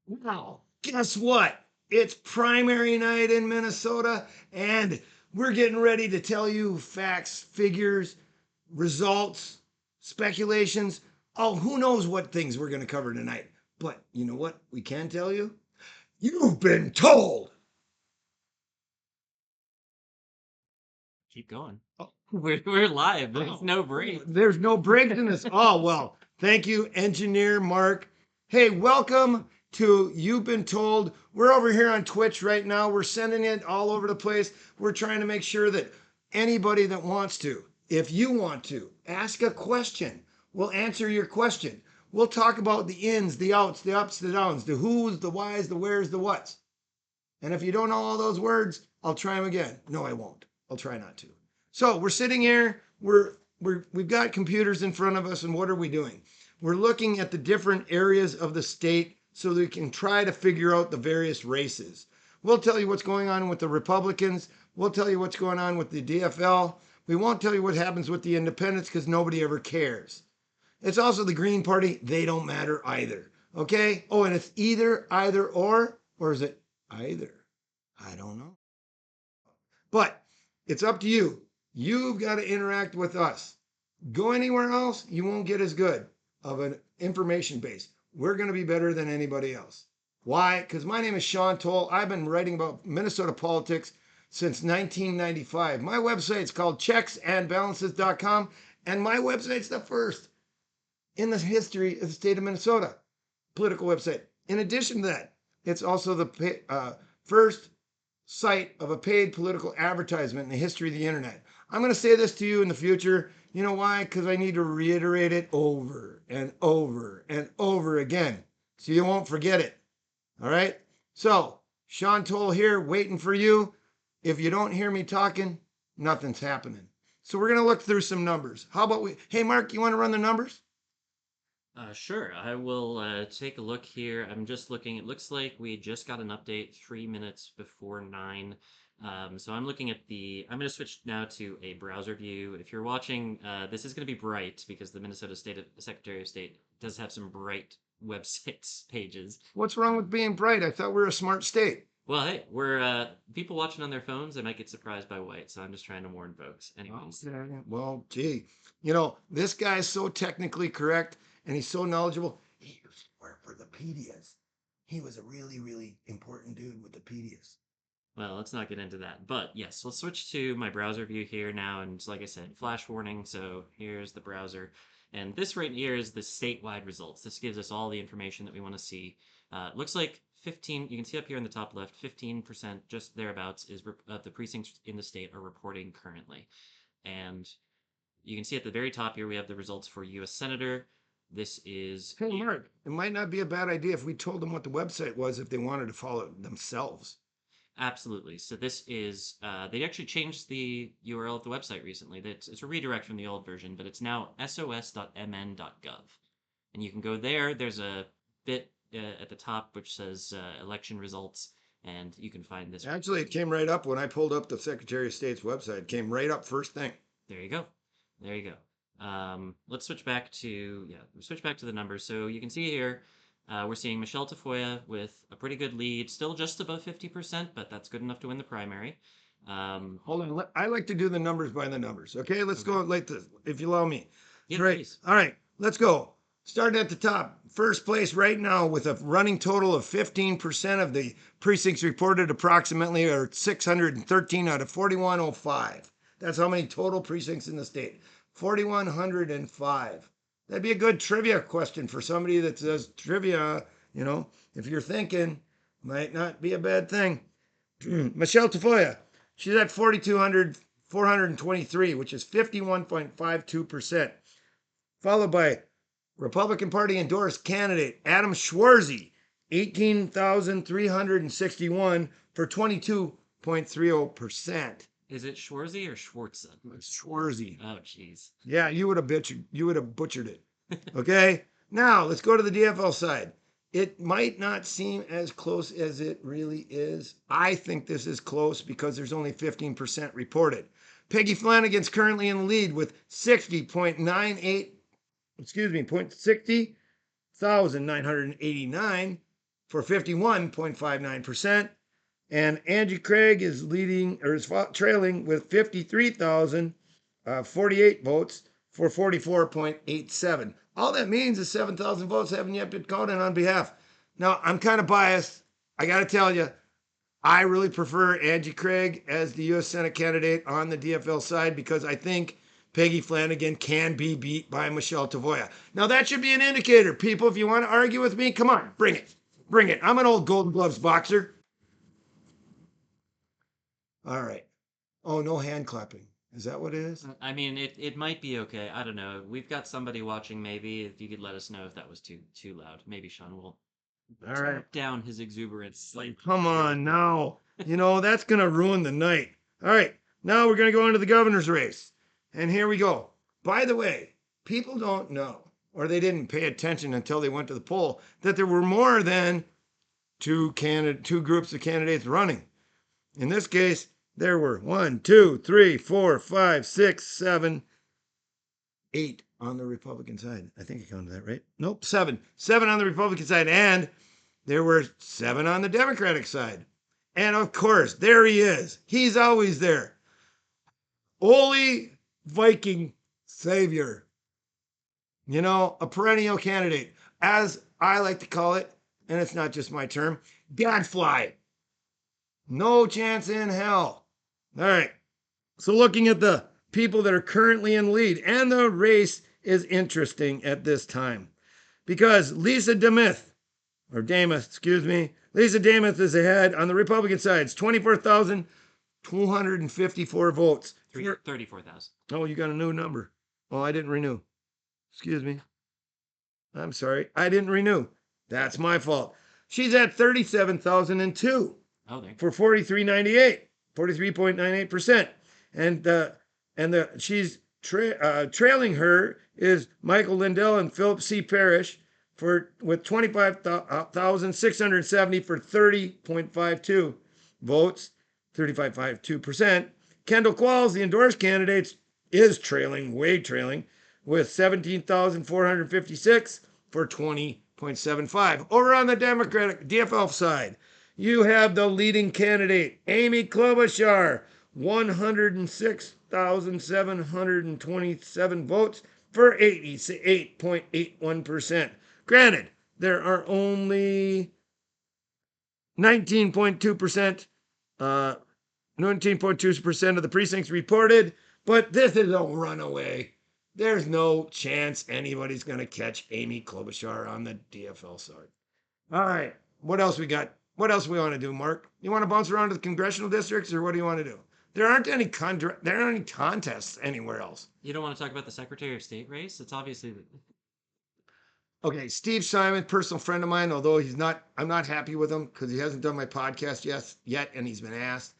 Now, guess what? It's primary night in Minnesota, and we're getting ready to tell you facts, figures, results, speculations. Oh, who knows what things we're going to cover tonight. But you know what we can tell you? You've been told. Keep going. Oh, We're live. There's oh, no break. there's no breaks in this. Oh, well, thank you, Engineer Mark. Hey, welcome to You've Been Told. We're over here on Twitch right now. We're sending it all over the place. We're trying to make sure that anybody that wants to, if you want to, ask a question. We'll answer your question. We'll talk about the ins, the outs, the ups, the downs, the who's, the whys, the where's, the what's. And if you don't know all those words, I'll try them again. No, I won't. I'll try not to. So we're sitting here. We've got computers in front of us, and what are we doing? We're looking at the different areas of the state so that we can try to figure out the various races. We'll tell you what's going on with the Republicans. We'll tell you what's going on with the DFL. We won't tell you what happens with the independents because nobody ever cares. It's also the Green Party. They don't matter either. Okay? Oh, and it's either, or is it either? I don't know. But it's up to you. You've got to interact with us. Go anywhere else, you won't get as good of an information base. We're going to be better than anybody else. Why? Because my name is Shawn Toll. I've been writing about Minnesota politics since 1995. My website's called checksandbalances.com, and my website's the first in the history of the state of Minnesota political website. In addition to that, it's also the first site of a paid political advertisement in the history of the internet. I'm going to say this to you in the future. You know why? Because I need to reiterate it over and over and over again so you won't forget it. All right? So, Shawn Toll here, waiting for you. If you don't hear me talking, nothing's happening. So, we're going to look through some numbers. How about hey, Mark, you want to run the numbers? Sure. I will take a look here. I'm just looking. It looks like we just got an update 3 minutes before 9. So I'm looking at I'm going to switch now to a browser view. If you're watching, this is going to be bright because the Minnesota State Secretary of State does have some bright websites pages. What's wrong with being bright? I thought we were a smart state. Well, hey, we're people watching on their phones. They might get surprised by white, so I'm just trying to warn folks. Anyways, Okay. Well, gee, this guy's so technically correct and he's so knowledgeable. He used to work for the Pedias. He was a really, really important dude with the Pedias. well, let's not get into that. But yes, let's switch to my browser view here now. And like I said, flash warning. So here's the browser. And this right here is the statewide results. This gives us all the information that we want to see. Looks like 15, you can see up here in the top left, 15%, just thereabouts, is the precincts in the state are reporting currently. And you can see at the very top here, we have the results for U.S. Senator. This is. Hey, Mark, it might not be a bad idea if we told them what the website was if they wanted to follow it themselves. Absolutely. So this is, they actually changed the URL of the website recently. It's a redirect from the old version, but it's now sos.mn.gov. And you can go there. There's a bit at the top which says election results, and you can find this. Actually, it came right up when I pulled up the Secretary of State's website. It came right up first thing. There you go. There you go. Let's switch back to, switch back to the numbers. So you can see here, we're seeing Michelle Tafoya with a pretty good lead, still just above 50%, but that's good enough to win the primary. Hold on. I like to do the numbers by the numbers. Okay, let's go like this, if you allow me. Yeah, right. Please. All right, let's go. Starting at the top, first place right now with a running total of 15% of the precincts reported approximately are 613 out of 4,105. That's how many total precincts in the state. 4,105. That'd be a good trivia question for somebody that says trivia, if you're thinking, might not be a bad thing. Michelle Tafoya, she's at 423, which is 51.52%. Followed by Republican Party endorsed candidate Adam Schwarzy, 18,361 for 22.30%. Is it Schwarzy or Schwartzen? It's Schwarzy. Oh, jeez. Yeah, you would have butchered it. Okay? Now, let's go to the DFL side. It might not seem as close as it really is. I think this is close because there's only 15% reported. Peggy Flanagan's currently in the lead with 60,989 for 51.59%. And Angie Craig is leading or is trailing with 53,048 votes for 44.87. All that means is 7,000 votes haven't yet been counted on behalf. Now, I'm kind of biased. I got to tell you, I really prefer Angie Craig as the U.S. Senate candidate on the DFL side because I think Peggy Flanagan can be beat by Michelle Tavoya. Now, that should be an indicator. People, if you want to argue with me, come on, bring it. Bring it. I'm an old Golden Gloves boxer. All right. Oh, no hand clapping. Is that what it is? I mean, it might be okay. I don't know. We've got somebody watching. Maybe if you could let us know if that was too loud. Maybe Shawn will All tone right. down his exuberance slightly. Come on now. That's going to ruin the night. All right. Now we're going to go into the governor's race. And here we go. By the way, people don't know, or they didn't pay attention until they went to the poll, that there were more than two groups of candidates running. In this case, there were 1, 2, 3, 4, 5, 6, 7, 8 on the Republican side. I think I counted that right. Nope, 7. 7 on the Republican side. And there were 7 on the Democratic side. And of course, there he is. He's always there. Ole Viking Savior. A perennial candidate, as I like to call it, and it's not just my term, gadfly. No chance in hell. All right. So looking at the people that are currently in lead, and the race is interesting at this time because Lisa Demuth, Lisa Demuth is ahead on the Republican side. It's 24,254 votes. 34,000. Oh, you got a new number. Oh, I didn't renew. Excuse me. I'm sorry. I didn't renew. That's my fault. She's at 37,002 for 43.98%. And she's trailing her is Michael Lindell and Philip C. Parrish with 25,670 for 30.52 votes, 35.52%. Kendall Qualls, the endorsed candidate, is way trailing, with 17,456 for 20.75. Over on the Democratic DFL side, you have the leading candidate, Amy Klobuchar, 106,727 votes for 88.81%. Granted, there are only 19.2% of the precincts reported, but this is a runaway. There's no chance anybody's going to catch Amy Klobuchar on the DFL side. All right, what else we got? What else we want to do, Mark? You want to bounce around to the congressional districts, or what do you want to do? There aren't any contests anywhere else. You don't want to talk about the Secretary of State race? It's obviously Okay, Steve Simon, personal friend of mine, although I'm not happy with him because he hasn't done my podcast yet, and he's been asked.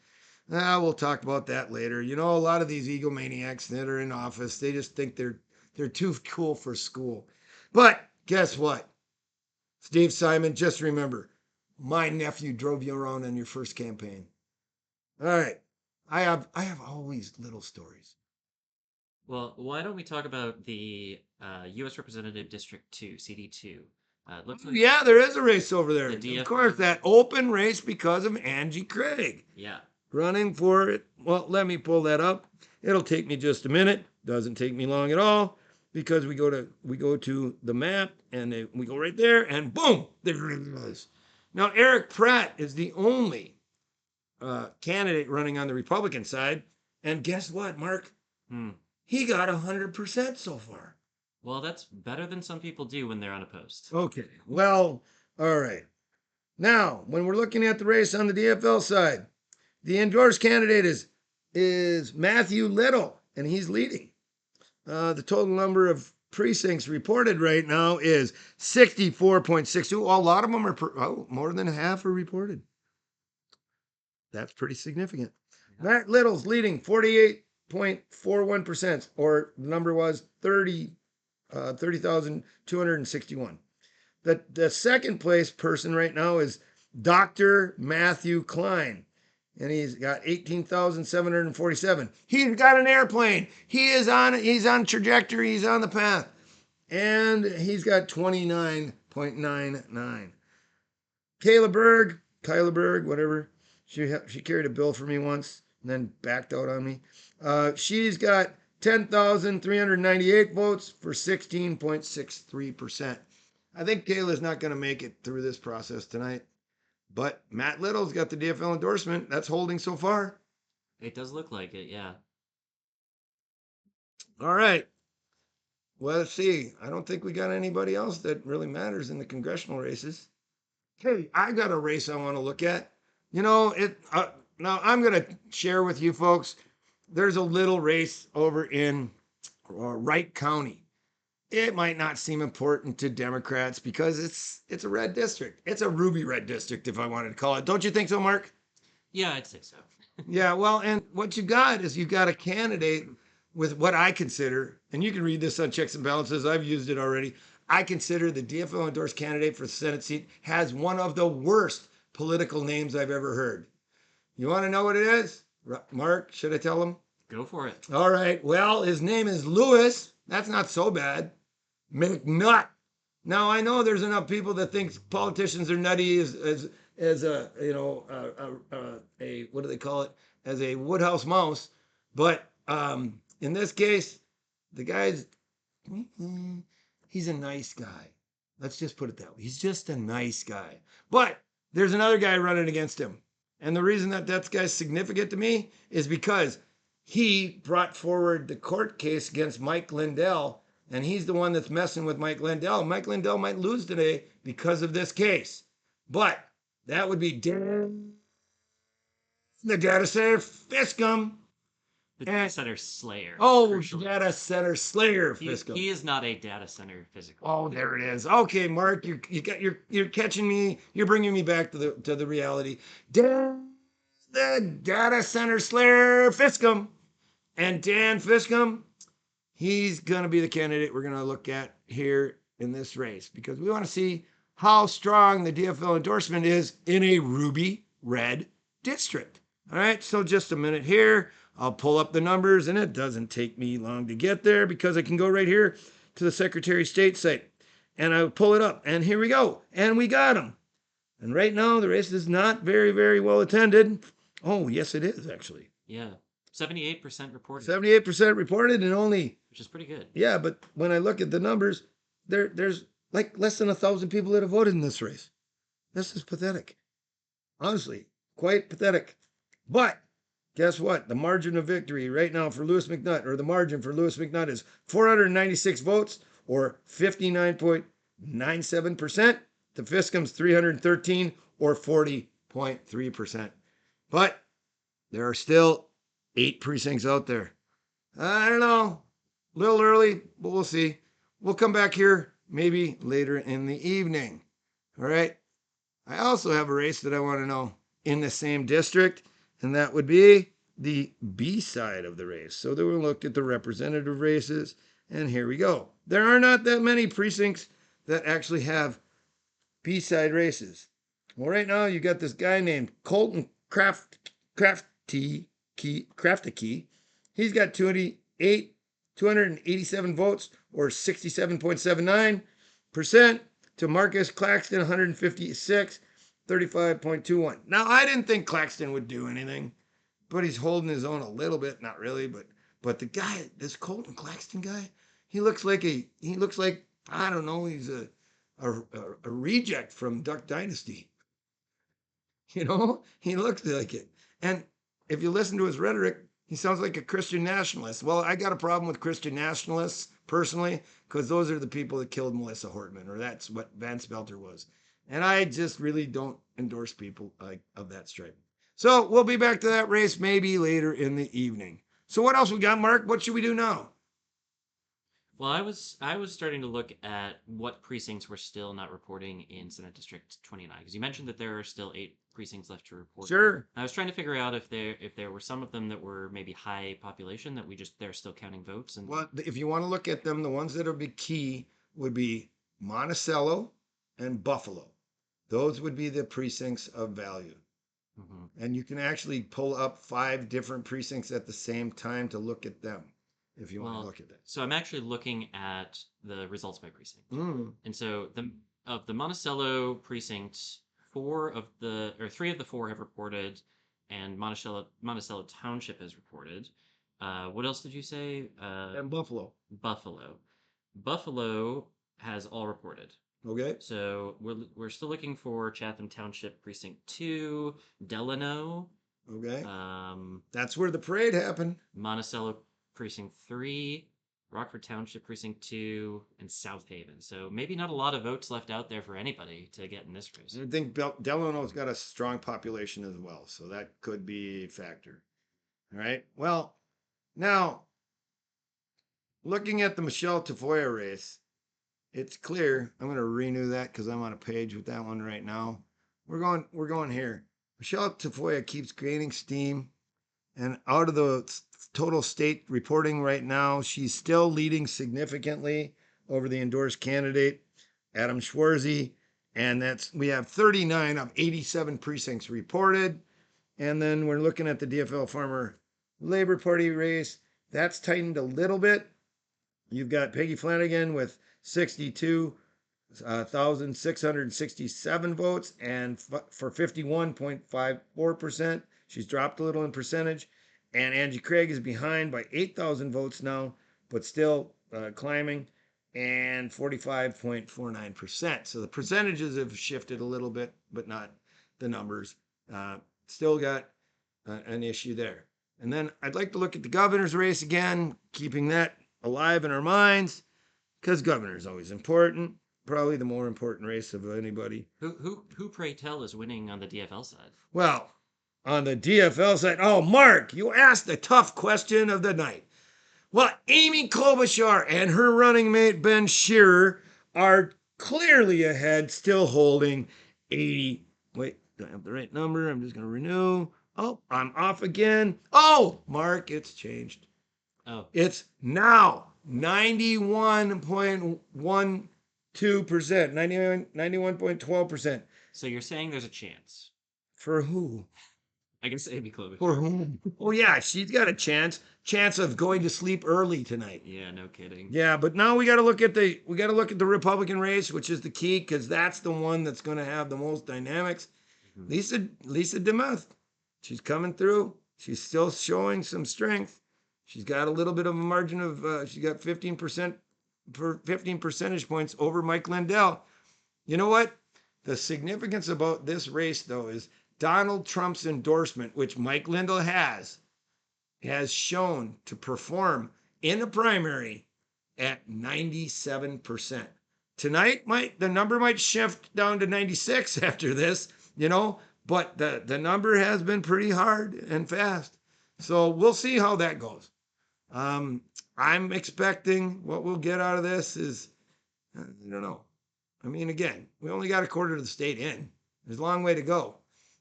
We'll talk about that later. A lot of these egomaniacs that are in office, they just think they're too cool for school. But guess what? Steve Simon, just remember, my nephew drove you around on your first campaign. All right. I have always little stories. Well, why don't we talk about the U.S. Representative District 2, CD2? Looks like yeah, there is a race over there. The Of course, that open race because of Angie Craig. Yeah. Running for it. Well, let me pull that up. It'll take me just a minute. Doesn't take me long at all because we go to the map and we go right there and boom, there it is. Now, Eric Pratt is the only candidate running on the Republican side. And guess what, Mark? He got 100% so far. Well, that's better than some people do when they're unopposed. Okay. Well, all right. Now, when we're looking at the race on the DFL side, the endorsed candidate is Matthew Little, and he's leading. The total number of precincts reported right now is 64.62. A lot of them are more than half are reported. That's pretty significant. Yeah. Matt Little's leading 48.41%, or the number was 30,261. The second place person right now is Dr. Matthew Klein, and he's got 18,747. He's got an airplane. He's on trajectory. He's on the path, and he's got 29.99. Kyla Berg, whatever. She carried a bill for me once and then backed out on me. She's got 10,398 votes for 16.63%. I think Kayla's not going to make it through this process tonight, but Matt Little's got the DFL endorsement. That's holding so far. It does look like it, yeah. All right. Well, let's see. I don't think we got anybody else that really matters in the congressional races. Hey, I got a race I want to look at. You know, now I'm going to share with you folks. There's a little race over in Wright County. It might not seem important to Democrats because it's a red district. It's a ruby red district, if I wanted to call it. Don't you think so, Mark? Yeah, I'd say so. Yeah, well, and what you got is you got a candidate with what I consider, and you can read this on Checks and Balances. I've used it already. I consider the DFL endorsed candidate for the Senate seat has one of the worst political names I've ever heard. You want to know what it is? Mark, should I tell him? Go for it. All right. Well, his name is Lewis. That's not so bad. McNutt. Now I know there's enough people that think politicians are nutty as a a what do they call it, as a woodhouse mouse, but in this case, the guy's he's a nice guy. Let's just put it that way. He's just a nice guy. But there's another guy running against him, and the reason that guy's significant to me is because he brought forward the court case against Mike Lindell, and he's the one that's messing with Mike Lindell. Mike Lindell might lose today because of this case, but that would be the data center Fiscum. The data center slayer. Oh, crucially. data center slayer Fiscum. He is not a data center physical. Oh, there it is. Okay, Mark, you're catching me. You're bringing me back to the reality. The data center slayer Fiscum, and Dan Fiscum, he's going to be the candidate we're going to look at here in this race because we want to see how strong the DFL endorsement is in a ruby red district. All right, so just a minute here. I'll pull up the numbers, and it doesn't take me long to get there because I can go right here to the Secretary of State site, and I pull it up, and here we go, and we got him. And right now, the race is not very, very well attended. Oh, yes, it is, actually. Yeah, 78% reported. 78% reported, and only... Which is pretty good. Yeah, but when I look at the numbers, there's like less than 1,000 people that have voted in this race. This is pathetic. Honestly, quite pathetic. But guess what? The margin of victory right now for Lewis McNutt, or the margin for Lewis McNutt, is 496 votes, or 59.97%. To Fiscum's 313, or 40.3%. But there are still 8 precincts out there. I don't know. A little early, but we'll see. We'll come back here maybe later in the evening. All right. I also have a race that I want to know in the same district, and that would be the B side of the race. So then we'll look at the representative races, and here we go. There are not that many precincts that actually have B side races. Well, right now you got this guy named Colton Crafty. He's got 287 votes, or 67.79%, to Marcus Claxton, 156, 35.21. Now, I didn't think Claxton would do anything, but he's holding his own a little bit. Not really, but the guy, this Colton Claxton guy, he looks like I don't know, he's a reject from Duck Dynasty. You know, he looks like it. And if you listen to his rhetoric, he sounds like a Christian nationalist. Well, I got a problem with Christian nationalists personally, because those are the people that killed Melissa Hortman, or that's what Van Spelter was. And I just really don't endorse people of that stripe. So we'll be back to that race maybe later in the evening. So what else we got, Mark? What should we do now? Well, I was starting to look at what precincts were still not reporting in Senate District 29, because you mentioned that there are still 8 precincts left to report. Sure. I was trying to figure out if there were some of them that were maybe high population that they're still counting votes. And well, if you want to look at them, the ones that would be key would be Monticello and Buffalo. Those would be the precincts of value. Mm-hmm. And you can actually pull up 5 different precincts at the same time to look at them, if you want to look at that. So I'm actually looking at the results by precinct. And so of the Monticello precinct, three of the four have reported, and Monticello Township has reported. What else did you say? And Buffalo. Buffalo. Buffalo has all reported. Okay. So we're still looking for Chatham Township Precinct 2, Delano, Okay. um, That's where the parade happened. Monticello Precinct 3, Rockford Township Precinct 2, and South Haven. So maybe not a lot of votes left out there for anybody to get in this race. I think Delano's got a strong population as well, so that could be a factor. All right. Well, now looking at the Michelle Tafoya race, it's clear. I'm going to renew that because I'm on a page with that one right now. We're going here. Michelle Tafoya keeps gaining steam, and out of the total state reporting right now, she's still leading significantly over the endorsed candidate, Adam Schwarzy. And we have 39 of 87 precincts reported. And then we're looking at the DFL Farmer Labor Party race. That's tightened a little bit. You've got Peggy Flanagan with 62,667 votes and for 51.54%. She's dropped a little in percentage. And Angie Craig is behind by 8,000 votes now, but still climbing, and 45.49%. So the percentages have shifted a little bit, but not the numbers. Still got an issue there. And then I'd like to look at the governor's race again, keeping that alive in our minds, because governor is always important. Probably the more important race of anybody. Who pray tell is winning on the DFL side? Well, on the DFL side, oh, Mark, you asked the tough question of the night. Well, Amy Klobuchar and her running mate Ben Shearer are clearly ahead, still holding 80. Wait, do I have the right number? I'm just going to renew. Oh, I'm off again. Oh, Mark, it's changed. Oh, It's now 91.12%, 91.12%. so you're saying there's a chance? For who? I guess Amy Klobuchar. For whom? Oh yeah, she's got a chance of going to sleep early tonight. Yeah, no kidding. Yeah, but now we got to look at the Republican race, which is the key, because that's the one that's going to have the most dynamics. Lisa DeMuth, she's coming through. She's still showing some strength. She's got a little bit of a margin of she's got 15% for 15 percentage points over Mike Lindell. You know what? The significance about this race, though, is Donald Trump's endorsement, which Mike Lindell has shown to perform in a primary at 97%. Tonight, the number might shift down to 96 after this, but the number has been pretty hard and fast. So we'll see how that goes. I'm expecting what we'll get out of this is, I don't know. I mean, again, we only got a quarter of the state in. There's a long way to go.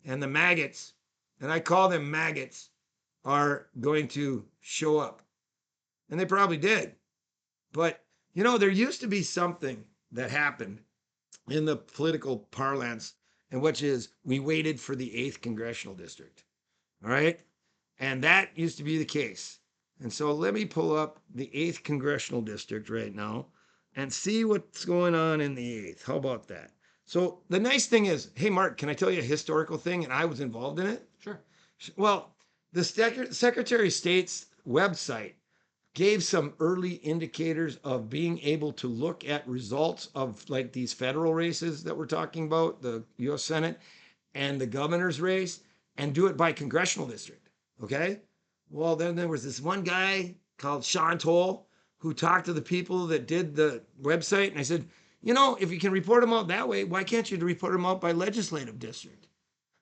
And the maggots, and I call them maggots, are going to show up. And they probably did. But, there used to be something that happened in the political parlance, and which is we waited for the 8th congressional district. All right? And that used to be the case. And so let me pull up the 8th congressional district right now and see what's going on in the 8th. How about that? So the nice thing is, hey, Mark, can I tell you a historical thing? And I was involved in it. Sure. Well, the Secretary of State's website gave some early indicators of being able to look at results of like these federal races that we're talking about, the U.S. Senate and the governor's race, and do it by congressional district. Okay? Well, then there was this one guy called Shawn Toll who talked to the people that did the website, and I said, if you can report them out that way, why can't you report them out by legislative district?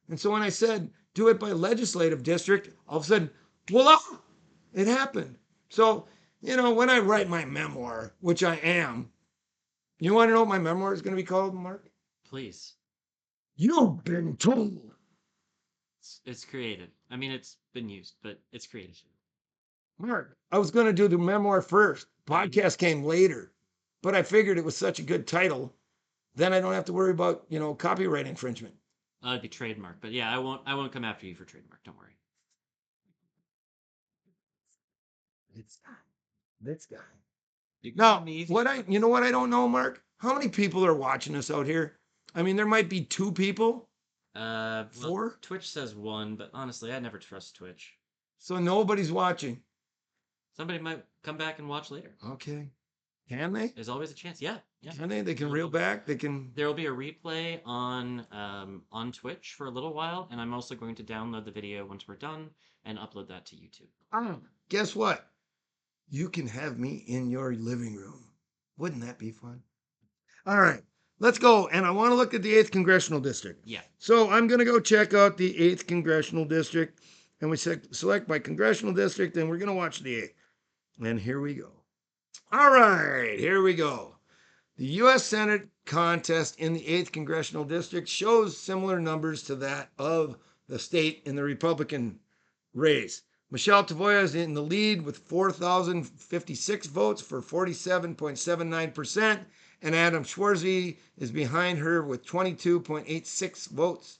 And so when I said, do it by legislative district, all of a sudden, voila, it happened. So, when I write my memoir, which I am, you want to know what my memoir is going to be called, Mark? Please. You've Been Towled. It's creative. I mean, it's been used, but it's creative. Mark, I was going to do the memoir first. Podcast came later. But I figured it was such a good title, then I don't have to worry about, copyright infringement. It'd be trademark, but yeah, I won't come after you for trademark. Don't worry. This guy. Now, what I don't know, Mark, how many people are watching us out here? I mean, there might be 2 people, Well, 4? Twitch says 1, but honestly, I never trust Twitch. So nobody's watching. Somebody might come back and watch later. Okay. Can they? There's always a chance. Yeah, yeah. Can they? They can reel back. They can. There will be a replay on Twitch for a little while, and I'm also going to download the video once we're done and upload that to YouTube. Oh, guess what? You can have me in your living room. Wouldn't that be fun? All right, let's go. And I want to look at the 8th Congressional District. Yeah. So I'm going to go check out the 8th Congressional District. And we select my Congressional District, and we're going to watch the 8th. And here we go. All right, here we go. The U.S. Senate contest in the 8th Congressional District shows similar numbers to that of the state in the Republican race. Michelle Tavoya is in the lead with 4,056 votes for 47.79%, and Adam Schwarzy is behind her with 22.86 votes,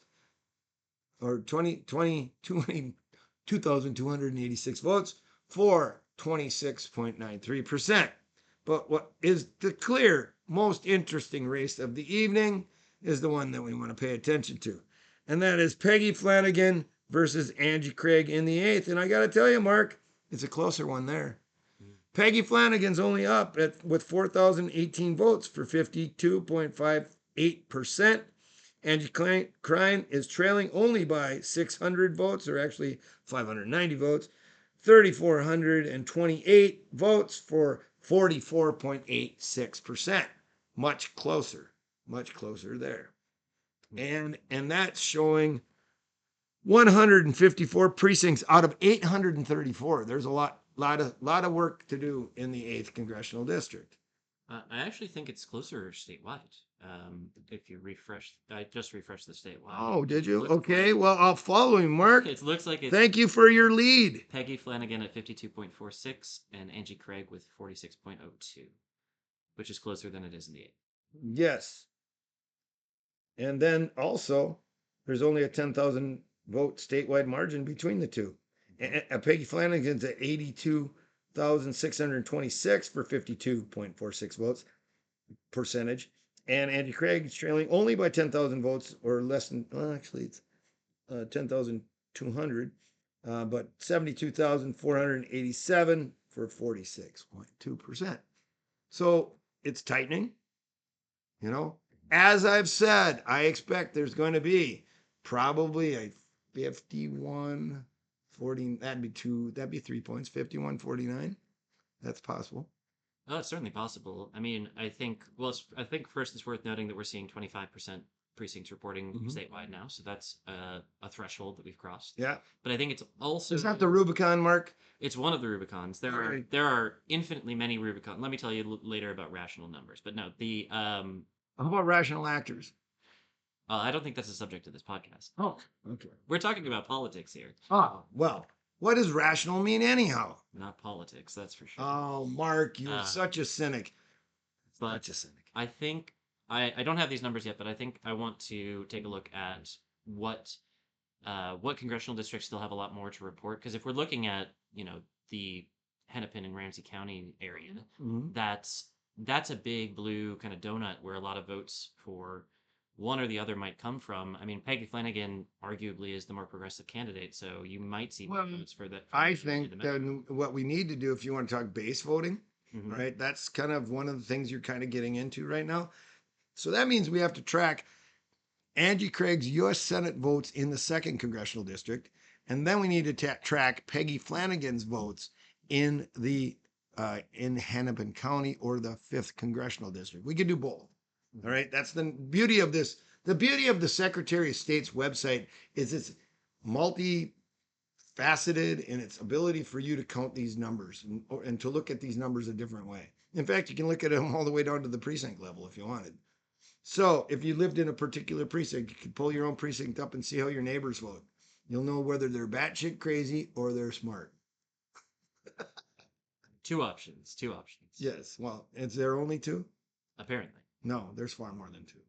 or 2,286 votes for 26.93%. But what is the clear most interesting race of the evening is the one that we want to pay attention to. And that is Peggy Flanagan versus Angie Craig in the 8th. And I got to tell you, Mark, it's a closer one there. Peggy Flanagan's only up with 4,018 votes for 52.58%. Angie Craig is trailing only by 600 votes, or actually 590 votes, 3,428 votes for 44.86%. Much closer there. And that's showing 154 precincts out of 834. There's a lot of work to do in the 8th Congressional District. I actually think it's closer statewide. If you refresh, I just refreshed the statewide. Oh, did you? Okay, well, I'll follow him, Mark. It looks like it's Thank you for your lead. Peggy Flanagan at 52.46 and Angie Craig with 46.02, which is closer than it is in the 8th. Yes. And then also, there's only a 10,000 vote statewide margin between the two. And Peggy Flanagan's at 82,626 for 52.46 votes percentage. And Angie Craig's trailing only by 10,000 votes, or less than, well, actually, it's 10,200, but 72,487 for 46.2%. So it's tightening. You know, as I've said, I expect there's going to be probably a 51 40. That'd be 3 points, 51-49. That's possible. Oh, it's certainly possible. I mean, I think first it's worth noting that we're seeing 25% precincts reporting statewide now, so that's a threshold that we've crossed. Yeah. But I think it's also Is that the Rubicon, Mark? It's one of the Rubicons. There are infinitely many Rubicons. Let me tell you later about rational numbers. But no, How about rational actors? I don't think that's the subject of this podcast. Oh, okay. We're talking about politics here. Oh, well, what does rational mean anyhow? Not politics, that's for sure. Oh, Mark, you're such a cynic. Such a cynic. I think I don't have these numbers yet, but I think I want to take a look at what congressional districts still have a lot more to report. Because if we're looking at the Hennepin and Ramsey County area, that's a big blue kind of donut where a lot of votes for one or the other might come from. I mean, Peggy Flanagan arguably is the more progressive candidate, so you might see more votes for that. I think that what we need to do, if you want to talk base voting, right, that's kind of one of the things you're kind of getting into right now. So that means we have to track Angie Craig's U.S. Senate votes in the 2nd Congressional District, and then we need to track Peggy Flanagan's votes in the in Hennepin County or the 5th Congressional District. We could do both. All right. That's the beauty of this. The beauty of the Secretary of State's website is it's multifaceted in its ability for you to count these numbers and to look at these numbers a different way. In fact, you can look at them all the way down to the precinct level if you wanted. So if you lived in a particular precinct, you could pull your own precinct up and see how your neighbors vote. You'll know whether they're batshit crazy or they're smart. Two options. Yes. Well, is there only two? Apparently. No, there's far more than two.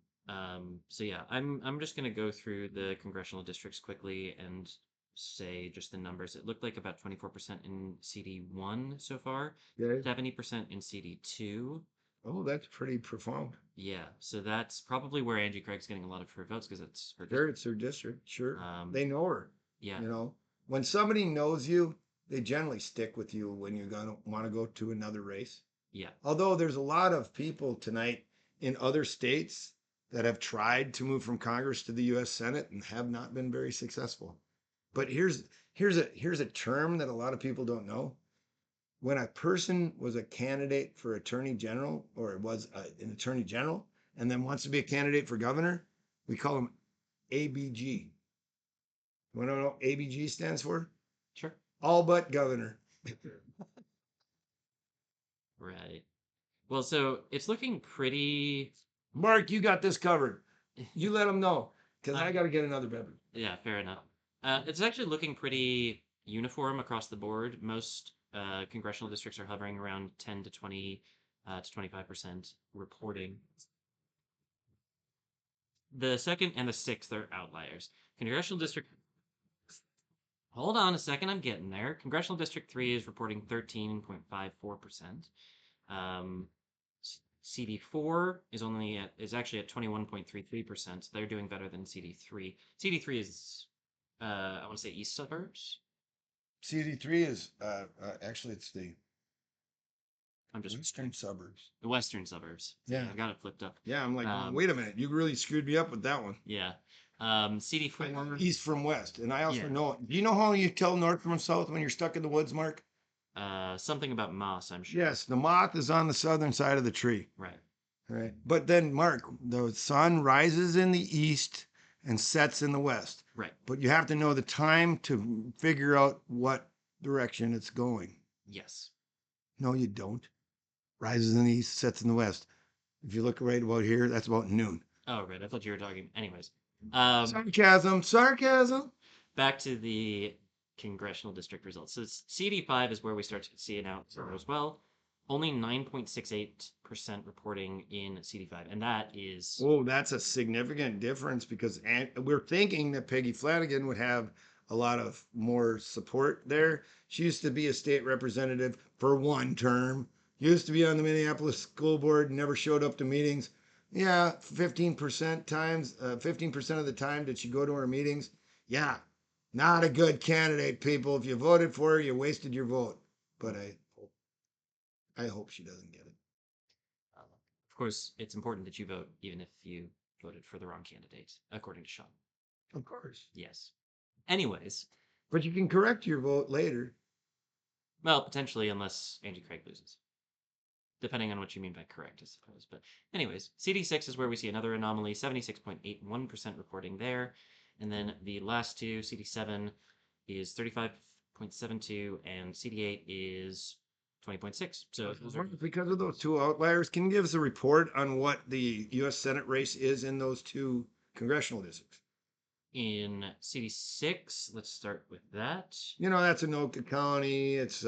So yeah, I'm just gonna go through the congressional districts quickly and say just the numbers. It looked like about 24% in CD1 so far, 70% in CD2, Oh, that's pretty profound. Yeah, so that's probably where Angie Craig's getting a lot of her votes because it's her Sure, district. it's their district. Sure. Um, They know her. yeah, You know, when somebody knows you, they generally stick with you when you're going to want to go to another race. yeah, Although there's a lot of people tonight in other states that have tried to move from Congress to the US Senate and have not been very successful. But here's a term that a lot of people don't know. When a person was a candidate for attorney general or was an attorney general and then wants to be a candidate for governor, we call them ABG. You want to know what ABG stands for? sure. All but governor. Right. Well, so it's looking pretty. Mark, you got this covered. You let them know because I Uh, got to get another beverage. yeah, fair enough. It's actually looking pretty uniform across the board. Most congressional districts are hovering around 10 to 20 to 25% reporting. The second and the sixth are outliers. Congressional district. Hold on a second, I'm getting there. Congressional District 3 is reporting 13.54%. Um, CD4 is actually at 21.33%. They're doing better than CD3. CD3 is I want to say east suburbs. CD3 is actually it's the I'm just western suburbs. the western suburbs. Yeah. I've got it flipped up. Yeah, I'm like, Um, wait a minute, you really screwed me up with that one. yeah. I CD4. know east from west, and I also Yeah. know. Do you know how you tell north from south when you're stuck in the woods, Mark? Something about moss, I'm sure. Yes, the moth is on the southern side of the tree. Right. Right. But then, Mark, the sun rises in the east and sets in the west. Right. But you have to know the time to figure out what direction it's going. Yes. No, you don't. Rises in the east, sets in the west. If you look right about here, that's about noon. Oh, right. I thought you were talking. Anyways. Sarcasm, sarcasm. Back to the congressional district results. So CD5 is where we start to see an outlier as well. Only 9.68% reporting in CD5, and that is Oh, that's a significant difference because we're thinking that Peggy Flanagan would have a lot of more support there. She used to be a state representative for one term, used to be on the Minneapolis school board, never showed up to meetings. Yeah, 15% of the time did she go to her meetings? Yeah, not a good candidate, people. If you voted for her, you wasted your vote. But I hope she doesn't get it. of course, it's important that you vote even if you voted for the wrong candidate, according to Shawn. Of course. Yes. Anyways, But you can correct your vote later. well, potentially, unless Angie Craig loses. Depending on what you mean by correct, I suppose. But, anyways, CD6 is where we see another anomaly, 76.81% reporting there. And then the last two, CD7 is 35.72, and CD8 is 20.6. So those are Because of those two outliers, can you give us a report on what the U.S. Senate race is in those two congressional districts? in CD6. Let's start with that. You know, that's Anoka County, it's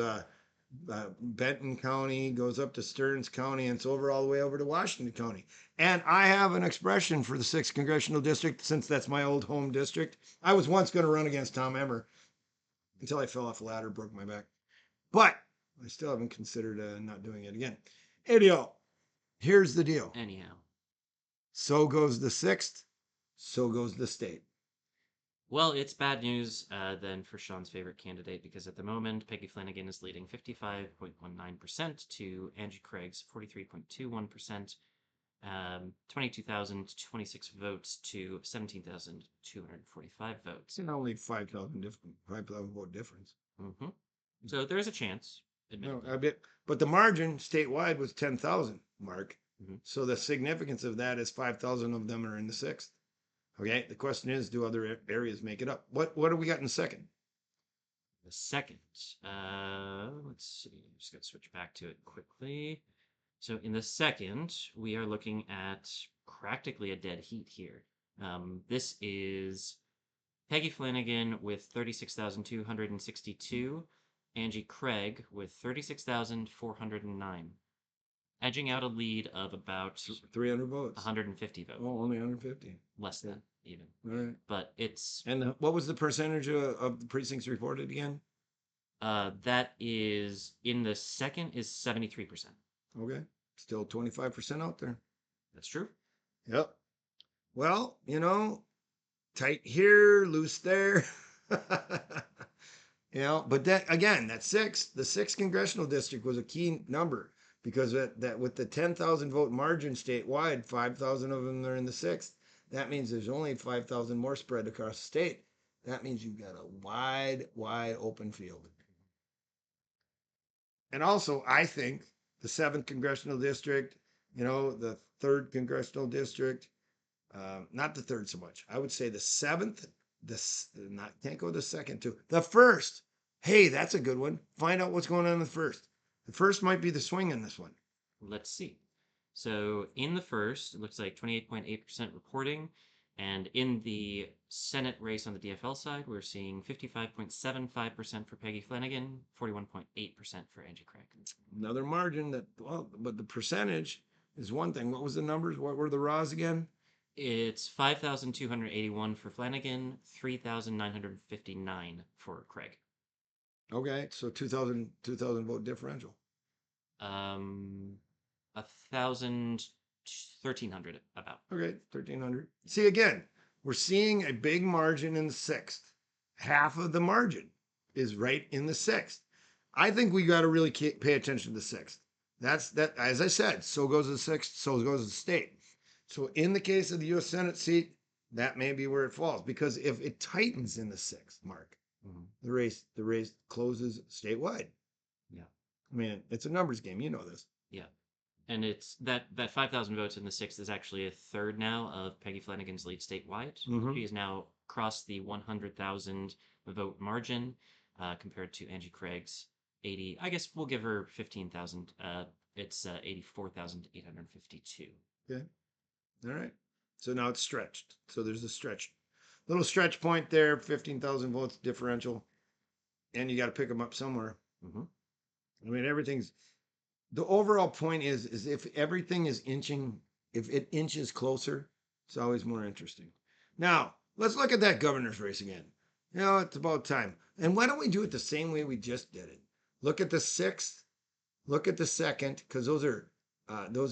Benton County, goes up to Stearns County, and it's over all the way over to Washington County. And I have an expression for the 6th congressional district since that's my old home district. I was once going to run against Tom Emmer until I fell off a ladder, broke my back. But I still haven't considered not doing it again. Anyhow, here's the deal. Anyhow. So goes the 6th, so goes the state. Well, it's bad news then for Shawn's favorite candidate because at the moment, Peggy Flanagan is leading 55.19% to Angie Craig's 43.21%, 22,026 votes to 17,245 votes. It's only 5,000 vote difference. Mm-hmm. So there's a chance, No, admittedly. a bit, but the margin statewide was 10,000, Mark. Mhm. So the significance of that is 5,000 of them are in the 6th. Okay, the question is, do other areas make it up? What do we got in second? The second, let's see, I'm just going to switch back to it quickly. So in the second, we are looking at practically a dead heat here. This is Peggy Flanagan with 36,262, Angie Craig with 36,409, edging out a lead of about 300 votes. 150 votes. Oh, only 150. Less than even. All right. But it's And what was the percentage of the precincts reported again? that is in the second is 73%. Okay. Still 25% out there. That's true. Yep. Well, tight here, loose there. But that again, the sixth congressional district was a key number because that with the 10,000 vote margin statewide, 5,000 of them are in the sixth. That means there's only 5,000 more spread across the state. That means you've got a wide, wide open field. And also, I think the seventh congressional district, the third congressional district, not the third so much. I would say the seventh. This not can't go the second too. The first. Hey, that's a good one. Find out what's going on in the first. The first might be the swing in this one. Let's see. So in the first, it looks like 28.8% reporting. And in the Senate race on the DFL side, we're seeing 55.75% for Peggy Flanagan, 41.8% for Angie Craig. Another margin but the percentage is one thing. What was the numbers? What were the raws again? It's 5,281 for Flanagan, 3,959 for Craig. Okay, so 2,000 vote differential. 1,000, 1,300 about. Okay, 1,300. See, again, we're seeing a big margin in the sixth. Half of the margin is right in the sixth. I think we got to really pay attention to the sixth. That's that. As I said, so goes the sixth, so goes the state. So in the case of the U.S. Senate seat, that may be where it falls because if it tightens in the sixth, Mark, the race closes statewide. Yeah, I mean, it's a numbers game. You know this. Yeah, and it's that 5,000 votes in the sixth is actually a third now of Peggy Flanagan's lead statewide. She has now crossed the 100,000 vote margin compared to Angie Craig's 80. I guess we'll give her 15,000. It's 84,852. Okay. All right. So now it's stretched. So there's a little stretch point there, 15,000 votes differential. And you got to pick them up somewhere. I mean, the overall point is if everything is if it inches closer, it's always more interesting. Now, let's look at that governor's race again. It's about time. And why don't we do it the same way we just did it? Look at the sixth, look at the second, because those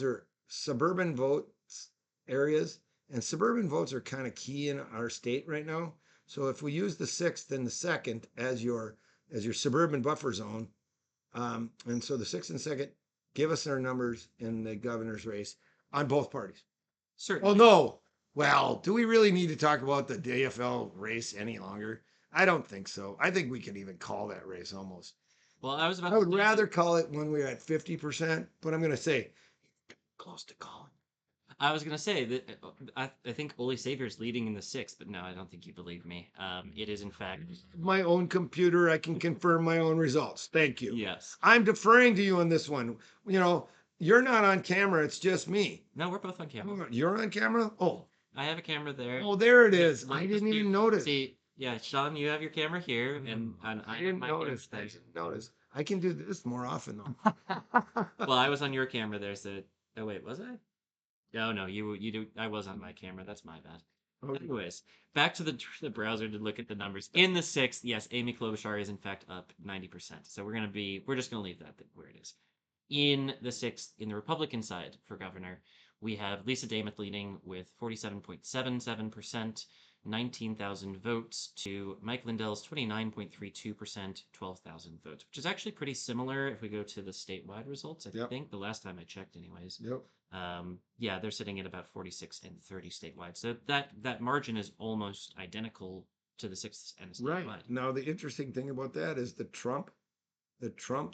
are suburban votes areas, and suburban votes are kind of key in our state right now. So if we use the sixth and the second as your suburban buffer zone, and so the sixth and second give us our numbers in the governor's race on both parties. Certainly. Oh no. Well, do we really need to talk about the DFL race any longer? I don't think so. I think we can even call that race almost. Well, I was about. I would rather call it when we're at 50%, but I'm going to say close to calling. I was gonna say that I think Ole Savior's leading in the sixth, but no, I don't think you believe me. It is in fact My own computer, I can confirm my own results. Thank you. yes. I'm deferring to you on this one. You're not on camera. It's just me. No, we're both on camera. You're on camera? Oh. I have a camera there. Oh, there it is. Look I at this didn't even view. notice. See, yeah, Shawn, you have your camera here, and I didn't notice. I didn't notice. I can do this more often though. Well, I was on your camera there, so. Oh wait, was I? Oh no, you do. I was on my camera. That's my bad. Okay. Anyways, back to the browser to look at the numbers. In the sixth, yes, Amy Klobuchar is in fact up 90%. So we're just gonna leave that where it is. In the sixth, in the Republican side for governor, we have Lisa Dameth leading with 47.77%, 19,000 votes to Mike Lindell's 29.32%, 12,000 votes, which is actually pretty similar if we go to the statewide results. I think the last time I checked, anyways. Yep. Yeah, they're sitting at about 46 and 30 statewide. So that margin is almost identical to the sixth and the statewide. Right. Now the interesting thing about that is the Trump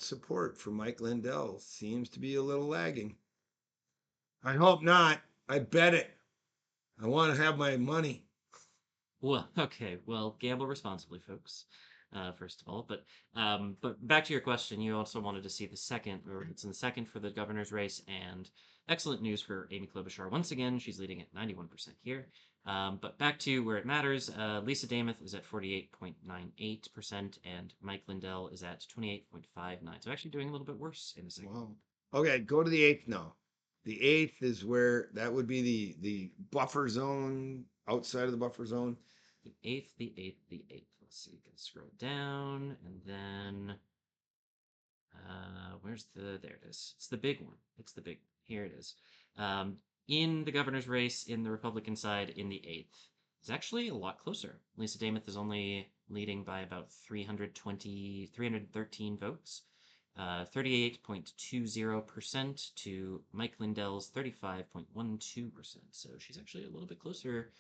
support for Mike Lindell seems to be a little lagging. I hope not. I bet it. I want to have my money. Well, okay. Well, gamble responsibly, folks. First of all, but back to your question, you also wanted to see the second, or it's in the second for the governor's race, and excellent news for Amy Klobuchar. Once again, she's leading at 91% here. But back to where it matters, Lisa Dameth is at 48.98%, and Mike Lindell is at 28.59%. So actually doing a little bit worse in the second. Wow. Okay, go to the eighth now. The eighth is where that would be the buffer zone, outside of the buffer zone. The eighth. Let's see, you can scroll down, and then where's there it is. It's the big one. Here it is. In the governor's race in the Republican side in the 8th, it's actually a lot closer. Lisa Dameth is only leading by about 313 votes, 38.20% to Mike Lindell's 35.12%. So she's actually a little bit closer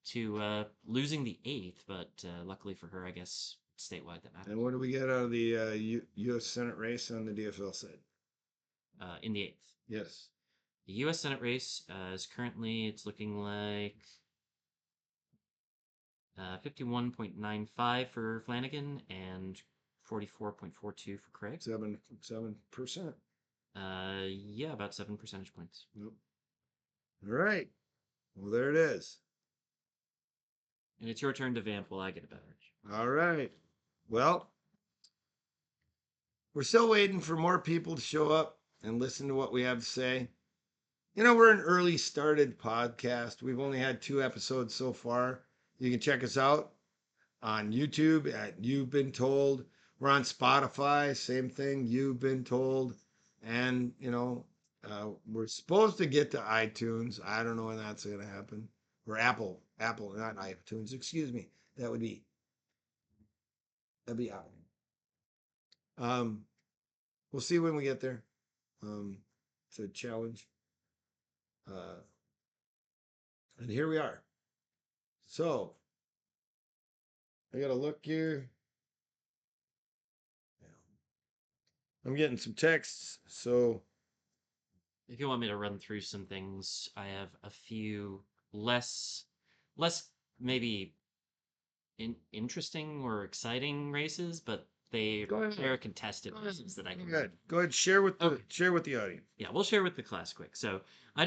to losing the 8th, but luckily for her, I guess statewide that matters. And what do we get out of the U.S. Senate race on the DFL side? In the 8th. Yes. The U.S. Senate race is currently, it's looking like 51.95 for Flanagan and 44.42 for Craig. 7%. Yeah, about 7 percentage points. Yep. All right. Well, there it is. And it's your turn to vamp while I get a beverage. All right. Well, we're still waiting for more people to show up and listen to what we have to say. You know, we're an early started podcast. We've only had 2 episodes so far. You can check us out on YouTube at You've Been Told. We're on Spotify, same thing, You've Been Told. And, we're supposed to get to iTunes. I don't know when that's going to happen. Or Apple, not iTunes, excuse me. That'd be Apple. We'll see when we get there. It's a challenge. And here we are. So, I got to look here. I'm getting some texts, so If you want me to run through some things, I have a few less maybe interesting or exciting races, but they're contested races that I can. Go ahead. Share with the audience. Yeah, we'll share with the class quick. So I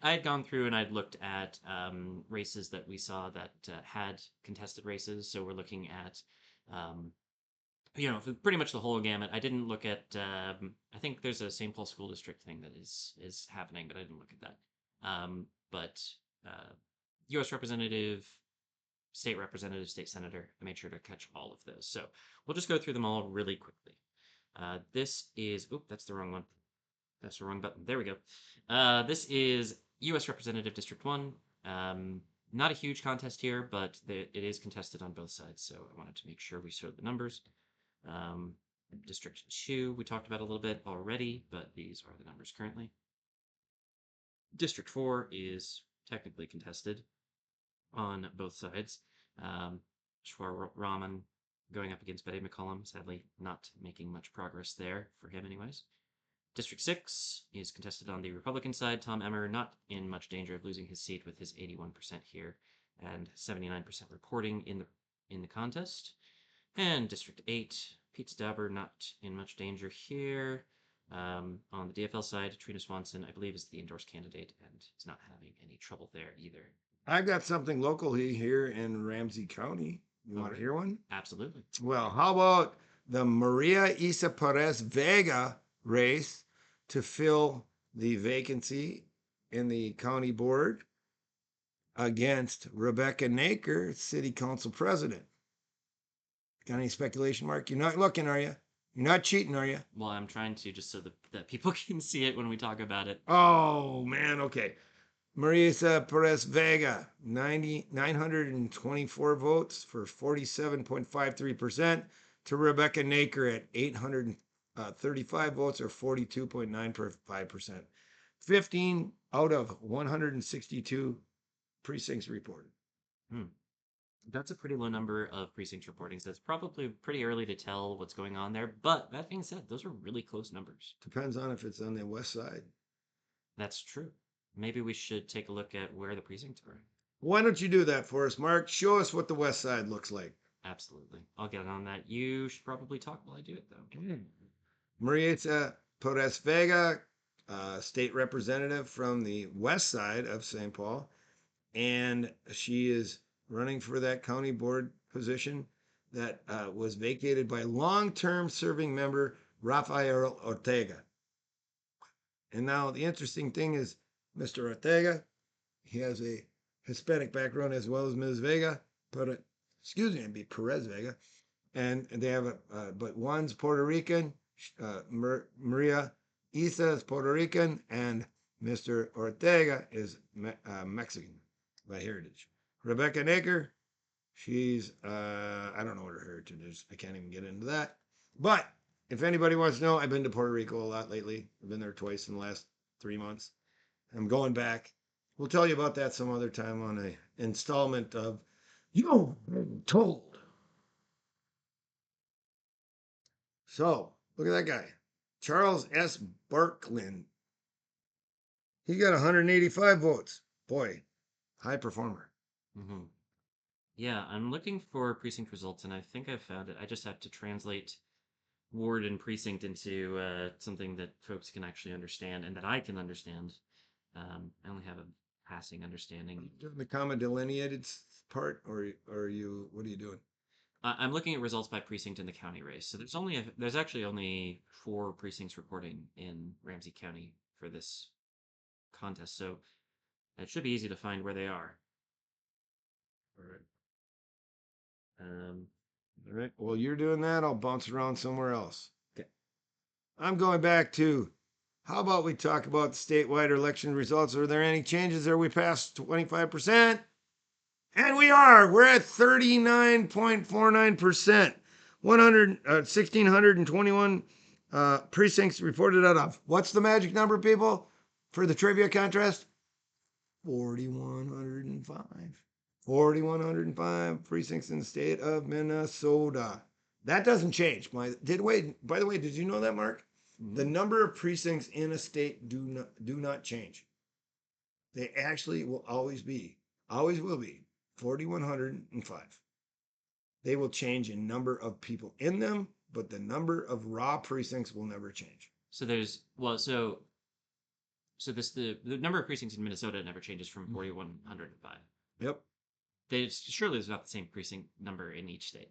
had gone through and I'd looked at races that we saw that had contested races. So we're looking at pretty much the whole gamut. I didn't look at. I think there's a St. Paul School District thing that is happening, but I didn't look at that. But U.S. representative, state representative, state senator. I made sure to catch all of those. So we'll just go through them all really quickly. This is. Oop, that's the wrong one. That's the wrong button. There we go. This is U.S. Representative District 1. Not a huge contest here, but it is contested on both sides, so I wanted to make sure we showed the numbers. District 2, we talked about a little bit already, but these are the numbers currently. District 4 is technically contested on both sides. Shwar Raman going up against Betty McCollum, sadly not making much progress there for him anyways. District 6 is contested on the Republican side. Tom Emmer not in much danger of losing his seat with his 81% here and 79% reporting in the contest. And District 8, Pete Stauber not in much danger here. On the DFL side, Trina Swanson, I believe, is the endorsed candidate and is not having any trouble there either. I've got something locally here in Ramsey County. You want to hear one? Absolutely. Well, how about the Maria Isa Perez Vega race to fill the vacancy in the county board against Rebecca Naker, city council president? Got any speculation, Mark? You're not looking, are you? You're not cheating, are you? Well, I'm trying to just so that people can see it when we talk about it. Oh, man. Okay. Marisa Perez Vega, 924 votes for 47.53% to Rebecca Naker at 835 votes or 42.95%. 15 out of 162 precincts reported. That's a pretty low number of precincts reporting, so it's probably pretty early to tell what's going on there. But that being said, those are really close numbers. Depends on if it's on the west side. That's true. Maybe we should take a look at where the precincts are. Why don't you do that for us, Mark? Show us what the west side looks like. Absolutely. I'll get on that. You should probably talk while I do it, though. Marieta Perez Vega, state representative from the west side of St. Paul, and she is running for that county board position that was vacated by long-term serving member Rafael Ortega. And now the interesting thing is Mr. Ortega, he has a Hispanic background as well as Ms. Vega, but it'd be Perez Vega. And they have but one's Puerto Rican, Maria Isa is Puerto Rican, and Mr. Ortega is Mexican by heritage. Rebecca Naker, she's, I don't know what her heritage is. I can't even get into that. But if anybody wants to know, I've been to Puerto Rico a lot lately. I've been there twice in the last 3 months. I'm going back. We'll tell you about that some other time on a installment of You've Been Told. So, look at that guy. Charles S. Barklin. He got 185 votes. Boy, high performer. Hmm. Yeah, I'm looking for precinct results, and I think I've found it. I just have to translate ward and precinct into something that folks can actually understand and that I can understand. I only have a passing understanding. Doing the comma delineated part, or are you? What are you doing? I'm looking at results by precinct in the county race. So there's actually only 4 precincts reporting in Ramsey County for this contest. So it should be easy to find where they are. All right. Um, All right. Well, you're doing that. I'll bounce around somewhere else. Okay. I'm going back to. How about we talk about the statewide election results? Are there any changes? Are we past 25%? And we are. We're at 39.49%. 1,621 precincts reported out of. What's the magic number, people, for the trivia contest? 4,105. 4,105 precincts in the state of Minnesota. That doesn't change. By the way, did you know that, Mark? The number of precincts in a state do not change. They actually will always will be 4,105. They will change in number of people in them, but the number of raw precincts will never change. so the number of precincts in Minnesota never changes from 4,105. Yep. Surely there's not the same precinct number in each state.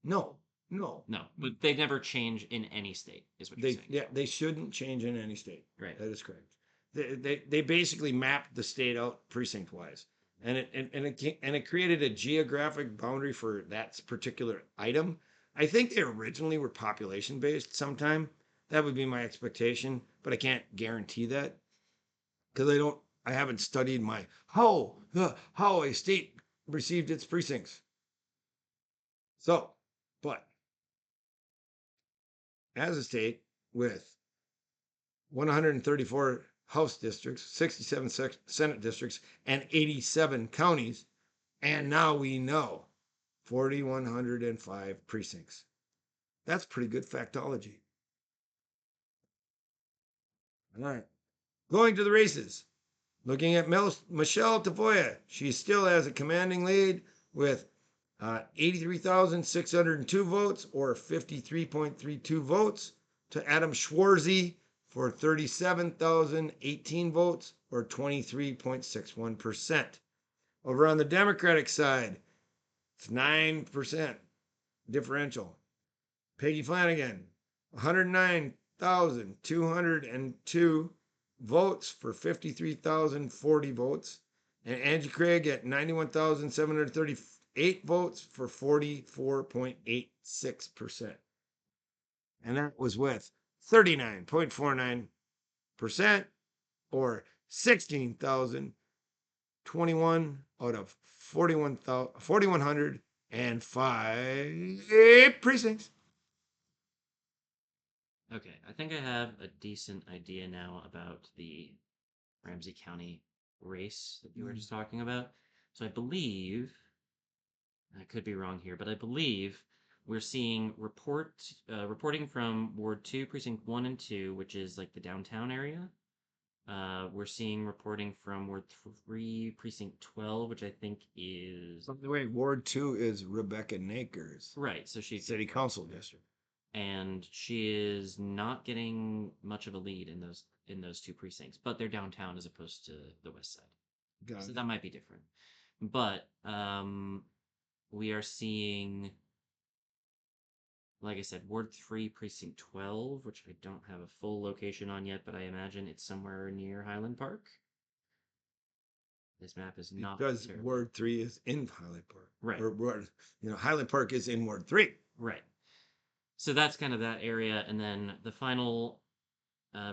No. No, but they never change in any state, is what you're saying. They shouldn't change in any state. Right. That is correct. They basically mapped the state out precinct wise, and it created a geographic boundary for that particular item. I think they originally were population based. Sometime that would be my expectation, but I can't guarantee that because I haven't studied how a state received its precincts. So, but as a state with 134 House districts, 67 Senate districts, and 87 counties. And now we know 4,105 precincts. That's pretty good factology. All right. Going to the races. Looking at Michelle Tafoya. She still has a commanding lead with 83,602 votes, or 53.32 votes, to Adam Schwarzy for 37,018 votes, or 23.61%. Over on the Democratic side, it's 9% differential. Peggy Flanagan, 109,202 votes for 53,040 votes. And Angie Craig at 91,738 votes for 44.86%. And that was with 39.49%, or 16,021 out of 4,105 precincts. Okay, I think I have a decent idea now about the Ramsey County race that you were just talking about. So I believe, I could be wrong here, but I believe we're seeing reporting from Ward 2, Precinct 1 and 2, which is like the downtown area. We're seeing reporting from Ward 3, Precinct 12, which I think is... By the way, Ward 2 is Rebecca Naker's. Right, so she's... City Council District. And she is not getting much of a lead in those 2 precincts, but they're downtown as opposed to the west side. So that might be different. But we are seeing, like I said, Ward 3, Precinct 12, which I don't have a full location on yet, but I imagine it's somewhere near Highland Park. This map is not... Because Ward 3 is in Highland Park. Right. Or, Highland Park is in Ward 3. Right. So that's kind of that area. And then the final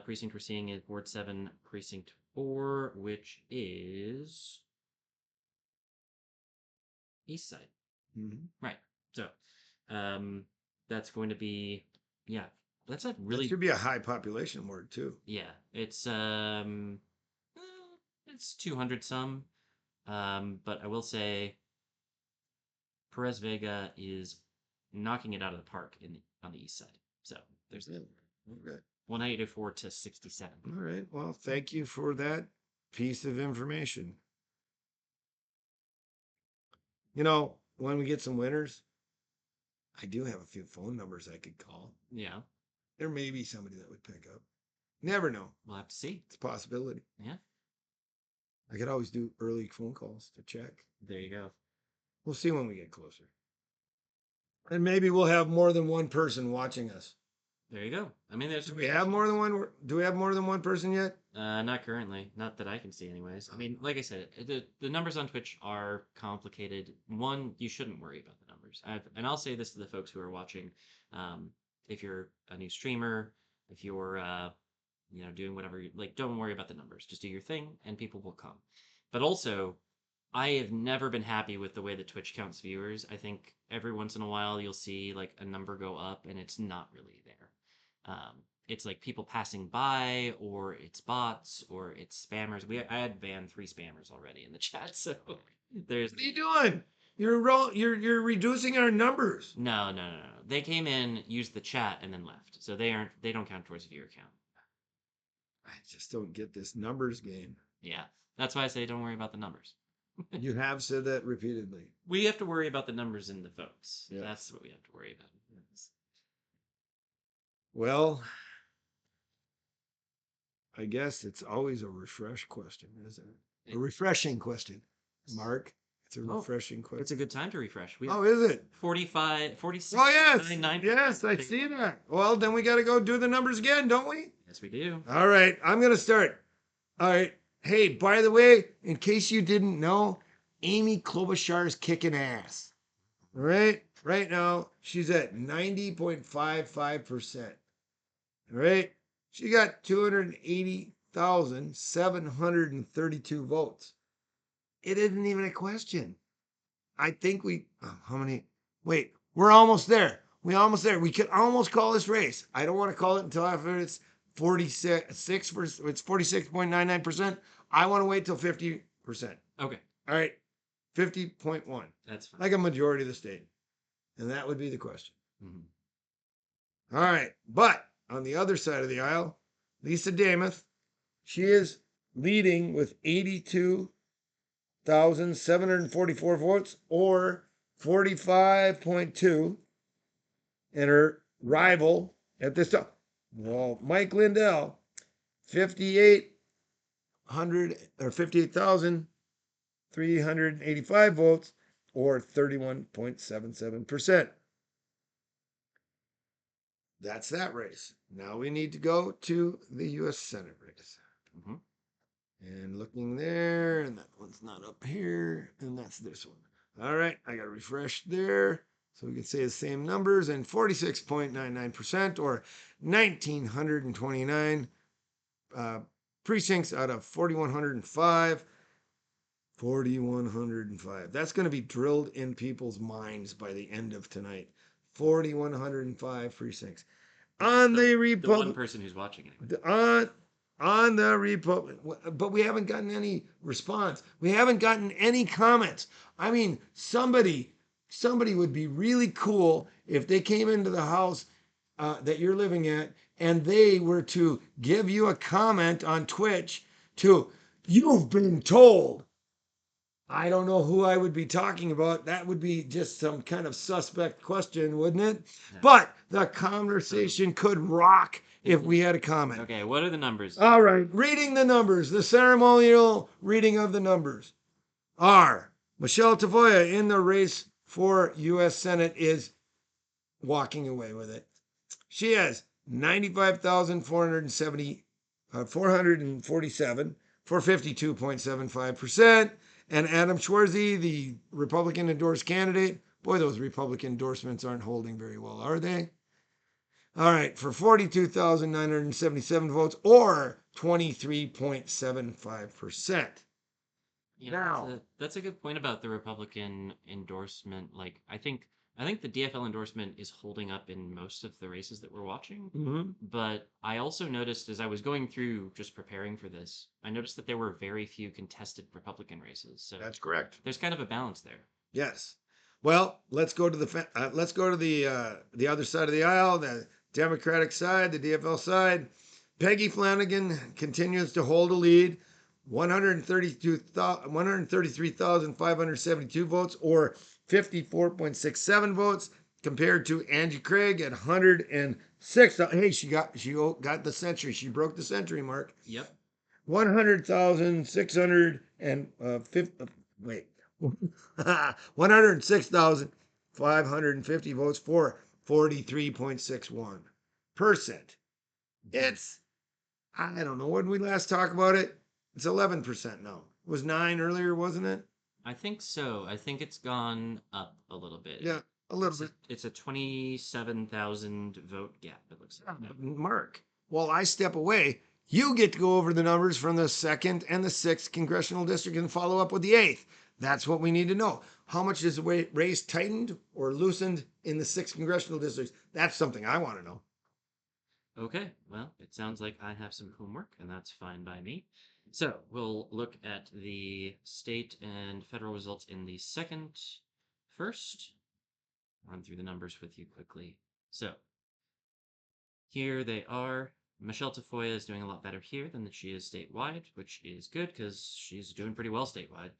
precinct we're seeing is Ward 7, Precinct 4, which is East Side. Mhm. Right. So, um, that's going to be, yeah, that's a That really, should be a high population ward too. yeah, eh, it's 200 some. But I will say Perez Vega is knocking it out of the park on the East Side. So there's Yeah. Okay. 184 to 67. All right. Well, thank you for that piece of information. When we get some winners, I do have a few phone numbers I could call. Yeah, There may be somebody that would pick up. Never know. we'll have to see. It's a possibility. Yeah, I could always do early phone calls to check. there you go. We'll see when we get closer. And maybe we'll have more than one person watching us. There you go. I mean, there's Do we have more than one? Do we have more than one person yet? not currently, not that I can see, anyways. I mean, like I said, the numbers on Twitch are complicated. One, you shouldn't worry about the numbers. And I'll say this to the folks who are watching: if you're a new streamer, if you're doing whatever, like, don't worry about the numbers. Just do your thing, and people will come. But also, I have never been happy with the way that Twitch counts viewers. I think every once in a while you'll see like a number go up, and it's not really there. It's like people passing by, or it's bots, or it's spammers. I had banned 3 spammers already in the chat, so there's What are you doing? You're reducing our numbers. no. They came in, used the chat, and then left. So they don't count towards viewer count. I just don't get this numbers game. Yeah, that's why I say don't worry about the numbers. You have said that repeatedly. We have to worry about the numbers in the folks. Yeah. That's what we have to worry about. Well, I guess it's always a refresh question, isn't it? A refreshing question, Mark. It's a Oh, refreshing question. It's a good time to refresh. We Oh, is it? 45, 46, Oh, yes. 99. Yes, I see that. Well, then we got to go do the numbers again, don't we? Yes, we do. All right. I'm going to start. All right. Hey, by the way, in case you didn't know, Amy Klobuchar is kicking ass. All right. Right now, she's at 90.55%. All right. She got 280,732 votes. It isn't even a question. I think how many? Wait, we're almost there. We're almost there. We could almost call this race. I don't want to call it until after it's 46, it's 46.99%. I want to wait till 50%. Okay, All right. 50.1. that's fine. Like a majority of the state. And that would be the question. Mhm. All right. But on the other side of the aisle, Lisa Damath, she is leading with 82,744 votes, or 45.2. And her rival at this time, well, Mike Lindell, 5,800 or 58,385 votes, or 31.77%. That's that race. Now we need to go to the U.S. Senate race. Mhm. And looking there, and that one's not up here, and that's this one. All right, I got to refresh there. So we can say the same numbers, and 46.99%, or 1,929 precincts out of 4,105. 4,105. That's going to be drilled in people's minds by the end of tonight. 4,105 precincts. On the The one Republic. person who's watching anyway. On the Republic. But we haven't gotten any response. We haven't gotten any comments. I mean, somebody would be really cool if they came into the house that you're living at and they were to give you a comment on Twitch to, "You've been told." I don't know who I would be talking about. That would be just some kind of suspect question, wouldn't it? Yeah. But the conversation could rock if we had a comment. Okay, what are the numbers? All right, reading the numbers, the ceremonial reading of the numbers are Michelle Tavoya in the race for U.S. Senate is walking away with it. She has 447 for 52.75%. And Adam Schwarzy, the Republican endorsed candidate, boy, those Republican endorsements aren't holding very well, are they? All right, for 42,977 votes or 23.75%. Yeah, Now, that's a good point about the Republican endorsement. Like, I think the DFL endorsement is holding up in most of the races that we're watching. mhm, But I also noticed as I was going through just preparing for this, I noticed that there were very few contested Republican races. So that's correct. there's kind of a balance there. Yes. Well, let's go to the other side of the aisle, the Democratic side, the DFL side. Peggy Flanagan continues to hold a lead, 133,572 votes, or 54.67 votes, compared to Angie Craig at 106. Hey, she got the century. She broke the century mark. Yep. 100,600 and wait, 106,550 votes for 43.61%. Mhm. It's, I don't know, when we last talked about it, it's 11% now. It was 9 earlier, wasn't it? I think so. I think it's gone up a little bit. Yeah, a little It's a bit. it's a 27,000 vote gap, it looks like now. Mark, while I step away, you get to go over the numbers from the 2nd and the 6th congressional district and follow up with the 8th. That's what we need to know. How much is the race tightened or loosened in the 6th congressional districts? That's something I want to know. Okay, well, it sounds like I have some homework, and that's fine by me. So we'll look at the state and federal results in the second first. Run through the numbers with you quickly. So here they are. Michelle Tafoya is doing a lot better here than she is statewide, which is good because she's doing pretty well statewide.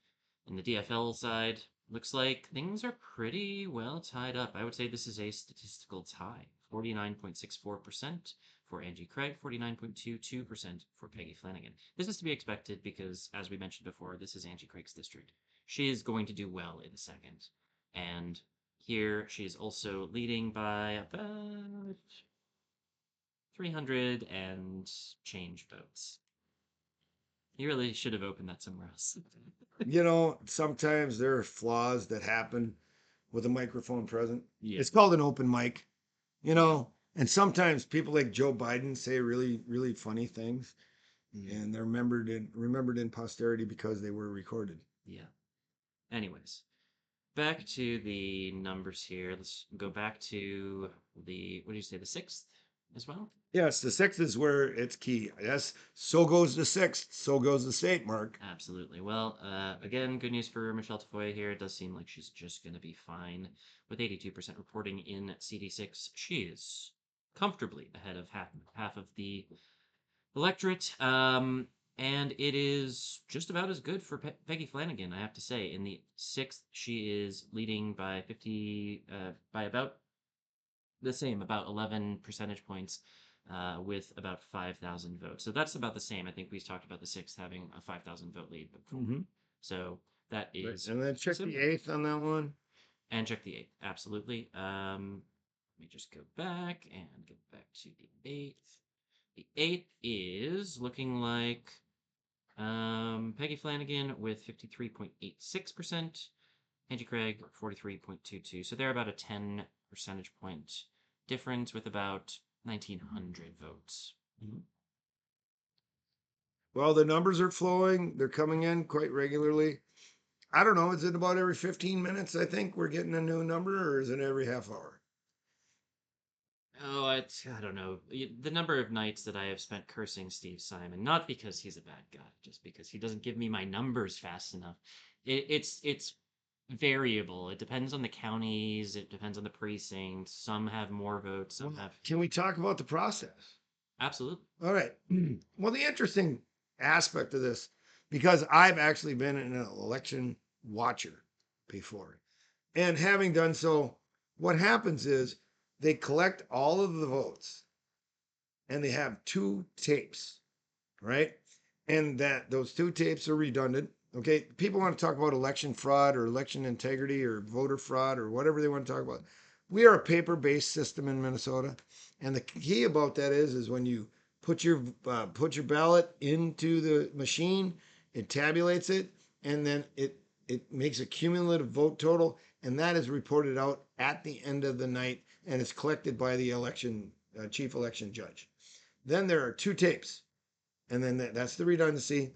In the DFL side, looks like things are pretty well tied up. I would say this is a statistical tie. 49.64% for Angie Craig, 49.22% for Peggy Flanagan. This is to be expected because, as we mentioned before, this is Angie Craig's district. She is going to do well in the second. And here she is also leading by about 300 and change votes. You really should have opened that somewhere else. Sometimes there are flaws that happen with a microphone present. Yeah. It's called an open mic, you Yeah. know, and sometimes people like Joe Biden say really, really funny things, Mm, and they're remembered in posterity because they were recorded. yeah. Anyways, back to the numbers here. Let's go back to what do you say, the sixth as well? Yes, the 6th is where it's key. Yes, so goes the 6th, so goes the state, Mark. Absolutely. Well, again, good news for Michelle Tafoya here. It does seem like she's just going to be fine. With 82% reporting in CD6, she is comfortably ahead of half of the electorate. And it is just about as good for Peggy Flanagan, I have to say. In the sixth, she is leading by 50, by about the same, about 11 percentage points, with about 5,000 votes. So that's about the same. I think we talked about the sixth having a 5,000 vote lead before. Mm-hmm. So that Right. is And then check the similar. 8th on that one. And check the eighth, absolutely. Let me just go back and get back to the eighth. The eighth is looking like Peggy Flanagan with 53.86%, Angie Craig 43.22. So they're about a 10 percentage point difference with about 1,900 votes. Mhm. Well, the numbers are flowing. They're coming in quite regularly. I don't know. Is it about every 15 minutes? I think we're getting a new number, or is it every half hour? Oh, I don't know. The number of nights that I have spent cursing Steve Simon, not because he's a bad guy, just because he doesn't give me my numbers fast enough. It's variable. It depends on the counties. It depends on the precincts. Some have more votes. Some Well, have can we talk about the process? absolutely. All right. Well, the interesting aspect of this, because I've actually been an election watcher before, and having done so, what happens is they collect all of the votes and they have two tapes, right? And that those two tapes are redundant. Okay, people want to talk about election fraud or election integrity or voter fraud or whatever they want to talk about. We are a paper-based system in Minnesota, and the key about that is when you put your ballot into the machine, it tabulates it, and then it makes a cumulative vote total, and that is reported out at the end of the night, and it's collected by the election chief election judge. Then there are 2 tapes, and then that's the redundancy.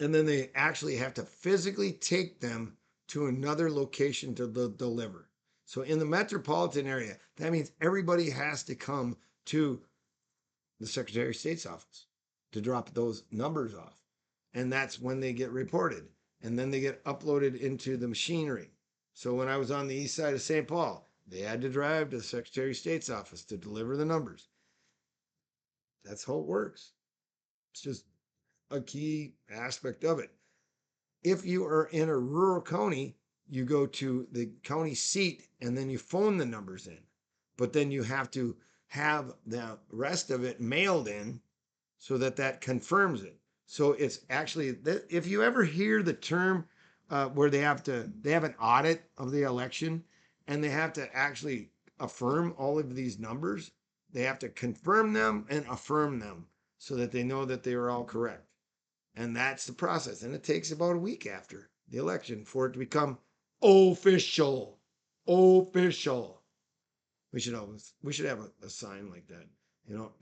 And then they actually have to physically take them to another location to deliver. So in the metropolitan area, that means everybody has to come to the Secretary of State's office to drop those numbers off. And that's when they get reported. And then they get uploaded into the machinery. So when I was on the east side of St. Paul, they had to drive to the Secretary of State's office to deliver the numbers. That's how it works. It's just a key aspect of it. If you are in a rural county, you go to the county seat and then you phone the numbers in. But then you have to have the rest of it mailed in so that confirms it. So it's actually, if you ever hear the term where they have an audit of the election and they have to actually affirm all of these numbers, they have to confirm them and affirm them so that they know that they are all correct. And that's the process. And it takes about a week after the election for it to become official. Official. We should have a sign like that,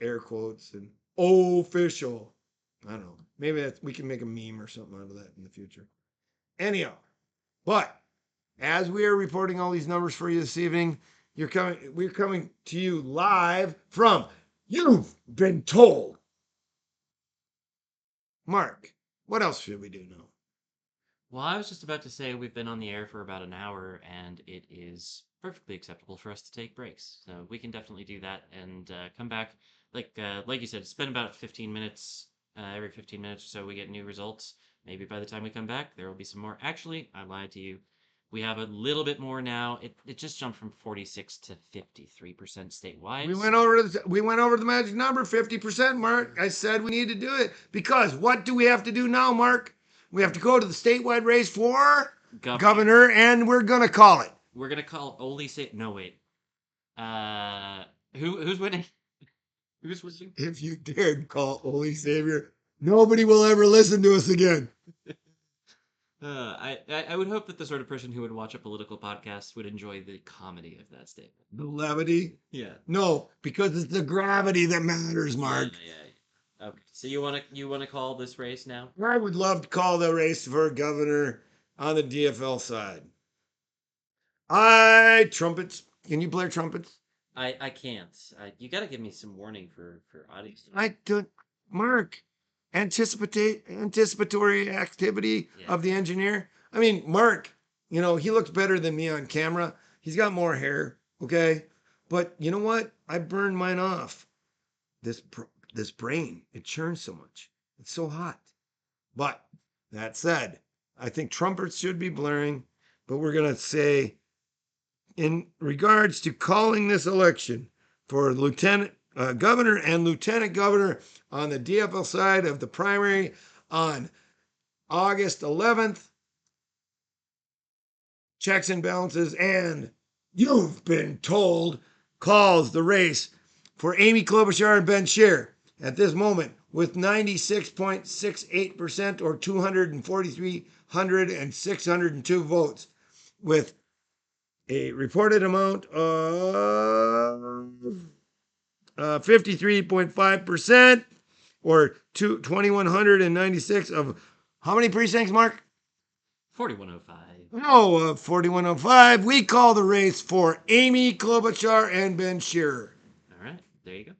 air quotes and official. I don't know. Maybe we can make a meme or something out of that in the future. Anyhow, but as we are reporting all these numbers for you this evening, we're coming to you live from You've Been Told. Mark, what else should we do now? Well, I was just about to say we've been on the air for about an hour, and it is perfectly acceptable for us to take breaks. So we can definitely do that and come back. Like you said, it's been about 15 minutes. Every 15 minutes or so, we get new results. Maybe by the time we come back, there will be some more. Actually, I lied to you. We have a little bit more now. It just jumped from 46 to 53% statewide. We went over the magic number, 50%, Mark. I said we need to do it because what do we have to do now, Mark? We have to go to the statewide race for governor, and we're gonna call it. We're gonna call Oli Say. No, wait. Who's winning? Who's winning? If you dared call Holy Savior, nobody will ever listen to us again. I would hope that the sort of person who would watch a political podcast would enjoy the comedy of that statement. The levity? Yeah. No, because it's the gravity that matters, Mark. Yeah. Okay. So you wanna call this race now? I would love to call the race for governor on the DFL side. Trumpets. Can you play trumpets? I can't. You got to give me some warning for audience. I don't, Mark. Anticipatory activity of the engineer. I mean, Mark. He looks better than me on camera. He's got more hair. Okay, but you know what? I burned mine off. This brain, it churns so much. It's so hot. But that said, I think trumpets should be blaring. But we're gonna say, in regards to calling this election for lieutenant governor and lieutenant governor on the DFL side of the primary on August 11th, checks and balances, and You've Been Told calls the race for Amy Klobuchar and Ben Scheer at this moment with 96.68% or 243,602 votes, with a reported amount of 53.5% or 2,196 of how many precincts, Mark? 4105. No, 4105. We call the race for Amy Klobuchar and Ben Scheer. All right, there you go.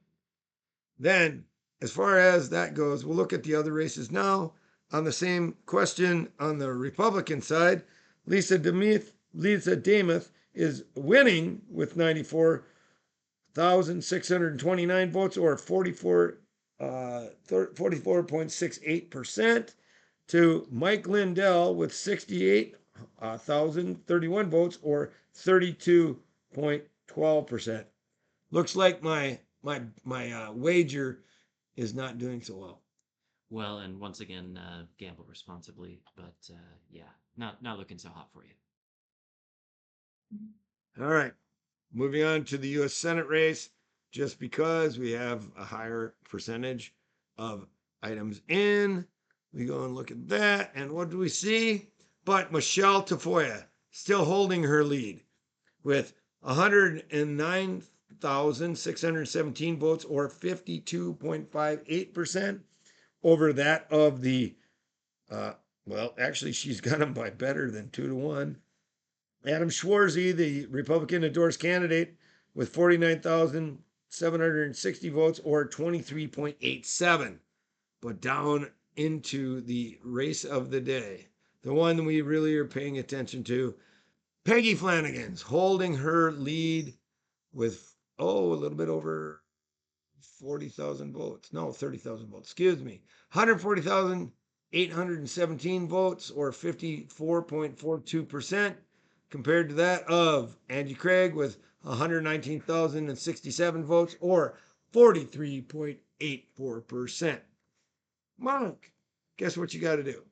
Then, as far as that goes, we'll look at the other races now. On the same question on the Republican side, Lisa Demuth is winning with 94,629 votes, or 44.68%, to Mike Lindell with 68,031 votes, or 32.12%. Looks like my wager is not doing so well. Well, and once again, gamble responsibly, but yeah, not looking so hot for you. All right, moving on to the U.S. Senate race. Just because we have a higher percentage of items in, we go and look at that, and what do we see? But Michelle Tafoya still holding her lead with 21,617 votes, or 52.58% over that of the, uh, well, actually, she's got them by better than 2-1. Adam Schwarzy, the Republican endorsed candidate, with 49,760 votes, or 23.87. But down into the race of the day, the one we really are paying attention to, Peggy Flanagan's holding her lead with, a little bit over 40,000 votes. No, 30,000 votes. Excuse me. 140,817 votes, or 54.42%, compared to that of Angie Craig with 119,067 votes, or 43.84%. Mark, guess what you got to do?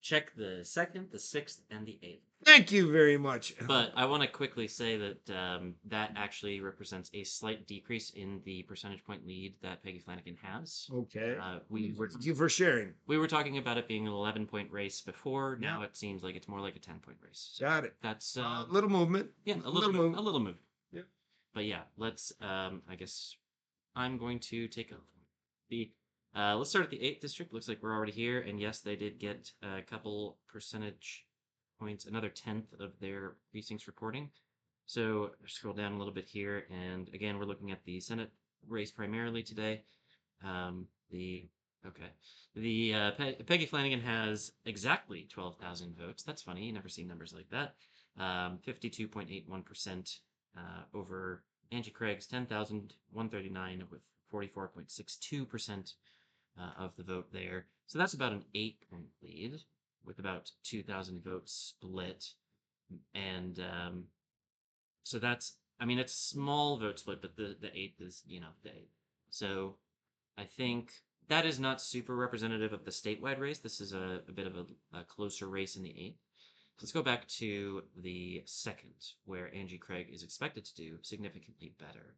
Check the 2nd, the 6th, and the 8th. Thank you very much. But I want to quickly say that that actually represents a slight decrease in the percentage point lead that Peggy Flanagan has. Okay. Thank you for sharing. We were talking about it being an 11-point race before. Now it seems like it's more like a 10-point race. So got it. That's a little movement. Yeah, a little move. Yeah. But yeah, let's. I guess I'm going to take the. Let's start at the 8th district. Looks like we're already here, and yes, they did get a couple percentage points, another 10th of their precincts reporting. So scroll down a little bit here, and again, we're looking at the Senate race primarily today. The Peggy Flanagan has exactly 12,000 votes. That's funny. You never see numbers like that. 52.81% over Angie Craig's 10,139 with 44.62% of the vote there. So that's about an 8-point lead with about 2,000 votes split. And so that's, I mean, it's small vote split, but the 8th is, the 8th. So I think that is not super representative of the statewide race. This is a bit of a closer race in the 8th. Let's go back to the 2nd, where Angie Craig is expected to do significantly better.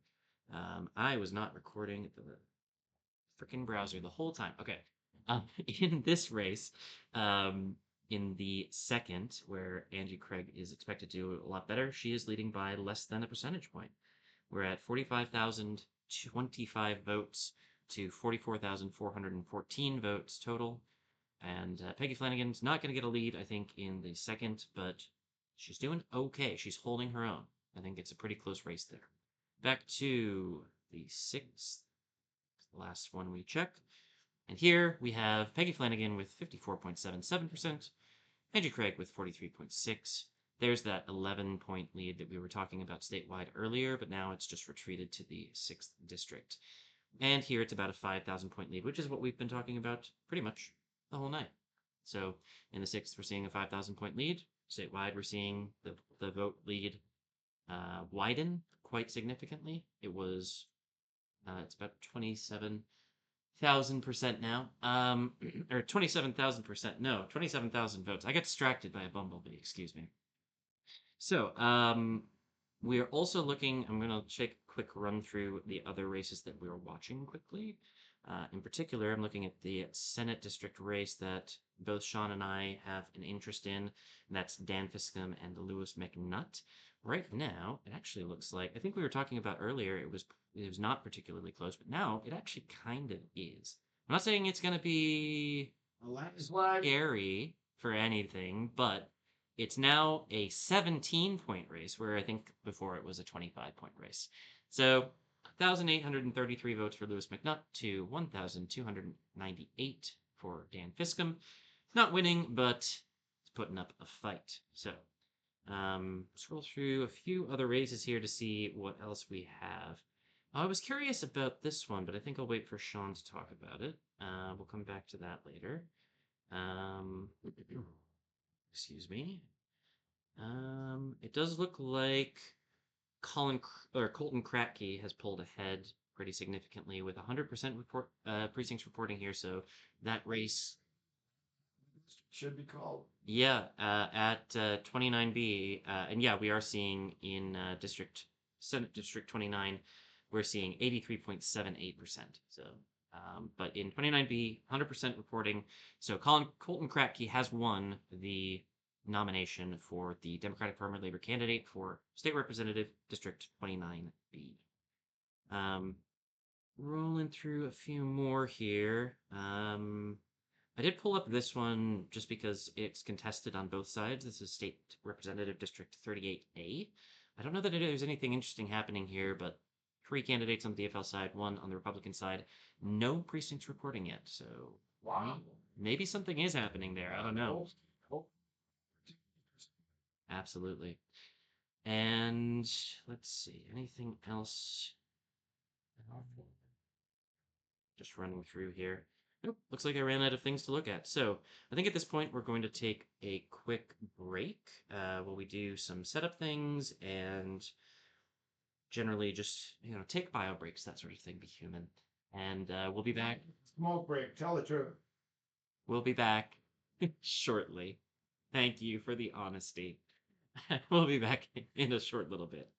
I was not recording the freaking browser the whole time. Okay. In this race, in the 2nd, where Angie Craig is expected to do a lot better, she is leading by less than a percentage point. We're at 45,025 votes to 44,414 votes total. And Peggy Flanagan's not going to get a lead, I think, in the 2nd, but she's doing okay. She's holding her own. I think it's a pretty close race there. Back to the 6th, last one we checked. And here we have Peggy Flanagan with 54.77%, Angie Craig with 43.6%. There's that 11-point lead that we were talking about statewide earlier, but now it's just retreated to the 6th district. And here it's about a 5,000-point lead, which is what we've been talking about pretty much the whole night. So in the 6th, we're seeing a 5,000-point lead. Statewide, we're seeing the vote lead widen quite significantly. It's about 27,000% now, or 27,000%. No, 27,000 votes. I got distracted by a bumblebee. Excuse me. So, we are also looking. I'm going to take a quick run through the other races that we are watching quickly. In particular, I'm looking at the Senate district race that both Shawn and I have an interest in. And that's Dan Fiscom and Lewis McNutt. Right now, it actually looks like, I think we were talking about earlier, it was not particularly close, but now it actually kind of is. I'm not saying it's going to be scary for anything, but it's now a 17-point race, where I think before it was a 25-point race. So 1,833 votes for Lewis McNutt to 1,298 for Dan Fiscom. Not winning, but putting up a fight. So scroll through a few other races here to see what else we have. I was curious about this one, but I think I'll wait for Shawn to talk about it. We'll come back to that later. Excuse me. It does look like Colton Kratke has pulled ahead pretty significantly with 100% precincts reporting here. So that race should be called. Yeah, at 29B, and yeah, we are seeing in Senate District 29, we're seeing 83.78%. So, but in 29B, 100% reporting. So Colton Kratke has won the nomination for the Democratic Farmer Labor candidate for State Representative District 29B. Um, Rolling through a few more here. I did pull up this one just because it's contested on both sides. This is State Representative District 38A. I don't know that there's anything interesting happening here, but three candidates on the DFL side, one on the Republican side. No precincts reporting yet, so maybe something is happening there. I don't know. Absolutely. And let's see, anything else? Just running through here. Nope, looks like I ran out of things to look at. So I think at this point we're going to take a quick break while we do some setup things and generally just, take bio breaks, that sort of thing, be human. And we'll be back. Smoke break. Tell the truth. We'll be back shortly. Thank you for the honesty. We'll be back in a short little bit.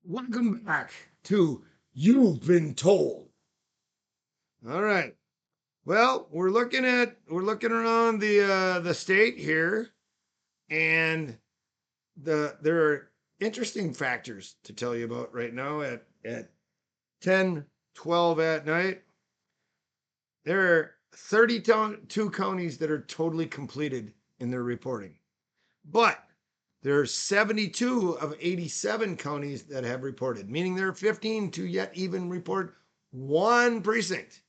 Welcome back to You've Been Told. All right. Well, we're looking around the state here, and there are interesting factors to tell you about right now at 10:12 at night. There are 32 counties that are totally completed in their reporting. But there are 72 of 87 counties that have reported, meaning there are 15 to yet even report one precinct.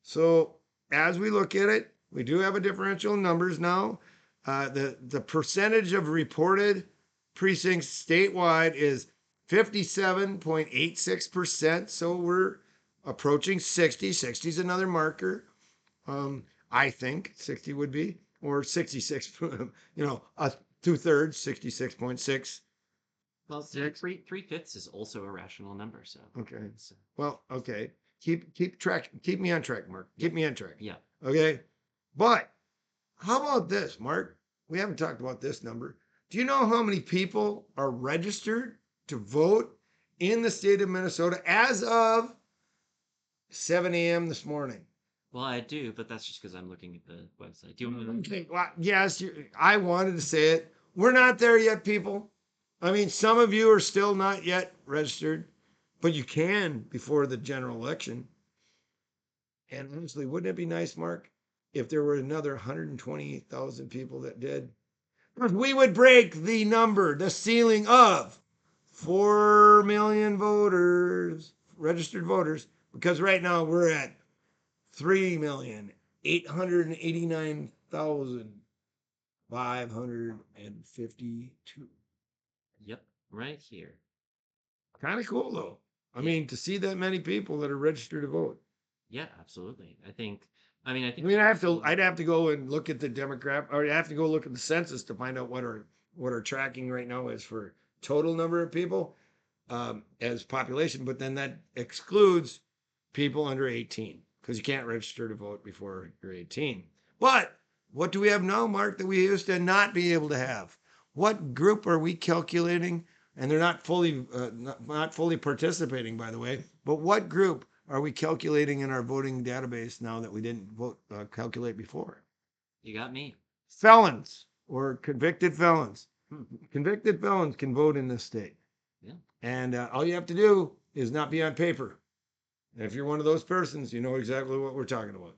So as we look at it, we do have a differential in numbers now. The percentage of reported precincts statewide is 57.86%. So we're approaching 60. 60 is another marker. I think 60 would be, or 66, a 2/3, 66.6. Well, see, three-fifths is also a rational number. So Okay. so, Well, okay. Keep me on track, Mark. Keep me on track. yeah. Okay. But how about this, Mark? We haven't talked about this number. Do you know how many people are registered to vote in the state of Minnesota as of 7 a.m. this morning? Well, I do, but that's just because I'm looking at the website. Do you want to? Okay, well, yes, I wanted to say it. We're not there yet, people. I mean, some of you are still not yet registered, but you can before the general election. And honestly, wouldn't it be nice, Mark, if there were another 128,000 people that did? Because we would break the number, the ceiling of 4 million voters, registered voters, because right now we're at 3,889,552. Yep, right here. Kind of cool, though. I Yeah. mean, to see that many people that are registered to vote. Yeah, absolutely. I think. I mean, I I think. mean, I'd have to go and look at the demographic, or I'd have to go look at the census to find out what our tracking right now is for total number of people as population. But then that excludes people under 18 because you can't register to vote before you're 18. But what do we have now, Mark, that we used to not be able to have? What group are we calculating? And they're not fully participating, by the way. But what group are we calculating in our voting database now that we didn't calculate before? You got me. Felons or convicted felons. Hmm. Convicted felons can vote in this state. Yeah. And all you have to do is not be on paper. And if you're one of those persons, you know exactly what we're talking about.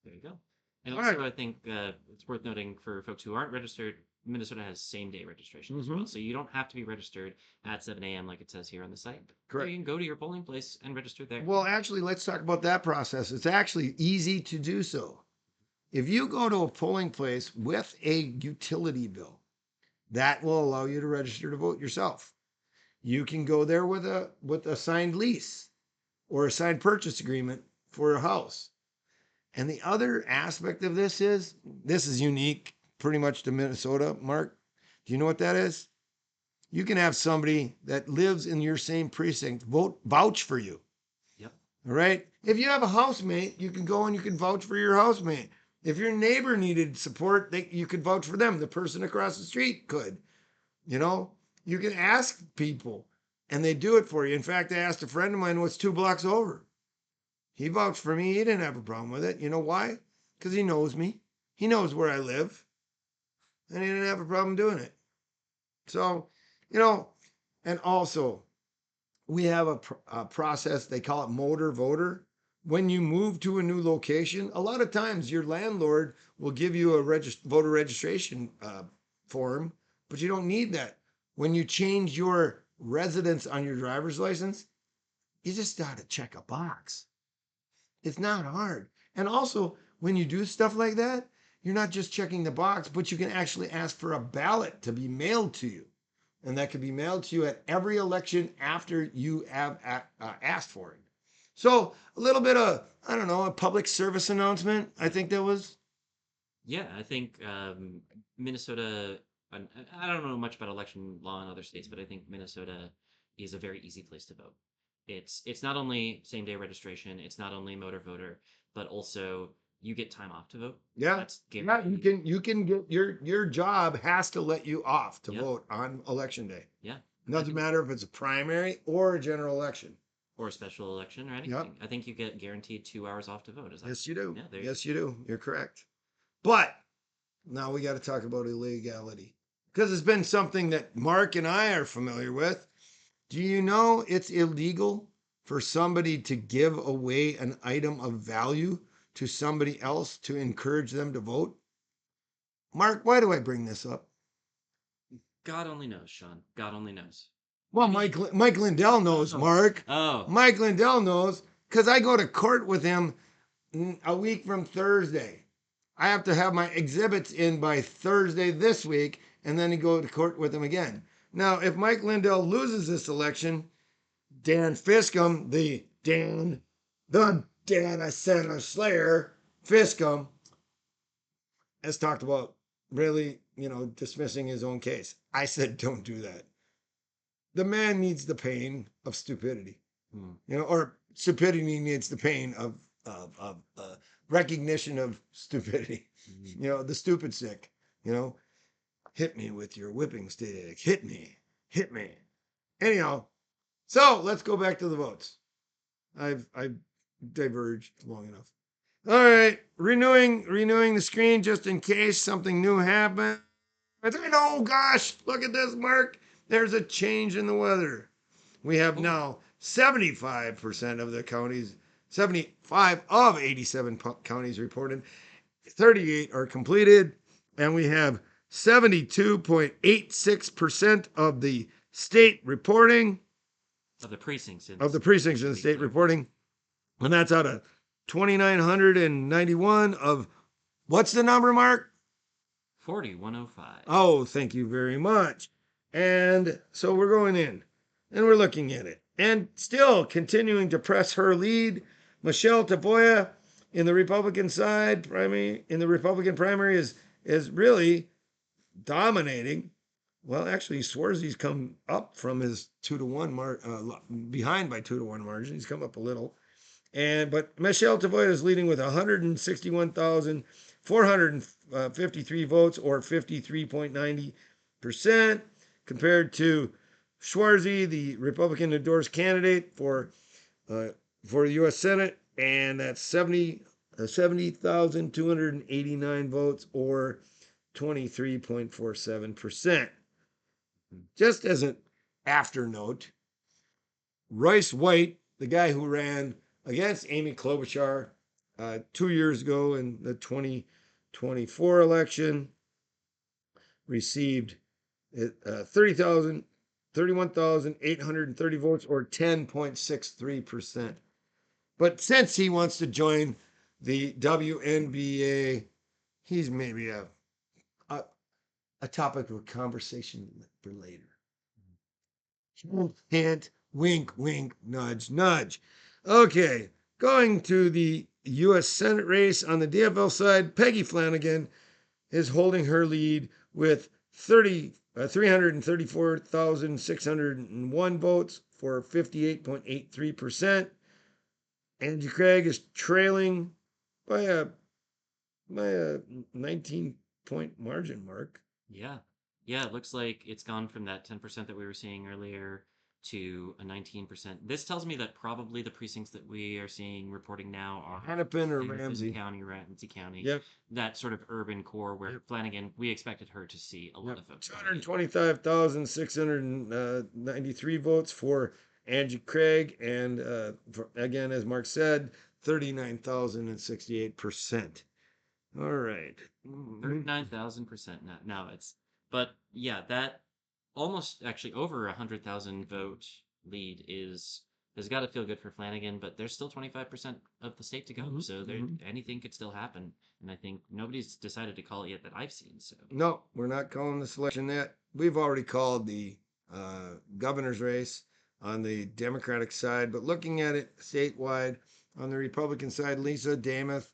There you go. And All also, right. I think it's worth noting for folks who aren't registered, Minnesota has same-day registration as well. Mhm. So you don't have to be registered at 7 a.m. like it says here on the site. Correct. You can go to your polling place and register there. Well, actually, let's talk about that process. It's actually easy to do so. If you go to a polling place with a utility bill, that will allow you to register to vote yourself. You can go there with a signed lease or a signed purchase agreement for a house. And the other aspect of this is unique pretty much to Minnesota, Mark. Do you know what that is? You can have somebody that lives in your same precinct vouch for you. Yep. All right. If you have a housemate, you can go and you can vouch for your housemate. If your neighbor needed support, you could vouch for them. The person across the street could. You know, you can ask people and they do it for you. In fact, I asked a friend of mine what's 2 blocks over. He vouched for me. He didn't have a problem with it. You know why? Because he knows me. He knows where I live. And he didn't have a problem doing it. So, and also we have a process, they call it motor voter. When you move to a new location, a lot of times your landlord will give you a voter registration form, but you don't need that. When you change your residence on your driver's license, you just got to check a box. It's not hard. And also, when you do stuff like that, you're not just checking the box, but you can actually ask for a ballot to be mailed to you. And that could be mailed to you at every election after you have asked for it. So a little bit of, I don't know, a public service announcement. I think that was. Yeah, I think Minnesota. I don't know much about election law in other states, but I think Minnesota is a very easy place to vote. It's not only same-day registration, it's not only motor voter, but also you get time off to vote. Yeah. That's Yeah, guaranteed. you can get your job has to let you off to Yep. vote on election day. Yeah. Doesn't matter if it's a primary or a general election. Or a special election or anything. Yep. I think you get guaranteed 2 hours off to vote. Is that? Yes, you do. Yeah, there Yes, you do. You're correct. But now we got to talk about illegality because it's been something that Mark and I are familiar with. Do you know it's illegal for somebody to give away an item of value to somebody else to encourage them to vote? Mark, why do I bring this up? God only knows, Shawn. God only knows. Well, Mike Lindell knows, Oh. Mark. Oh. Mike Lindell knows because I go to court with him a week from Thursday. I have to have my exhibits in by Thursday this week, and then go to court with him again. Now, if Mike Lindell loses this election, Dan Fiscum, the Dana Center Slayer, Fiscum, has talked about really, dismissing his own case. I said, don't do that. The man needs the pain of stupidity, or stupidity needs the pain of recognition of stupidity. The stupid sick, hit me with your whipping stick, hit me. Anyhow, so let's go back to the votes. I've diverged long enough. All right, renewing the screen just in case something new happened. Oh gosh, look at this, Mark. There's a change in the weather. We have now 75% of the counties, 75 of 87 counties reported, 38 are completed, and we have 72.86% of the state reporting. Of the precincts. In the state reporting. And that's out of 2,991 of, what's the number, Mark? 40105. Oh, thank you very much. And so we're going in and we're looking at it. And still continuing to press her lead, Michelle Tafoya in the Republican side, in the Republican primary is really dominating. Well, actually, Swarzy's come up from his 2-1 behind by 2-1 margin. He's come up a little. But Michelle Tafoya is leading with 161,453 votes, or 53.90%, compared to Schwarzy, the Republican endorsed candidate for the U.S. Senate, and that's 70,289 votes, or 23.47%. Just as an afternote, Royce White, the guy who ran against Amy Klobuchar 2 years ago in the 2024 election, received 31,830 votes, or 10.63%. But since he wants to join the WNBA, he's maybe a topic of conversation for later. Hint, wink, wink, nudge, nudge. Okay, going to the U.S. Senate race on the DFL side, Peggy Flanagan is holding her lead with 334,601 votes, for 58.83%. Angie Craig is trailing by a 19-point margin, Mark. Yeah. Yeah, it looks like it's gone from that 10% that we were seeing earlier to a 19%. This tells me that probably the precincts that we are seeing reporting now are Hennepin or Ramsey County. Yep. That sort of urban core where Flanagan, we expected her to see a lot of votes. 225,693 votes for Angie Craig, and again, as Mark said, 39,068%. All right. 39,000% now it's, but yeah, that almost actually over 100,000 vote lead has got to feel good for Flanagan, but there's still 25% of the state to go, so anything could still happen, and I think nobody's decided to call it yet that I've seen. So no, we're not calling the selection yet. We've already called the governor's race on the Democratic side, but looking at it statewide, on the Republican side, Lisa Damath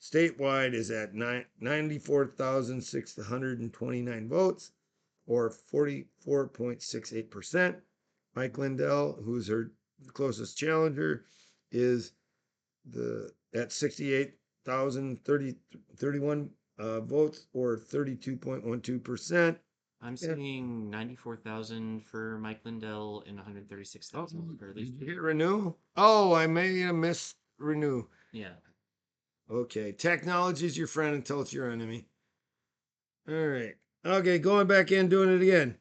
statewide is at 94,629 votes, or 44.68%. Mike Lindell, who's her closest challenger, is at 68,031 votes, or 32.12%. I'm Yeah. seeing 94,000 for Mike Lindell and Oh, 136,000 for did Alicia. you hit renew? Oh, I may have missed renew. Yeah. Okay, technology is your friend until it's your enemy. All right. Okay, going back in, doing it again.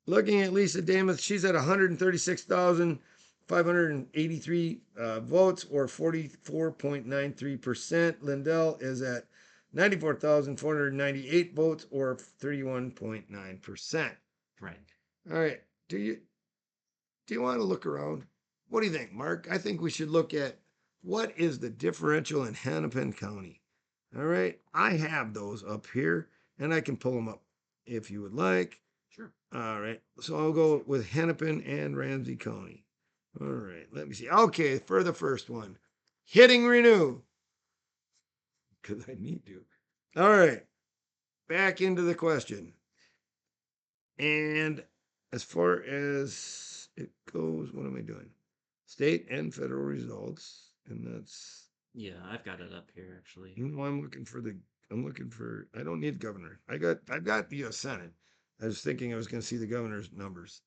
Looking at Lisa Damath, she's at 136,583 votes, or 44.93%. Lindell is at 94,498 votes, or 31.9%. Right. All right. Do you want to look around? What do you think, Mark? I think we should look at what is the differential in Hennepin County. All right. I have those up here, and I can pull them up if you would like. Sure. All right. So I'll go with Hennepin and Ramsey County. All right. Let me see. Okay. For the first one, hitting renew, because I need to. All right. Back into the question. And as far as it goes, what am I doing? State and federal results. And that's, Yeah, I've got it up here actually. I'm looking for, I don't need governor. I've got the US Senate. I was thinking I was going to see the governor's numbers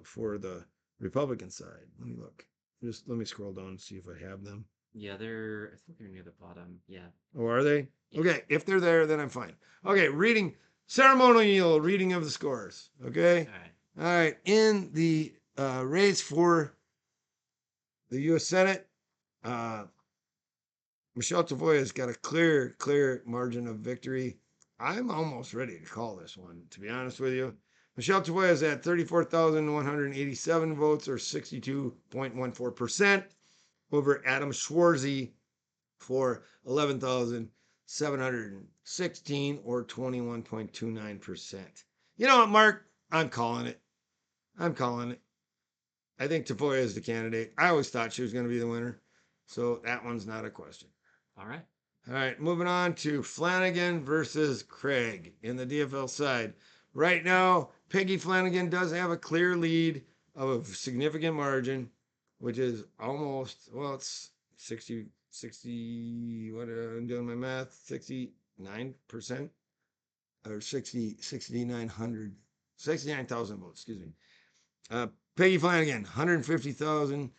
for the Republican side. Let me look. Just let me scroll down and see if I have them. Yeah, I think they're near the bottom. Yeah. Oh, are they? Yeah. Okay. If they're there, then I'm fine. Okay. Ceremonial reading of the scores. Okay. All right. All right. In the race for the U.S. Senate, uh, Michelle Tavoya's got a clear margin of victory. I'm almost ready to call this one, to be honest with you. Michelle Tavoya's at 34,187 votes, or 62.14%, over Adam Schwarzy for 11,716, or 21.29%. You know what, Mark? I'm calling it. I'm calling it. I think Tafoya is the candidate. I always thought she was going to be the winner. So that one's not a question. All right. All right, moving on to Flanagan versus Craig in the DFL side. Right now, Peggy Flanagan does have a clear lead of a significant margin, which is almost, well, it's 60, what, I'm doing my math, 69%, or 69,000 votes, excuse me. Peggy Flanagan, 150,000,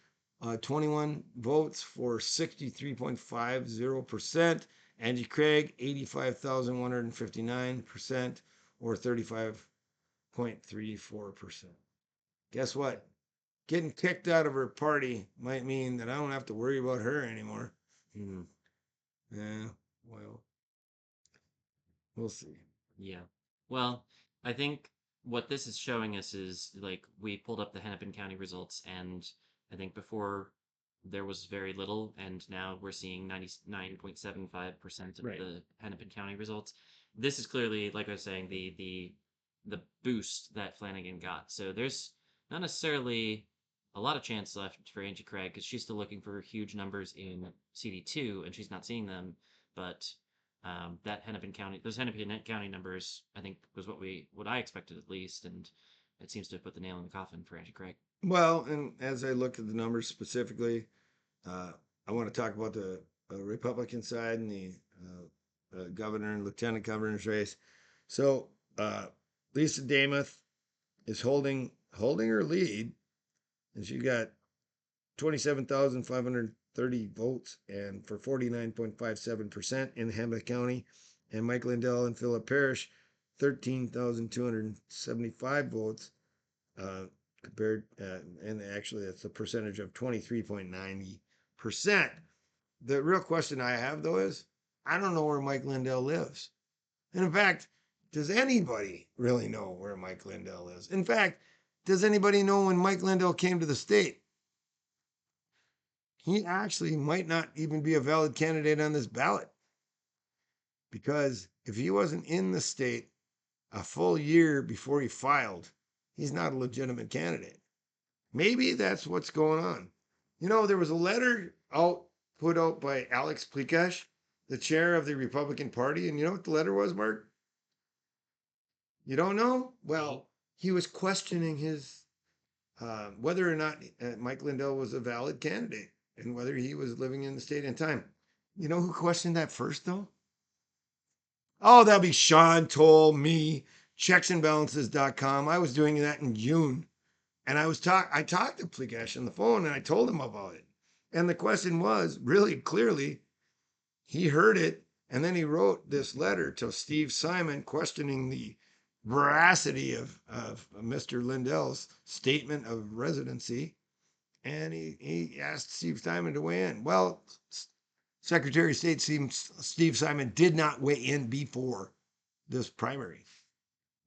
21 votes for 63.50%. Angie Craig, 85,159%, or 35.34%. Guess what? Getting kicked out of her party might mean that I don't have to worry about her anymore. Hmm. Yeah, well, we'll see. Yeah. Well, I think what this is showing us is like we pulled up the Hennepin County results, and I think before there was very little, and now we're seeing 99.75% of Right. the Hennepin County results. This is clearly, like I was saying, the boost that Flanagan got. So there's not necessarily a lot of chance left for Angie Craig because she's still looking for huge numbers in CD2 and she's not seeing them. But those Hennepin County numbers, I think, was what I expected at least, and it seems to have put the nail in the coffin for Angie Craig. Well, and as I look at the numbers specifically, uh, I want to talk about the Republican side and the governor and lieutenant governor's race. So Lisa Damath is holding her lead, and she got 27,530 votes, and for 49.57% in Hennepin County, and Mike Lindell and Philip Parrish, 13,275 votes. Compared, and actually that's a percentage of 23.90%. The real question I have though is, I don't know where Mike Lindell lives. And in fact, does anybody really know where Mike Lindell is? In fact, does anybody know when Mike Lindell came to the state? He actually might not even be a valid candidate on this ballot, because if he wasn't in the state a full year before he filed, he's not a legitimate candidate. Maybe that's what's going on. There was a letter put out by Alex Plikash, the chair of the Republican Party, and you know what the letter was, Mark? You don't know? Well, he was questioning his whether or not Mike Lindell was a valid candidate and whether he was living in the state in time. You know who questioned that first, though? Oh, that'll be Shawn, Toll, me, checksandbalances.com. I was doing that in June. And I talked to Plagash on the phone and I told him about it. And the question was really clearly, he heard it. And then he wrote this letter to Steve Simon questioning the veracity of Mr. Lindell's statement of residency. And he asked Steve Simon to weigh in. Well, Secretary of State Steve Simon did not weigh in before this primary.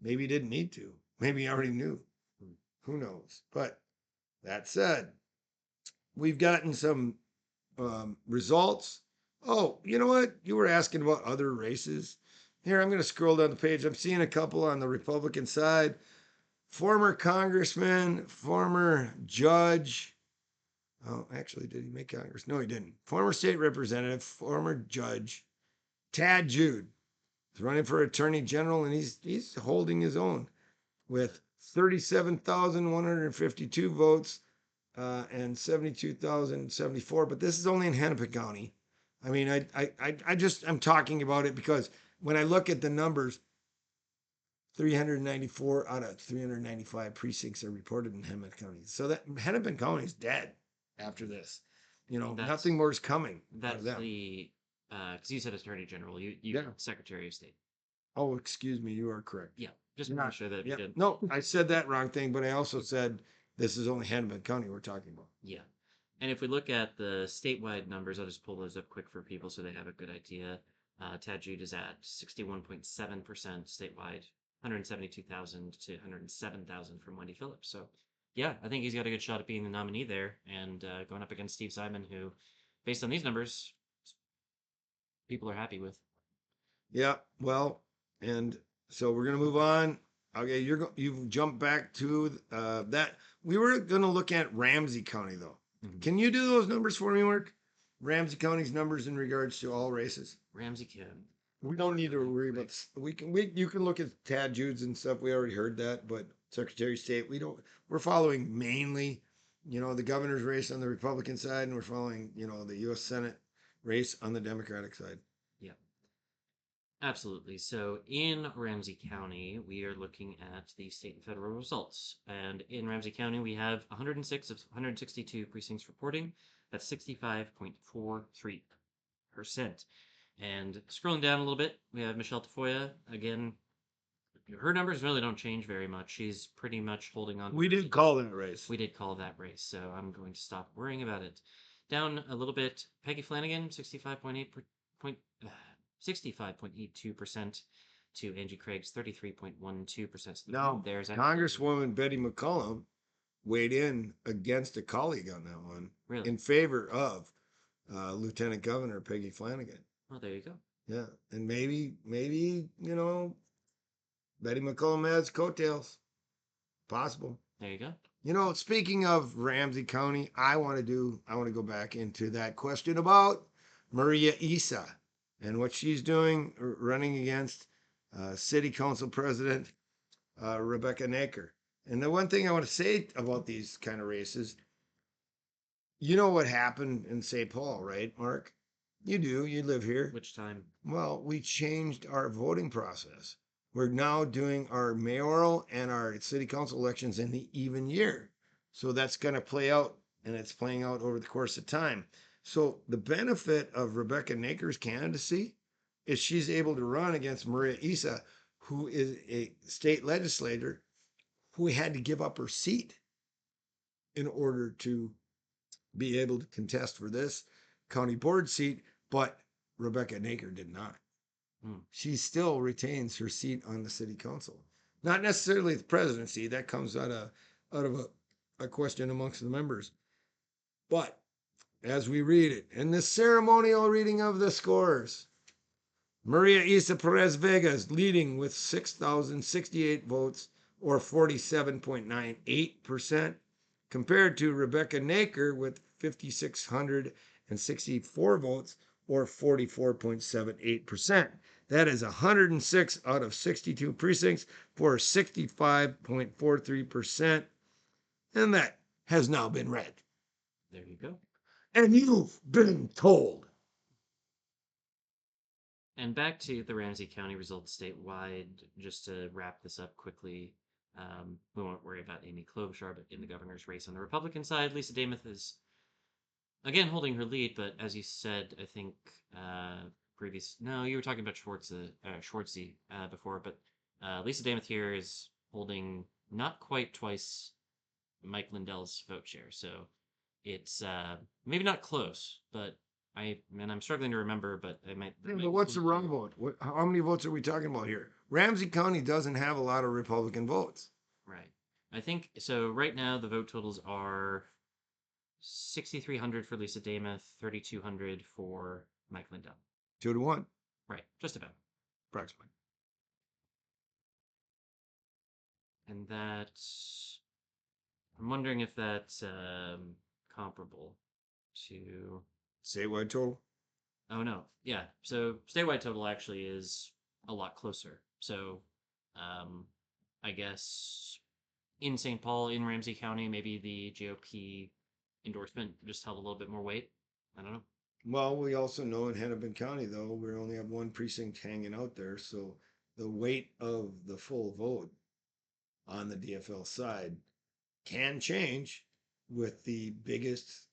Maybe he didn't need to. Maybe he already knew. Who knows? But that said, we've gotten some results. Oh, you know what? You were asking about other races. Here, I'm going to scroll down the page. I'm seeing a couple on the Republican side. Former congressman, former judge. Oh, actually, did he make Congress? No, he didn't. Former state representative, former judge, Tad Jude. He's running for attorney general, and he's holding his own with 37,152 votes and 72,074. But this is only in Hennepin County. I mean, I'm talking about it because when I look at the numbers, 394 out of 395 precincts are reported in Hennepin County. So that Hennepin County is dead after this. You know, nothing more is coming. That's the because you said Attorney General, you Secretary of State. Oh, excuse me, you are correct. Yeah, just make sure that we did. No, I said that wrong thing, but I also said this is only Hennepin County we're talking about. Yeah. And if we look at the statewide numbers, I'll just pull those up quick for people so they have a good idea. Tad Jude is at 61.7% statewide, 172,000 to 107,000 from Wendy Phillips. So, yeah, I think he's got a good shot at being the nominee there and going up against Steve Simon, who, based on these numbers, people are happy with. Yeah, well, and so we're gonna move on. Okay, you've jumped back to that. We were gonna look at Ramsey County though. Mm-hmm. Can you do those numbers for me, Mark? Ramsey County's numbers in regards to all races. Ramsey County. We don't need to worry about. You can look at Tad Jude's and stuff. We already heard that, but Secretary of State, we're following mainly, the governor's race on the Republican side, and we're following, the U.S. Senate race on the Democratic side. Yeah. Absolutely. So in Ramsey County, we are looking at the state and federal results. And in Ramsey County, we have 106 of 162 precincts reporting. That's 65.43%. And scrolling down a little bit, we have Michelle Tafoya. Again, her numbers really don't change very much. She's pretty much holding on. We did call that race. We did call that race, so I'm going to stop worrying about it. Down a little bit, Peggy Flanagan, 65.82% to Angie Craig's 33.12%. Now, there's Congresswoman Betty McCollum weighed in against a colleague on that one, really, in favor of Lieutenant Governor Peggy Flanagan. Well, there you go. Yeah, and maybe Betty McCollum has coattails. Possible. There you go. Speaking of Ramsey County, I want to go back into that question about Maria Issa and what she's doing, running against City Council President Rebecca Naker. And the one thing I want to say about these kind of races, you know what happened in St. Paul, right, Mark? You do. You live here. Which time? Well, we changed our voting process. We're now doing our mayoral and our city council elections in the even year. So that's going to play out, and it's playing out over the course of time. So the benefit of Rebecca Naker's candidacy is she's able to run against Maria Issa, who is a state legislator who had to give up her seat in order to be able to contest for this county board seat, but Rebecca Naker did not. She still retains her seat on the city council. Not necessarily the presidency, that comes out of a question amongst the members. But as we read it, in the ceremonial reading of the scores, Maria Isa Perez Vega is leading with 6,068 votes, or 47.98%, compared to Rebecca Naker with 5,664 votes, or 44.78%. That is 106 out of 62 precincts for 65.43%. And that has now been read. There you go. And you've been told. And back to the Ramsey County results statewide, just to wrap this up quickly. We won't worry about Amy Klobuchar, but in the governor's race on the Republican side, Lisa Damath is again holding her lead. But as you said, I think no, you were talking about Schwartzy before, but Lisa Damath here is holding not quite twice Mike Lindell's vote share. So it's maybe not close, but I'm struggling to remember, but I might. Yeah, but what's the wrong vote? How many votes are we talking about here? Ramsey County doesn't have a lot of Republican votes. Right. I think so. Right now, the vote totals are 6,300 for Lisa Damath, 3,200 for Mike Lindell. 2-1. Right, just about. Approximately. And I'm wondering if that's comparable to. Statewide total? Oh no, yeah. So statewide total actually is a lot closer. So, um, I guess in St. Paul, in Ramsey County, maybe the GOP endorsement just held a little bit more weight. I don't know. Well, we also know in Hennepin County, though, we only have one precinct hanging out there. So the weight of the full vote on the DFL side can change with the biggest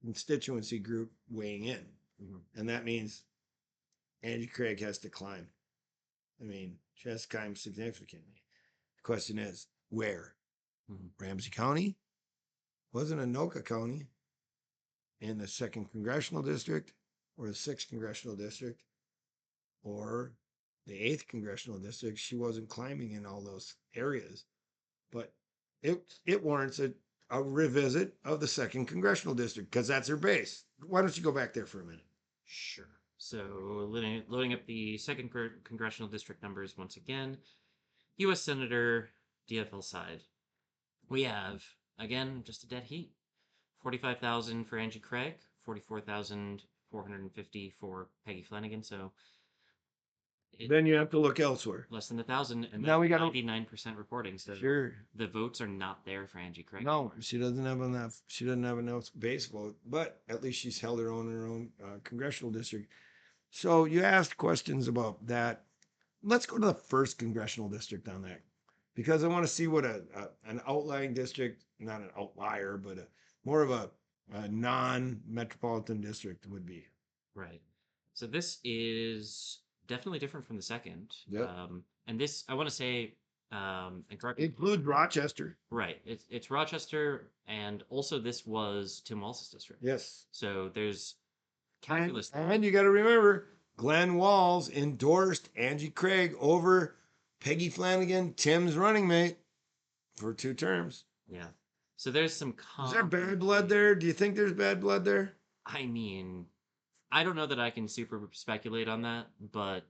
constituency group weighing in. Mm-hmm. And that means Angie Craig has to climb. I mean, she has to climb significantly. The question is, where? Mm-hmm. Ramsey County? Wasn't Anoka County in the 2nd Congressional District or the 6th Congressional District or the 8th Congressional District? She wasn't climbing in all those areas. But it warrants a revisit of the 2nd Congressional District because that's her base. Why don't you go back there for a minute? Sure. So loading up the 2nd congressional district numbers once again. U.S. Senator DFL side. We have again just a dead heat. 45,000 for Angie Craig, 44,450 for Peggy Flanagan. So Then you have to look elsewhere. less than 1,000, and Now we got 99% reporting. So sure. The votes are not there for Angie Craig. No, she doesn't have enough. She doesn't have enough base vote, but at least she's held her own in her own congressional district. So you asked questions about that. Let's go to the 1st Congressional District on that, because I want to see what an outlying district, not an outlier, but more of a non-metropolitan district would be. Right. So this is definitely different from the 2nd. Yep. And this, I want to say, and correct It includes Rochester. Right. It's Rochester, and also this was Tim Walz's district. Yes. So there's calculus. And you got to remember, Glenn Walz endorsed Angie Craig over Peggy Flanagan, Tim's running mate, for 2 terms. Yeah. So there's some. Is there bad blood there? Do you think there's bad blood there? I mean, I don't know that I can super speculate on that, but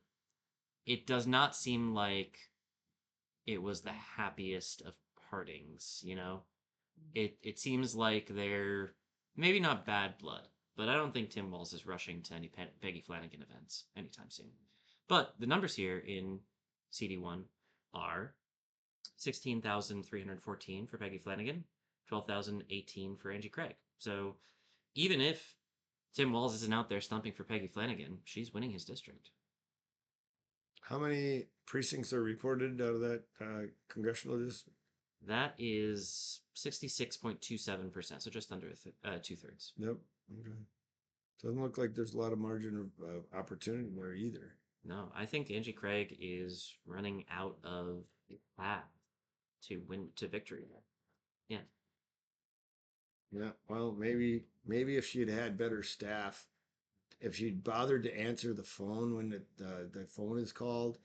it does not seem like it was the happiest of partings, you know? It seems like they're maybe not bad blood, but I don't think Tim Walz is rushing to any Peggy Flanagan events anytime soon. But the numbers here in CD1 are 16,314 for Peggy Flanagan, 12,018 for Angie Craig. So even if Tim Walz isn't out there stumping for Peggy Flanagan, she's winning his district. How many precincts are reported out of that congressional district? That is 66.27%, so just under 2/3. Yep. Okay. Doesn't look like there's a lot of margin of opportunity there either. No, I think Angie Craig is running out of the path to win to victory. Yeah. Yeah. Well, maybe if she'd had better staff, if she'd bothered to answer the phone when the phone is called,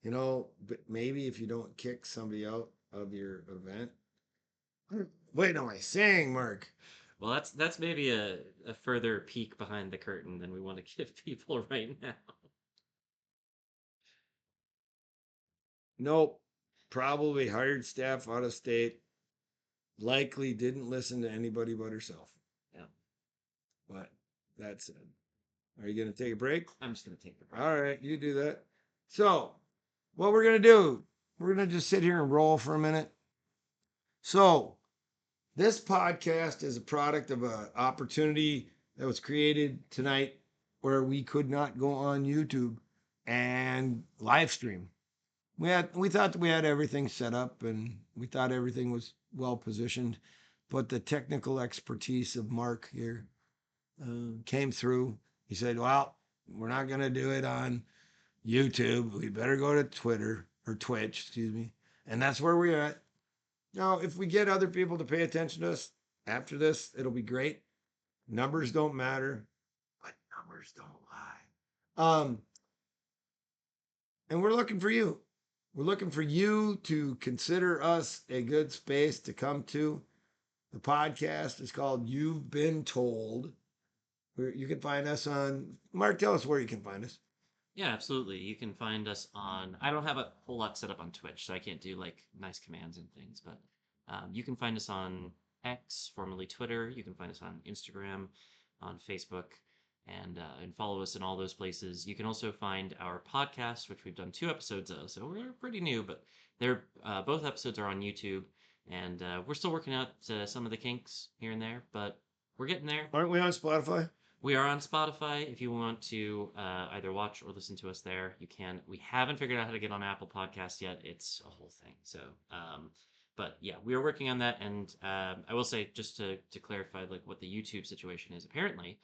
but maybe if you don't kick somebody out of your event. Wait, am I saying, Mark? Well, that's maybe a further peek behind the curtain than we want to give people right now. Nope. Probably hired staff out of state. Likely didn't listen to anybody but herself. Yeah. But that said, are you going to take a break? I'm just going to take a break. All right, you do that. So, what we're going to do, we're going to just sit here and roll for a minute. So, this podcast is a product of an opportunity that was created tonight where we could not go on YouTube and live stream. We thought that we had everything set up and we thought everything was well positioned, but the technical expertise of Mark here came through. He said, "Well, we're not going to do it on YouTube. We better go to Twitter or Twitch, excuse me." And that's where we're at. Now, if we get other people to pay attention to us after this, it'll be great. Numbers don't matter, but numbers don't lie. And we're looking for you. We're looking for you to consider us a good space to come to. The podcast is called You've Been Told. Where you can find us on Mark, tell us where you can find us. Yeah, absolutely. You can find us on. I don't have a whole lot set up on Twitch, so I can't do like nice commands and things. But you can find us on X, formerly Twitter. You can find us on Instagram, on Facebook, and follow us in all those places. You can also find our podcast, which we've done 2 episodes of. So we're pretty new, but they're both episodes are on YouTube, and we're still working out some of the kinks here and there, but we're getting there. Aren't we on Spotify? We are on Spotify. If you want to either watch or listen to us there, you can. We haven't figured out how to get on Apple Podcasts yet. It's a whole thing. So, but yeah, we are working on that. And I will say, just to clarify, like what the YouTube situation is, apparently,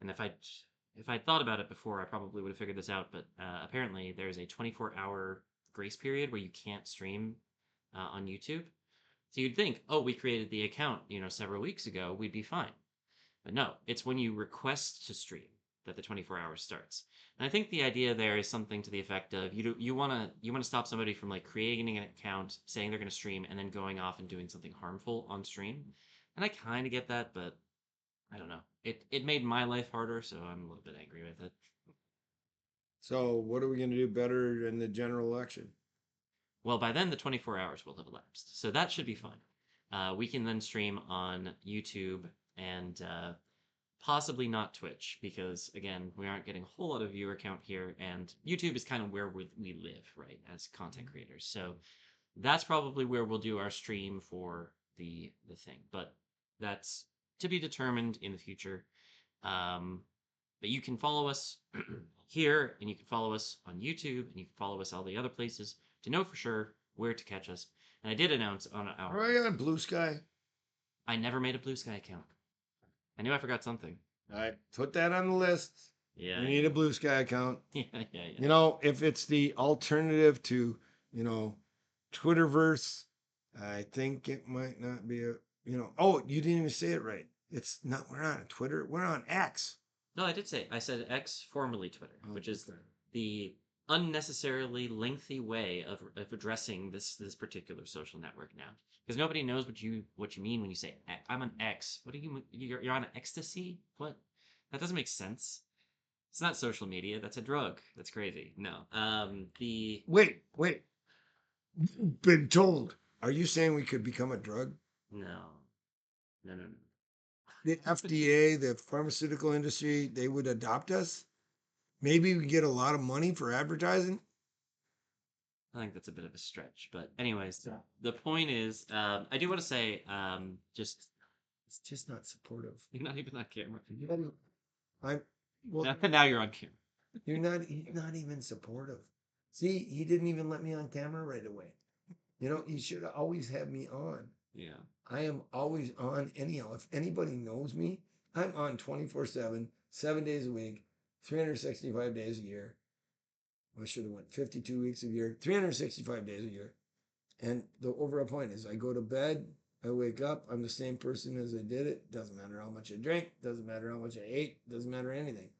and if I'd thought about it before, I probably would have figured this out. But apparently, there's a 24-hour grace period where you can't stream on YouTube. So you'd think, oh, we created the account, several weeks ago, we'd be fine. But no, it's when you request to stream that the 24 hours starts. And I think the idea there is something to the effect of you want to stop somebody from like creating an account, saying they're going to stream, and then going off and doing something harmful on stream. And I kind of get that, but I don't know. It made my life harder, so I'm a little bit angry with it. So, what are we going to do better in the general election? Well, by then the 24 hours will have elapsed, so that should be fine. We can then stream on YouTube and possibly not Twitch because again we aren't getting a whole lot of viewer count here, and YouTube is kind of where we live, right, as content creators. So that's probably where we'll do our stream for the thing, but that's to be determined in the future. But you can follow us here, and you can follow us on YouTube, and you can follow us all the other places to know for sure where to catch us. And I did announce on our. Are you on Blue Sky? I never made a Blue Sky account. I knew I forgot something. All right, put that on the list. Yeah. You need a Blue Sky account. Yeah, yeah. You know, if it's the alternative to, Twitterverse, I think it might not be oh, you didn't even say it right. It's not, we're not on Twitter, we're on X. No, I did say. I said X, formerly Twitter, which is okay. the unnecessarily lengthy way of addressing this particular social network now, because nobody knows what you mean when you say I'm an X. What do you you're on an ecstasy? What? That doesn't make sense. It's not social media. That's a drug. That's crazy. No. The Wait. Been told. Are you saying we could become a drug? no, no. The FDA, the pharmaceutical industry, they would adopt us? Maybe we get a lot of money for advertising? I think that's a bit of a stretch, but anyways, the point is, I do want to say, just It's just not supportive. you're not even on camera. I'm well, Now you're on camera. he's not even supportive. See, he didn't even let me on camera right away. He should always have me on. Yeah. I am always on anyhow. If anybody knows me, I'm on 24/7, 7 days a week, 365 days a year. I should have went 52 weeks a year, 365 days a year. And the overall point is I go to bed, I wake up, I'm the same person as I did it. Doesn't matter how much I drink, doesn't matter how much I ate, doesn't matter anything.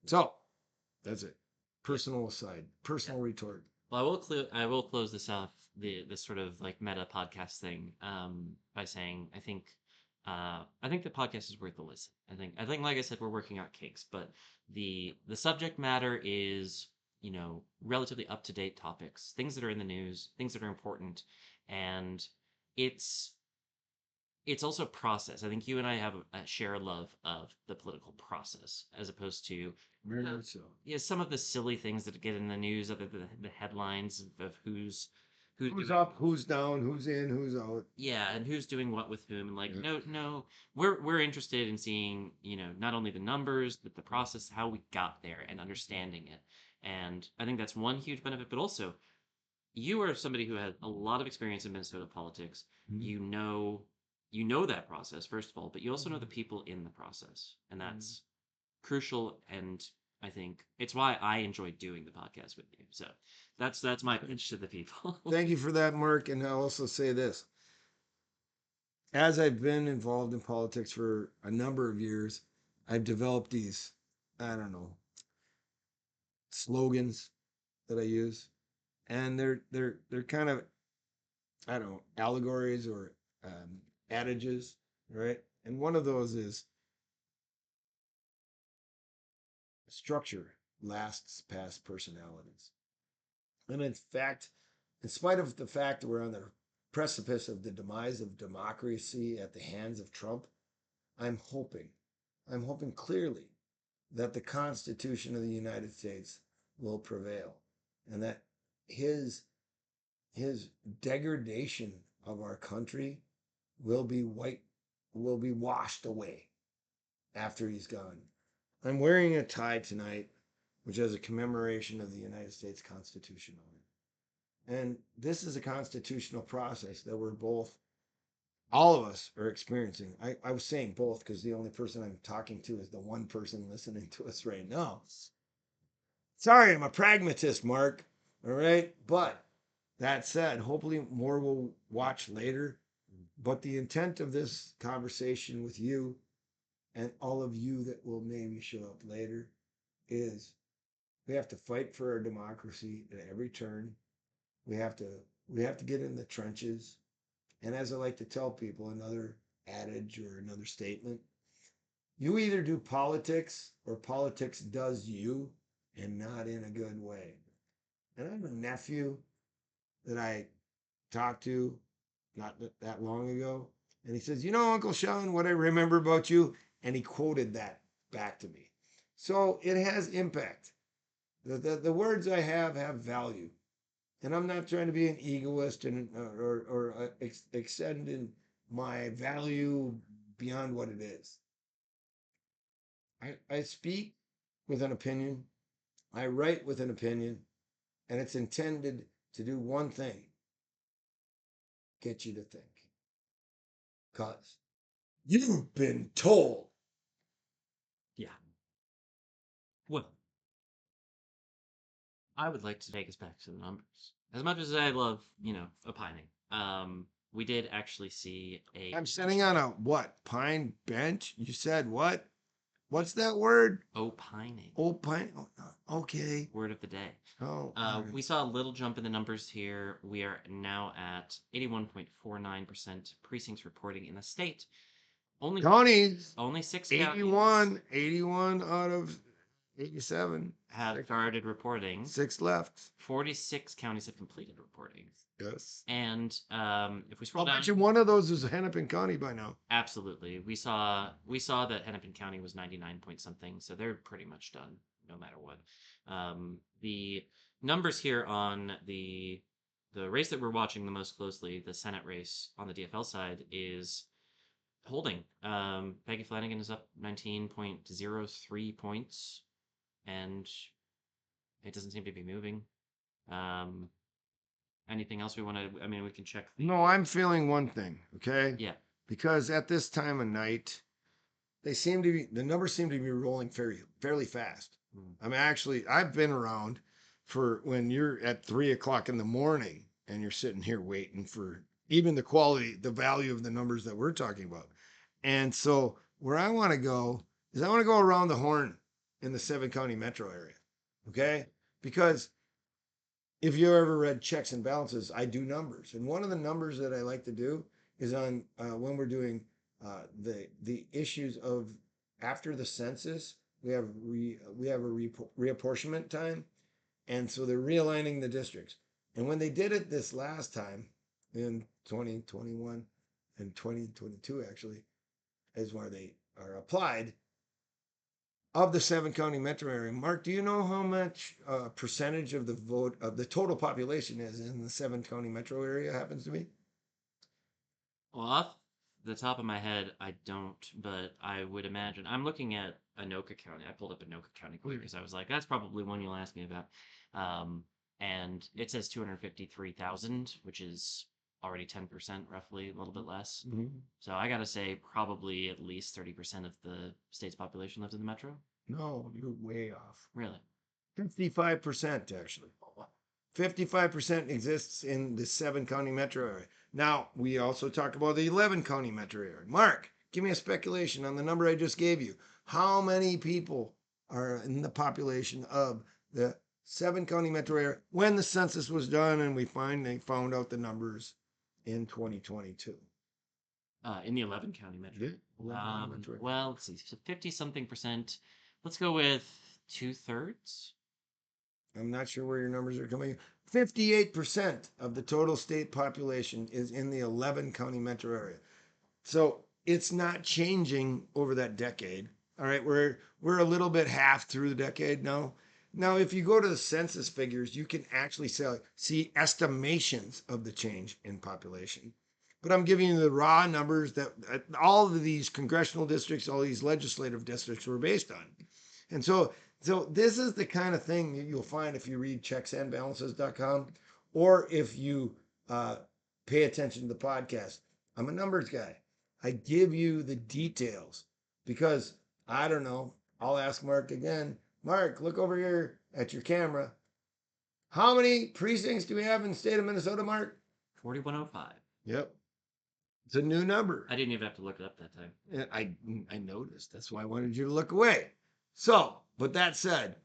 So that's it. Personal aside, personal retort. Well, I will close this off this sort of like meta podcast thing by saying I think the podcast is worth a listen. I think like I said, we're working out kinks, but the subject matter is relatively up to date topics, things that are in the news, things that are important, and it's it's also process. I think you and I have share a love of the political process as opposed to Very much so. some of the silly things that get in the news, other than the headlines of who's who's Who's doing up, who's down, who's in, who's out. yeah, and who's doing what with whom, and like Yeah. no, we're interested in seeing not only the numbers but the process, how we got there, and understanding it. And I think that's one huge benefit, but also you are somebody who has a lot of experience in Minnesota politics. Mhm. You know that process first of all, but you also know the people in the process, and that's crucial. And I think it's why I enjoy doing the podcast with you. So that's my pitch to the people. Thank you for that, Mark. And I'll also say this. As I've been involved in politics for a number of years, I've developed these, I don't know, slogans that I use. And they're kind of, I don't know, allegories or adages, right? And one of those is structure lasts past personalities. And in fact, in spite of the fact that we're on the precipice of the demise of democracy at the hands of Trump, I'm hoping, I'm hoping clearly that the Constitution of the United States will prevail and that his his degradation of our country will be washed away after he's gone. I'm wearing a tie tonight, which has a commemoration of the United States Constitution on it. And this is a constitutional process that we're both, all of us are experiencing. I was saying both because the only person I'm talking to is the one person listening to us right now. Sorry, I'm a pragmatist, Mark. All right. But that said, hopefully more will watch later. But the intent of this conversation with you and all of you that will maybe show up later is we have to fight for our democracy at every turn. We have to we have to get in the trenches. And as I like to tell people, another adage or another statement, you either do politics or politics does you, and not in a good way. And I have a nephew that I talked to not that long ago, and he says, "You know, Uncle Sean, what I remember about you," and he quoted that back to me. So it has impact. The words I have value, and I'm not trying to be an egoist and extending my value beyond what it is. I speak with an opinion. I write with an opinion, and it's intended to do one thing: get you to think. Cause you've been told. Yeah. Well, I would like to take us back to the numbers. As much as I love, opining, we did actually see a I'm sitting on a what? Pine bench? You said what? What's that word? opining Oh, pine. Oh, okay. word of the day. Oh, all right. We saw a little jump in the numbers here. We are now at 81.49% precincts reporting in the state. Only Counties. only 6 counties 81 out of 87. have started reporting. 6 left. 46 counties have completed reporting. Yes. And if we scroll I'll down, bet you one of those is Hennepin County by now. absolutely, we saw that Hennepin County was 99 point something, so they're pretty much done, no matter what. The numbers here on the race that we're watching the most closely, the Senate race on the DFL side, is holding. Peggy Flanagan is up 19.03 points, and it doesn't seem to be moving. Um, Anything else we want to? I mean, we can check. No, I'm feeling one thing, okay? Yeah. Because at this time of night, the numbers seem to be rolling fairly fast. Mm. I'm actually I've been around for when you're at 3 o'clock in the morning and you're sitting here waiting for even the value of the numbers that we're talking about. And so where I want to go is I want to go around the horn in the 7 county metro area. Okay? Because if you ever read checks and balances, I do numbers. And one of the numbers that I like to do is on when we're doing the issues of after the census, we have a reapportionment time, and so they're realigning the districts. And when they did it this last time in 2021 and 2022, actually, is where they are applied. of the 7 county metro area. Mark, do you know how much percentage of the vote of the total population is in the 7 county metro area happens to be? Well, off the top of my head, I don't, but I would imagine. I'm looking at Anoka County. I pulled up Anoka County quick because I was like, that's probably one you'll ask me about. Um, and it says 253,000, which is already 10% roughly, a little bit less. Mm-hmm. So I gotta say, probably at least 30% of the state's population lives in the metro. No, you're way off. Really? 55% actually. 55% exists in the 7 county metro area. Now, we also talk about the 11 county metro area. Mark, give me a speculation on the number I just gave you. How many people are in the population of the 7 county metro area when the census was done and we finally found out the numbers in 2022? In the 11 county metro. Yeah, 11 county metro area. Well, let's see, 50 something percent. Let's go with 2/3. I'm not sure where your numbers are coming. 58% of the total state population is in the 11 county metro area. So it's not changing over that decade. All right, we're a little bit half through the decade now. Now, if you go to the census figures, you can actually see estimations of the change in population. But I'm giving you the raw numbers that all of these congressional districts, all these legislative districts were based on. And so this is the kind of thing that you'll find if you read checksandbalances.com or if you pay attention to the podcast. I'm a numbers guy. I give you the details because I don't know. I'll ask Mark again. Mark, look over here at your camera. How many precincts do we have in the state of Minnesota, Mark? 4105. Yep. It's a new number. I didn't even have to look it up that time. I noticed. That's why I wanted you to look away. So, with that said,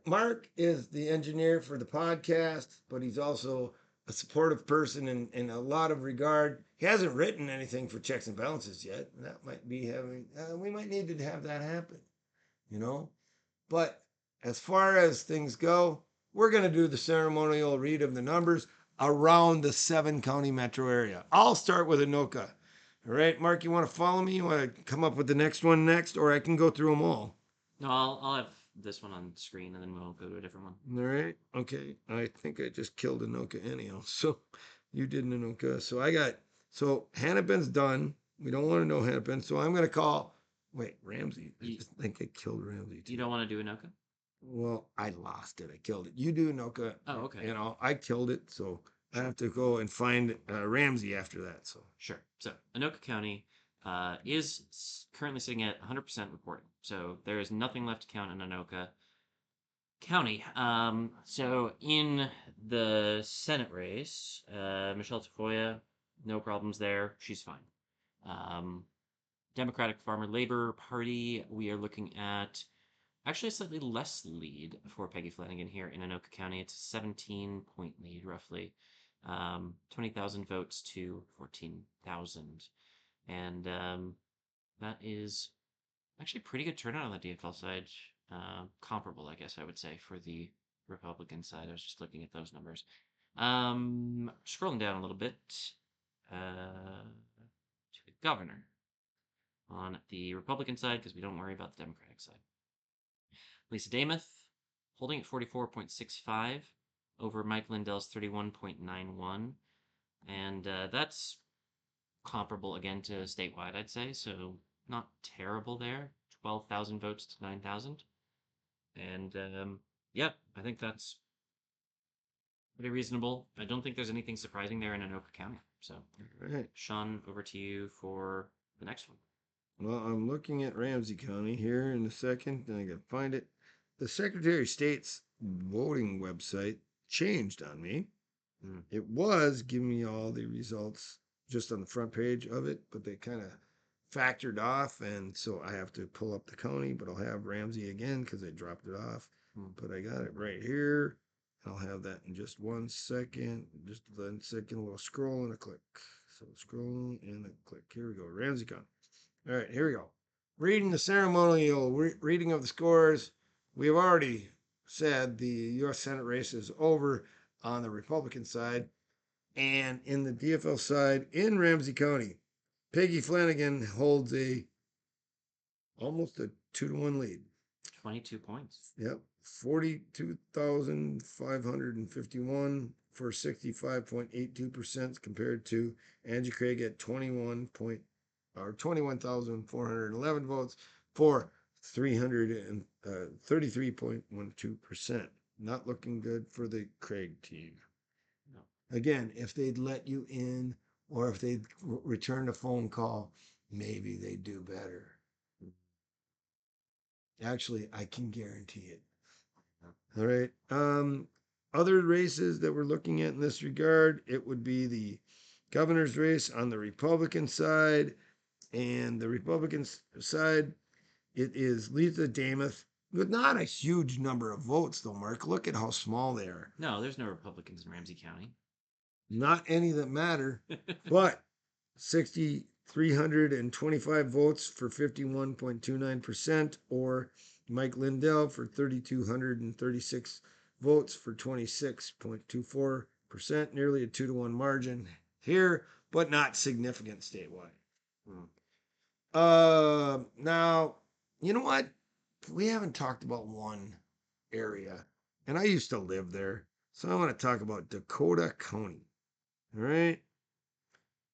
Mark is the engineer for the podcast, but he's also a supportive person in a lot of regard. He hasn't written anything for checks and balances yet. That might be having, we might need to have that happen, you know? But as far as things go, we're going to do the ceremonial read of the numbers around the 7 county metro area. I'll start with Anoka. All right, Mark, you want to follow me? You want to come up with the next one next, or I can go through them all? No, I'll have this one on screen and then we'll go to a different one. All right. Okay. I think I just killed Anoka anyhow. So you did Anoka. So Hennepin's done. We don't want to know Hennepin. So I'm going to call, Ramsey. I just think I killed Ramsey too. You don't want to do Anoka? Well, I lost it. I killed it. You do Anoka. Oh, okay. You know, I killed it. So I have to go and find Ramsey after that. So Sure. So Anoka County is currently sitting at 100% reporting. So there is nothing left to count in Anoka County. So in the Senate race, Michelle Tafoya, no problems there. She's fine. Democratic Farmer Labor Party, we are looking at actually a slightly less lead for Peggy Flanagan here in Anoka County. It's a 17-point lead, roughly. 20,000 votes to 14,000. And that is actually pretty good turnout on the DFL side. Comparable, I guess I would say, for the Republican side. I was just looking at those numbers. Scrolling down a little bit to the governor on the Republican side, because we don't worry about the Democratic side. Lisa Damath holding at 44.65 over Mike Lindell's 31.91. And that's comparable again to statewide, I'd say. So not terrible there. 12,000 votes to 9,000. And yeah, I think that's pretty reasonable. I don't think there's anything surprising there in Anoka County. So, all right. Shawn, over to you for the next one. Well, I'm looking at Ramsey County here in a second, and I got to find it. The Secretary of State's voting website changed on me. It was giving me all the results just on the front page of it, but they kind of factored off, and so I have to pull up the county, but I'll have Ramsey again because I dropped it off. But I got it right here. I'll have that in just 1 second. Just 1 second, a little scroll and a click. So scroll and a click. Here we go. Ramsey County. All right, here we go. Reading the ceremonial reading of the scores. We have already said the U.S. Senate race is over on the Republican side. And in the DFL side, in Ramsey County, Peggy Flanagan holds almost a 2-1 lead. 22 points. Yep. 42,551 for 65.82% compared to Angie Craig at 21,411 votes for 333.12%. Not looking good for the Craig team. No. Again, if they'd let you in or if they'd return a phone call, maybe they'd do better. Actually, I can guarantee it. All right. Other races that we're looking at in this regard, it would be the governor's race on the Republican side. And the Republican side, it is Lisa Damath with not a huge number of votes, though, Mark. Look at how small they are. No, there's no Republicans in Ramsey County. Not any that matter, but 6,325 votes for 51.29%, or Mike Lindell for 3,236 votes for 26.24%, nearly a 2-1 margin here, but not significant statewide. Now, you know what? We haven't talked about one area, and I used to live there, so I want to talk about Dakota County. All right.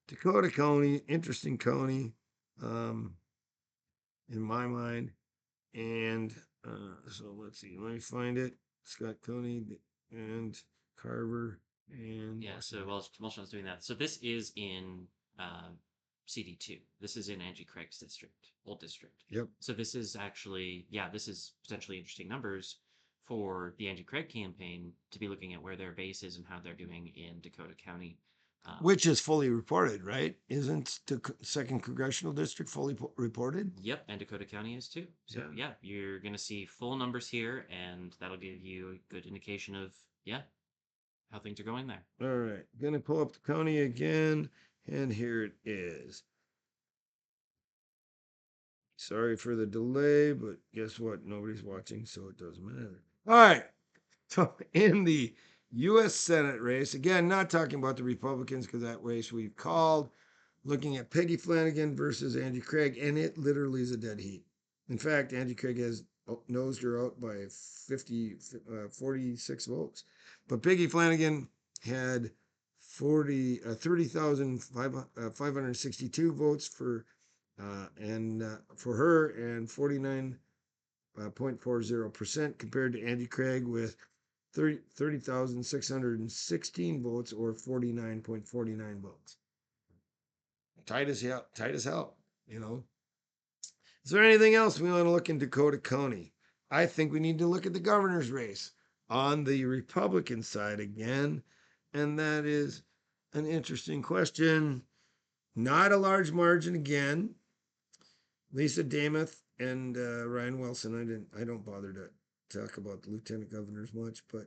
Dakota County, interesting county, in my mind. And so let's see, let me find it. Scott County and Carver and Yeah, so while Sean's doing that, so this is in CD2. This is in Angie Craig's district, old district. Yep. So this is actually, yeah, this is potentially interesting numbers for the Angie Craig campaign to be looking at where their base is and how they're doing in Dakota County. Which is fully reported, right? Isn't the second congressional district fully reported? Yep, and Dakota County is too. So yeah, you're gonna see full numbers here, and that'll give you a good indication of how things are going there. All right, gonna pull up the county again, and here it is. Sorry for the delay, but guess what? Nobody's watching, so it doesn't matter. All right. So in the U.S. Senate race, again, not talking about the Republicans because that race we've called, looking at Peggy Flanagan versus Angie Craig, and it literally is a dead heat. In fact, Angie Craig has nosed her out by 46 votes. But Peggy Flanagan had 30,562 votes for her and 49.40% compared to Andy Craig with 30,616 votes or 49.49 votes. Tight as hell, you know. Is there anything else we want to look in Dakota County? I think we need to look at the governor's race on the Republican side again, and that is an interesting question. Not a large margin again. Lisa Damath and Ryan Wilson. I don't bother to talk about the lieutenant governors much, but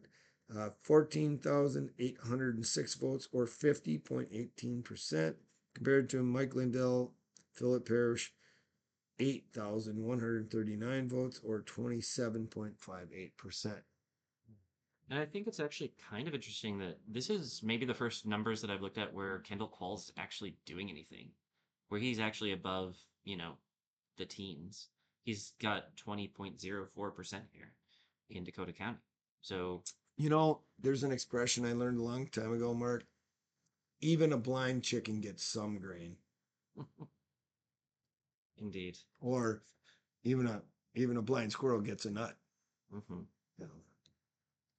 14,806 votes or 50.18% compared to Mike Lindell, Philip Parrish, 8,139 votes or 27.58%. And I think it's actually kind of interesting that this is maybe the first numbers that I've looked at where Kendall Qualls actually doing anything, where he's actually above, the teens. He's got 20.04% here in Dakota County. So, there's an expression I learned a long time ago, Mark. Even a blind chicken gets some grain. Indeed. Or even a blind squirrel gets a nut. Mm-hmm.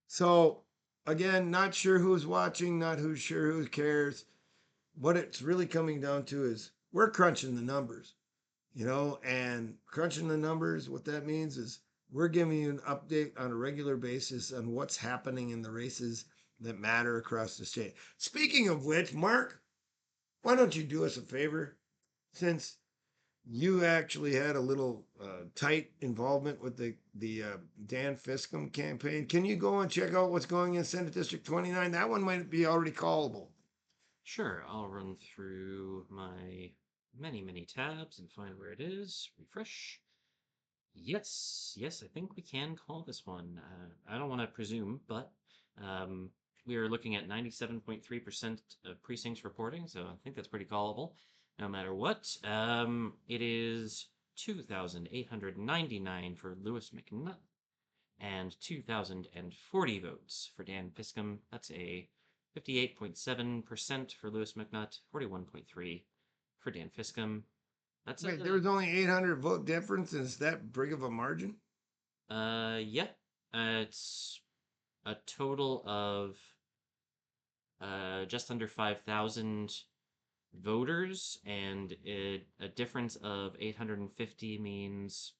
So again, not sure who's watching, not who's sure who cares. What it's really coming down to is we're crunching the numbers, and crunching the numbers, what that means is we're giving you an update on a regular basis on what's happening in the races that matter across the state. Speaking of which, Mark, why don't you do us a favor? Since you actually had a little tight involvement with the Dan Fiscum campaign, can you go and check out what's going in Senate District 29? That one might be already callable. Sure, I'll run through my many tabs and find where it is. Refresh. Yes, I think we can call this one. I don't want to presume, but we are looking at 97.3% of precincts reporting, so I think that's pretty callable, no matter what. It is 2,899 for Lewis McNutt, and 2,040 votes for Dan Piscom. That's a 58.7% for Lewis McNutt, 41.3 for Dan Fiscom. That's Wait, there was only 800 vote difference, and it's that big of a margin? yeah. It's a total of just under 5,000 voters, and a difference of 850 means,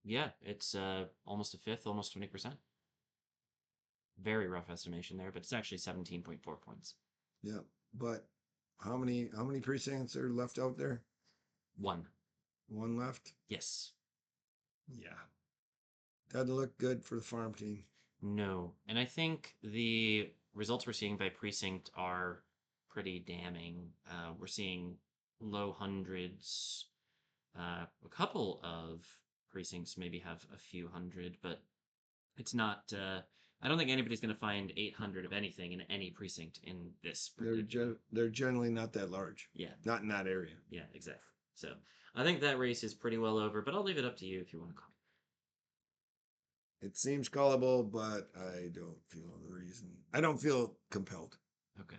yeah, it's almost a fifth, almost 20%. Very rough estimation there, but it's actually 17.4 points. Yeah, but how many precincts are left out there? One. One left? Yes. Yeah. Doesn't look good for the farm team. No. And I think the results we're seeing by precinct are pretty damning. We're seeing low hundreds. A couple of precincts maybe have a few hundred, but it's not. I don't think anybody's going to find 800 of anything in any precinct in this particular. They're generally not that large. Yeah. Not in that area. Yeah, exactly. So I think that race is pretty well over, but I'll leave it up to you if you want to call. It seems callable, but I don't feel the reason. I don't feel compelled. Okay.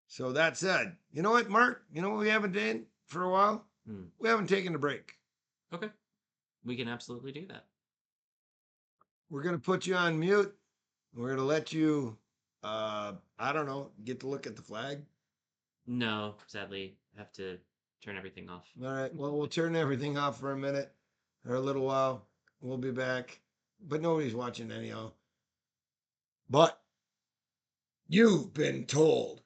So that said, you know what, Mark? You know what we haven't done for a while? We haven't taken a break. Okay. We can absolutely do that. We're going to put you on mute. We're going to let you, I don't know, get to look at the flag. No, sadly, I have to turn everything off. All right. Well, we'll turn everything off for a minute or a little while. We'll be back. But nobody's watching anyhow. But you've been told.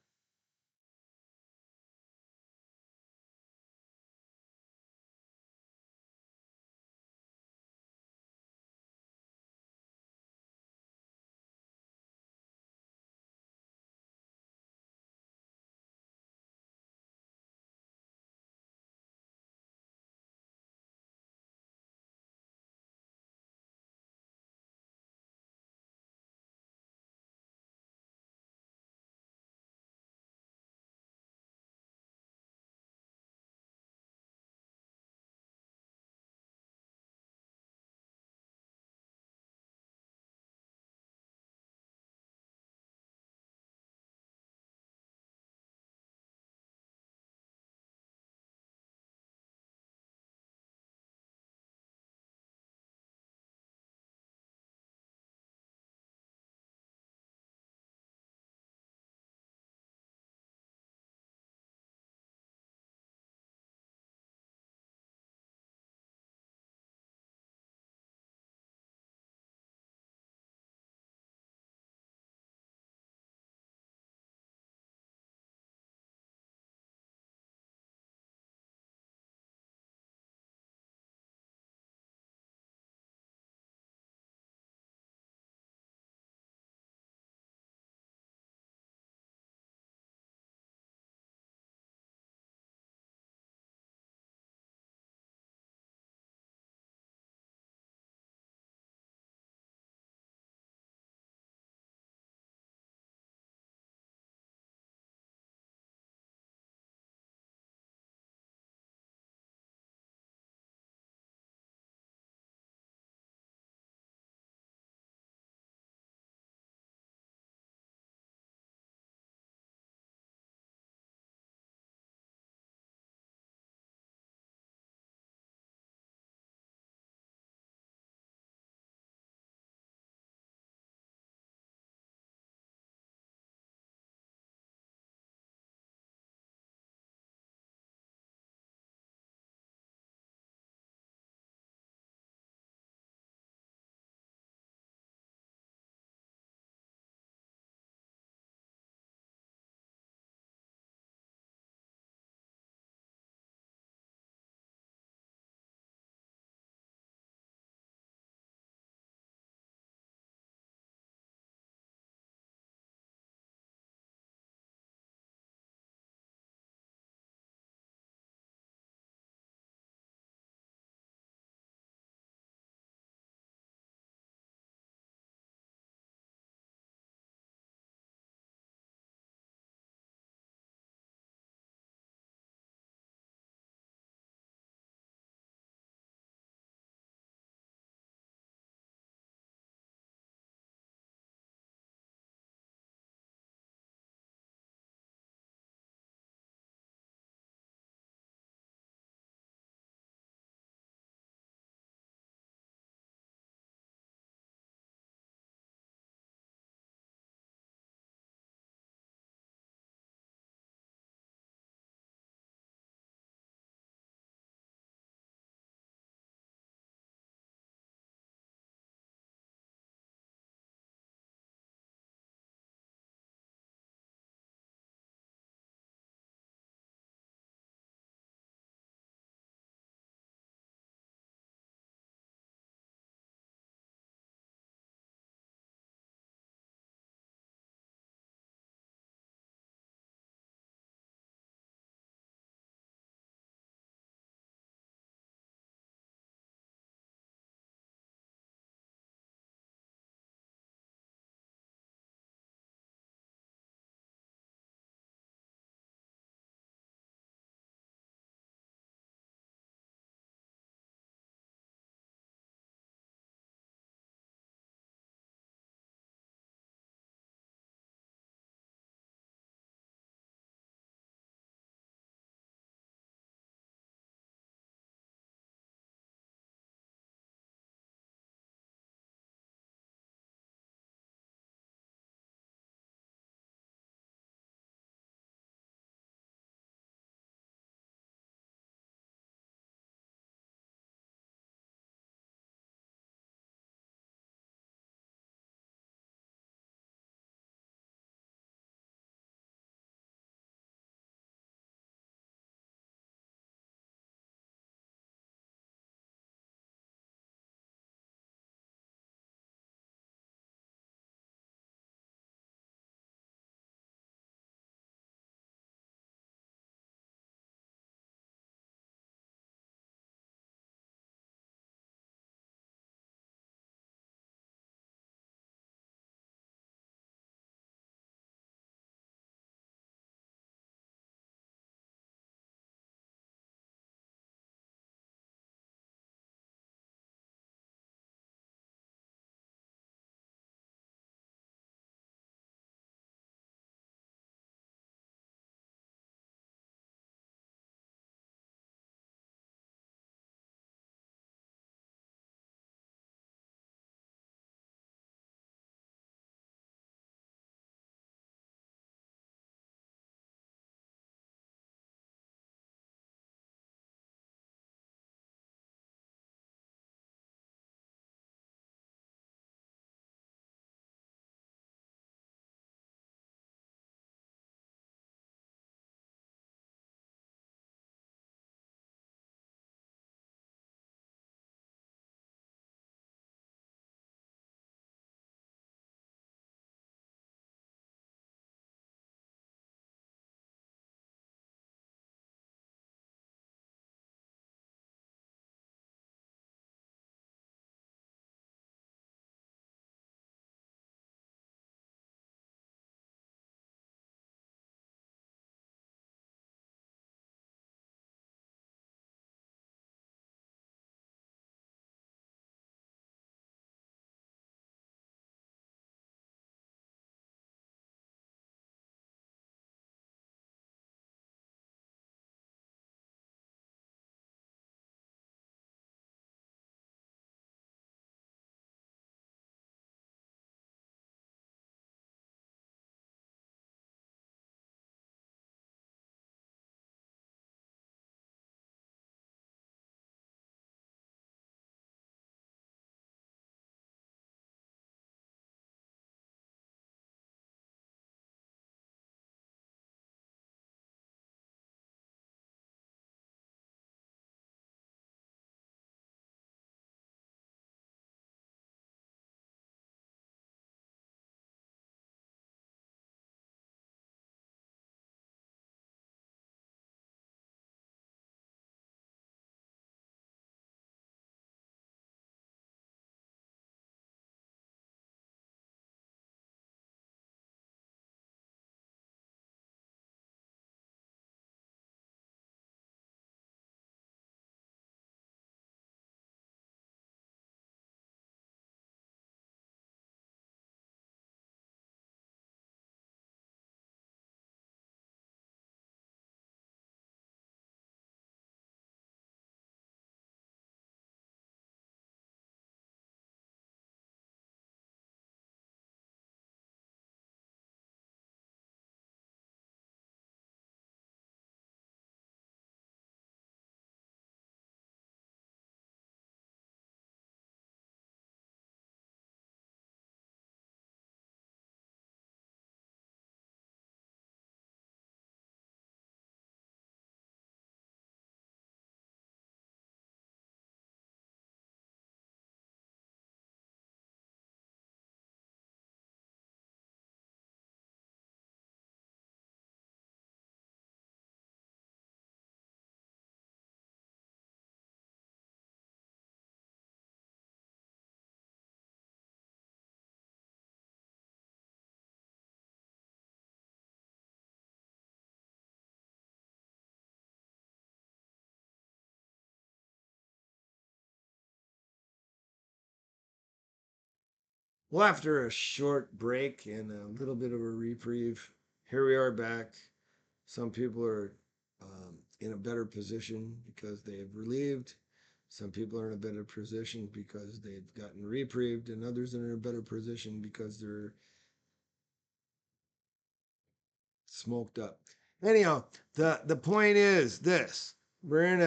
Well, after a short break and a little bit of a reprieve, here we are back. Some people are in a better position because they've relieved. Some people are in a better position because they've gotten reprieved, and others are in a better position because they're smoked up. Anyhow, the point is this: we're in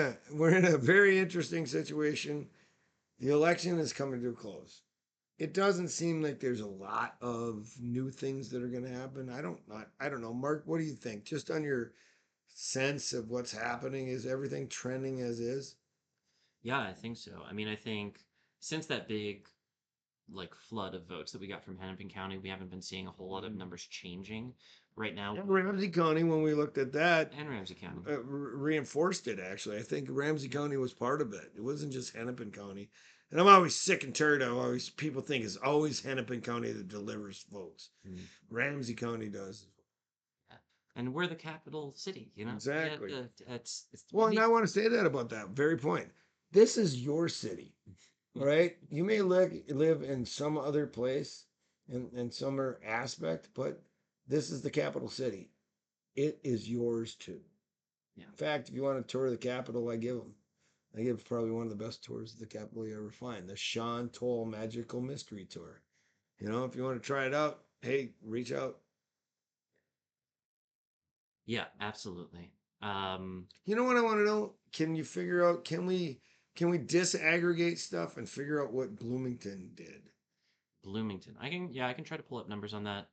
a very interesting situation. The election is coming to a close. It doesn't seem like there's a lot of new things that are going to happen. I don't know. Mark, what do you think? Just on your sense of what's happening, is everything trending as is? Yeah, I think so. I mean, I think since that big like flood of votes that we got from Hennepin County, we haven't been seeing a whole lot of numbers changing. Right now, And Ramsey County, when we looked at that, and Ramsey County. reinforced it. Actually, I think Ramsey County was part of it. It wasn't just Hennepin County. And I'm always sick and tired of always people think it's always Hennepin County that delivers votes. Mm, Ramsey County does. yeah. And we're the capital city, you know? Yeah, Exactly. it's Well, and I want to say that about that very point. This is your city, right? You may live in some other place in some other aspect, but this is the capital city. It is yours too. yeah. In fact, if you want to tour the capital, I give probably one of the best tours of the capital you ever find, the Shawn Toll Magical Mystery Tour. If you want to try it out, hey, reach out. Yeah, absolutely. Um, You know what I want to know? Can you figure out? Can we disaggregate stuff and figure out what Bloomington did? Bloomington. I can try to pull up numbers on that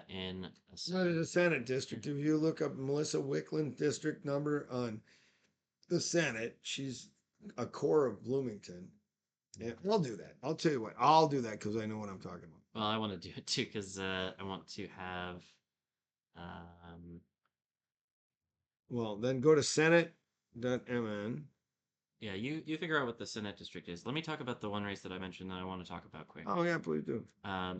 in a Not second. as a Senate district. If you look up Melissa Wickland district number on the Senate, she's a core of Bloomington. Yeah, I'll do that. I'll tell you what. I'll do that because I know what I'm talking about. Well, I want to do it too because I want to have. Um, Well, then go to Senate.mn. yeah, you figure out what the Senate district is. Let me talk about the one race that I mentioned that I want to talk about quick. Oh yeah, please do.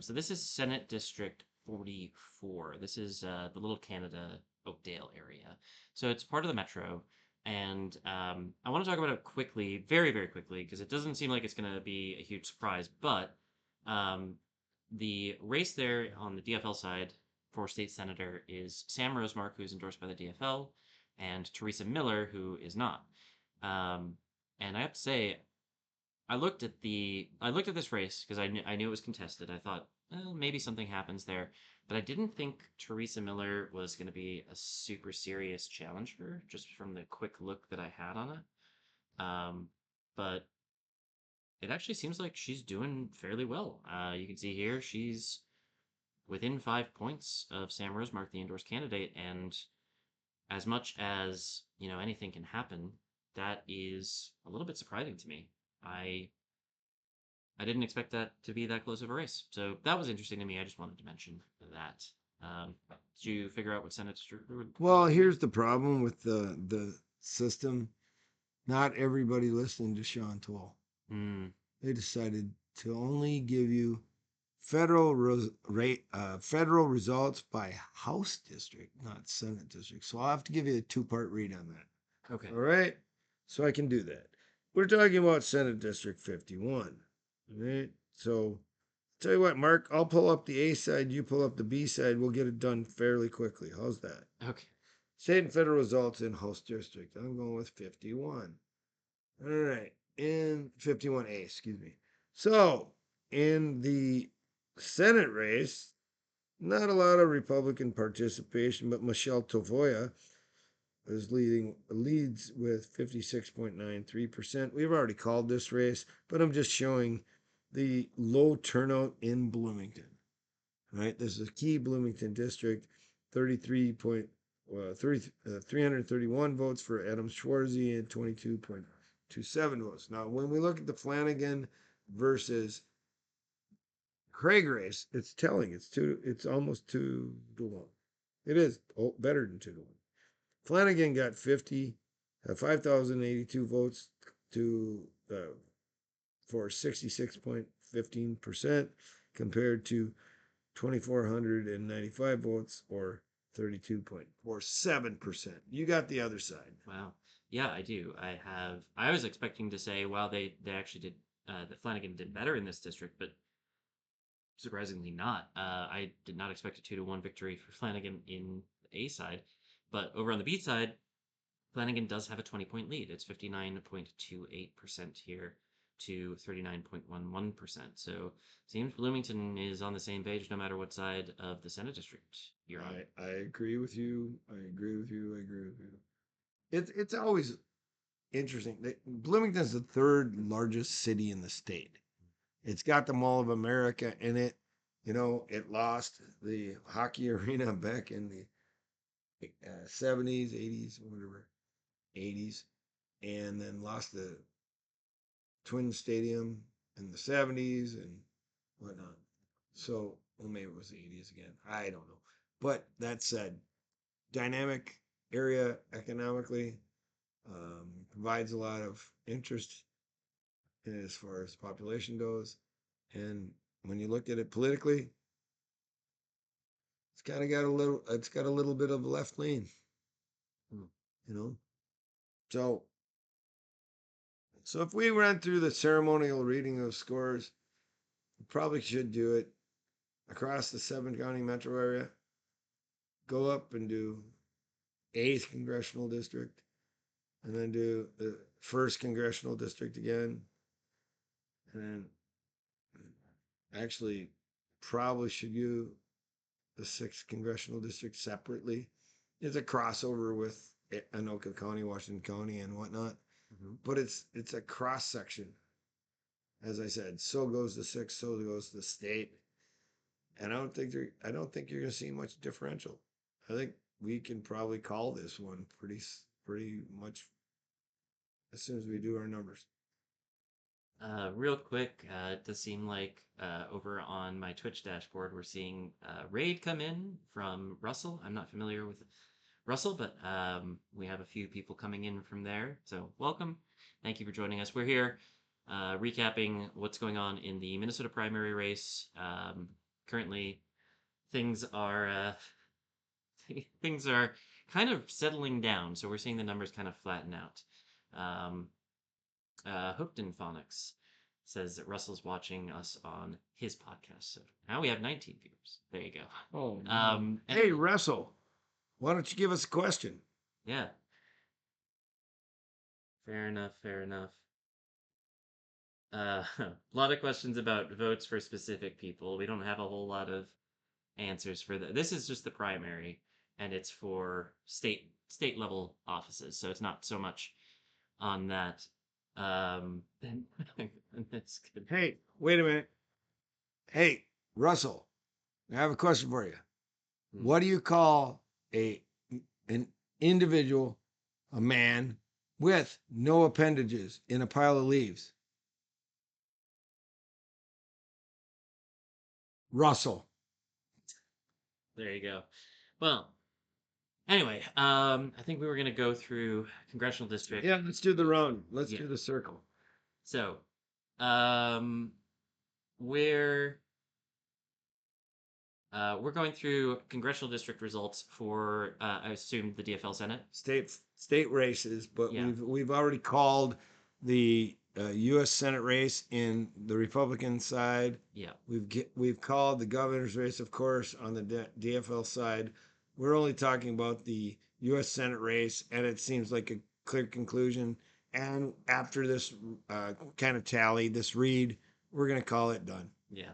So this is Senate District 44. This is the Little Canada Oakdale area. So it's part of the metro, and I want to talk about it quickly, very, very quickly, because it doesn't seem like it's going to be a huge surprise. But um, the race there on the DFL side for state senator is Sam Rosemark, who's endorsed by the DFL, and Teresa Miller, who is not. Um, and I have to say, I looked at this race because I knew it was contested. I thought, well, maybe something happens there, but I didn't think Teresa Miller was going to be a super serious challenger just from the quick look that I had on it. But it actually seems like she's doing fairly well. You can see here she's within 5 points of Sam Rosemark, the endorsed candidate, and as much as anything can happen, that is a little bit surprising to me. I I didn't expect that to be that close of a race. So that was interesting to me. I just wanted to mention that. Did you figure out what Senate district Well, here's the problem with the system. Not everybody listened to Sean Toll. Hmm. They decided to only give you federal results by House district, not Senate district. So I'll have to give you a two-part read on that. Okay. All right, so I can do that. We're talking about Senate District 51. All right, so tell you what, Mark, I'll pull up the A side, you pull up the B side. We'll get it done fairly quickly. How's that? Okay. State and federal results in House District. I'm going with 51. All right, in 51A, excuse me. So, in the Senate race, not a lot of Republican participation, but Michelle Tavoya leads with 56.93%. We've already called this race, but I'm just showing the low turnout in Bloomington. Right, this is a key Bloomington district. 33 point 331 votes for Adam Schwarzy and 22.27 votes. Now, when we look at the Flanagan versus Craig race, it's telling. It's almost 2-1. It is better than 2-1. Flanagan got 5,082 votes to for 66.15% compared to 2,495 votes or 32.47%. You got the other side. Wow. Yeah, I do. I was expecting to say, wow, they actually did, that Flanagan did better in this district, but surprisingly not. I did not expect a 2-1 victory for Flanagan in the A side, but over on the B side, Flanagan does have a 20-point lead. It's 59.28% here to 39.11%. So seems Bloomington is on the same page no matter what side of the Senate district you're on. I agree with you. I agree with you. I agree with you. It's always interesting. Bloomington's the third largest city in the state. It's got the Mall of America in it. You know, it lost the hockey arena back in the 70s, 80s, whatever, 80s, and then lost the Twin Stadium in the 70s and whatnot. So, well, maybe it was the 80s again. I don't know. But that said, dynamic area economically, provides a lot of interest as far as population goes. And when you look at it politically, it's got a little bit of left lean, Hmm. you know. So if we run through the ceremonial reading of scores, we probably should do it across the 7 county metro area. Go up and do 8th congressional district, and then do the 1st congressional district again, and then actually probably should do the 6th congressional district separately. It's a crossover with Anoka County, Washington County, and whatnot, Mhm. but it's a cross section. As I said, so goes the 6th, so goes the state, and I don't think you're going to see much differential. I think we can probably call this one pretty much as soon as we do our numbers. Real quick, it does seem like over on my Twitch dashboard, we're seeing raid come in from Russell. I'm not familiar with Russell, but we have a few people coming in from there. So welcome. Thank you for joining us. We're here recapping what's going on in the Minnesota primary race. Currently, things are things are kind of settling down. So we're seeing the numbers kind of flatten out. Um, Hooked in Phonics says that Russell's watching us on his podcast. So now we have 19 viewers. There you go. Oh, And hey, Russell, why don't you give us a question? yeah, fair enough. Fair enough. A lot of questions about votes for specific people. We don't have a whole lot of answers for that. This is just the primary, and it's for state level offices. So it's not so much on that. And that's good. Hey, wait a minute. Hey, Russell, I have a question for you. Hmm. What do you call a an individual, a man with no appendages in a pile of leaves? Russell. There you go. Well, anyway, I think we were gonna go through congressional district. Yeah, let's do the round. Let's Yeah. do the circle. So, um, we're we're going through congressional district results for I assume the DFL Senate. State races, but Yeah. we've already called the U.S. Senate race in the Republican side. Yeah. We've called the governor's race, of course, on the DFL side. We're only talking about the U.S. Senate race, and it seems like a clear conclusion. And after this kind of tally, this read, we're going to call it done. Yeah.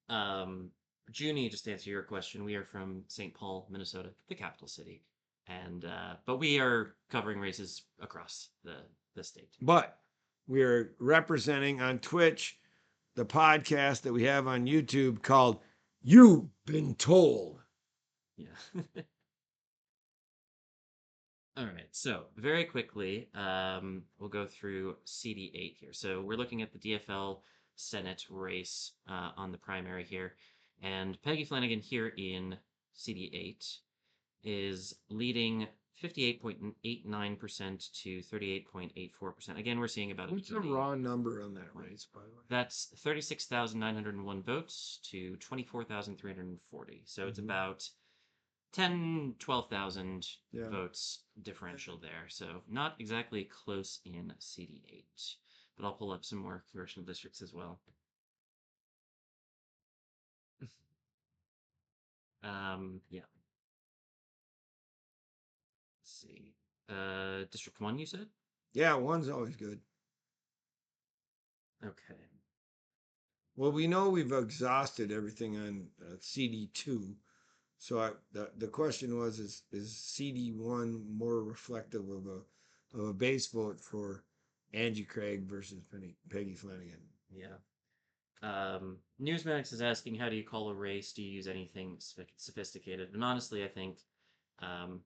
Um, Junie, just to answer your question, we are from St. Paul, Minnesota, the capital city, and but we are covering races across the state. But we're representing on Twitch the podcast that we have on YouTube called You've Been Towled. Yeah. All right, so very quickly, we'll go through CD8 here. So we're looking at the DFL Senate race on the primary here, and Peggy Flanagan here in CD8 is leading 58.89% to 38.84%. Again, we're seeing about What's the raw number on that race, by the way? That's 36,901 votes to 24,340. So it's about 10, 12,000 Yeah. votes differential there. So not exactly close in CD8. But I'll pull up some more congressional districts as well. Yeah. Let's see. District 1, you said? Yeah, one's always good. Okay. Well, we know we've exhausted everything on CD2. So the question was, is CD1 more reflective of a base vote for Angie Craig versus Peggy Flanagan? Yeah. Newsmax is asking, how do you call a race? Do you use anything sophisticated? And honestly, I think, um,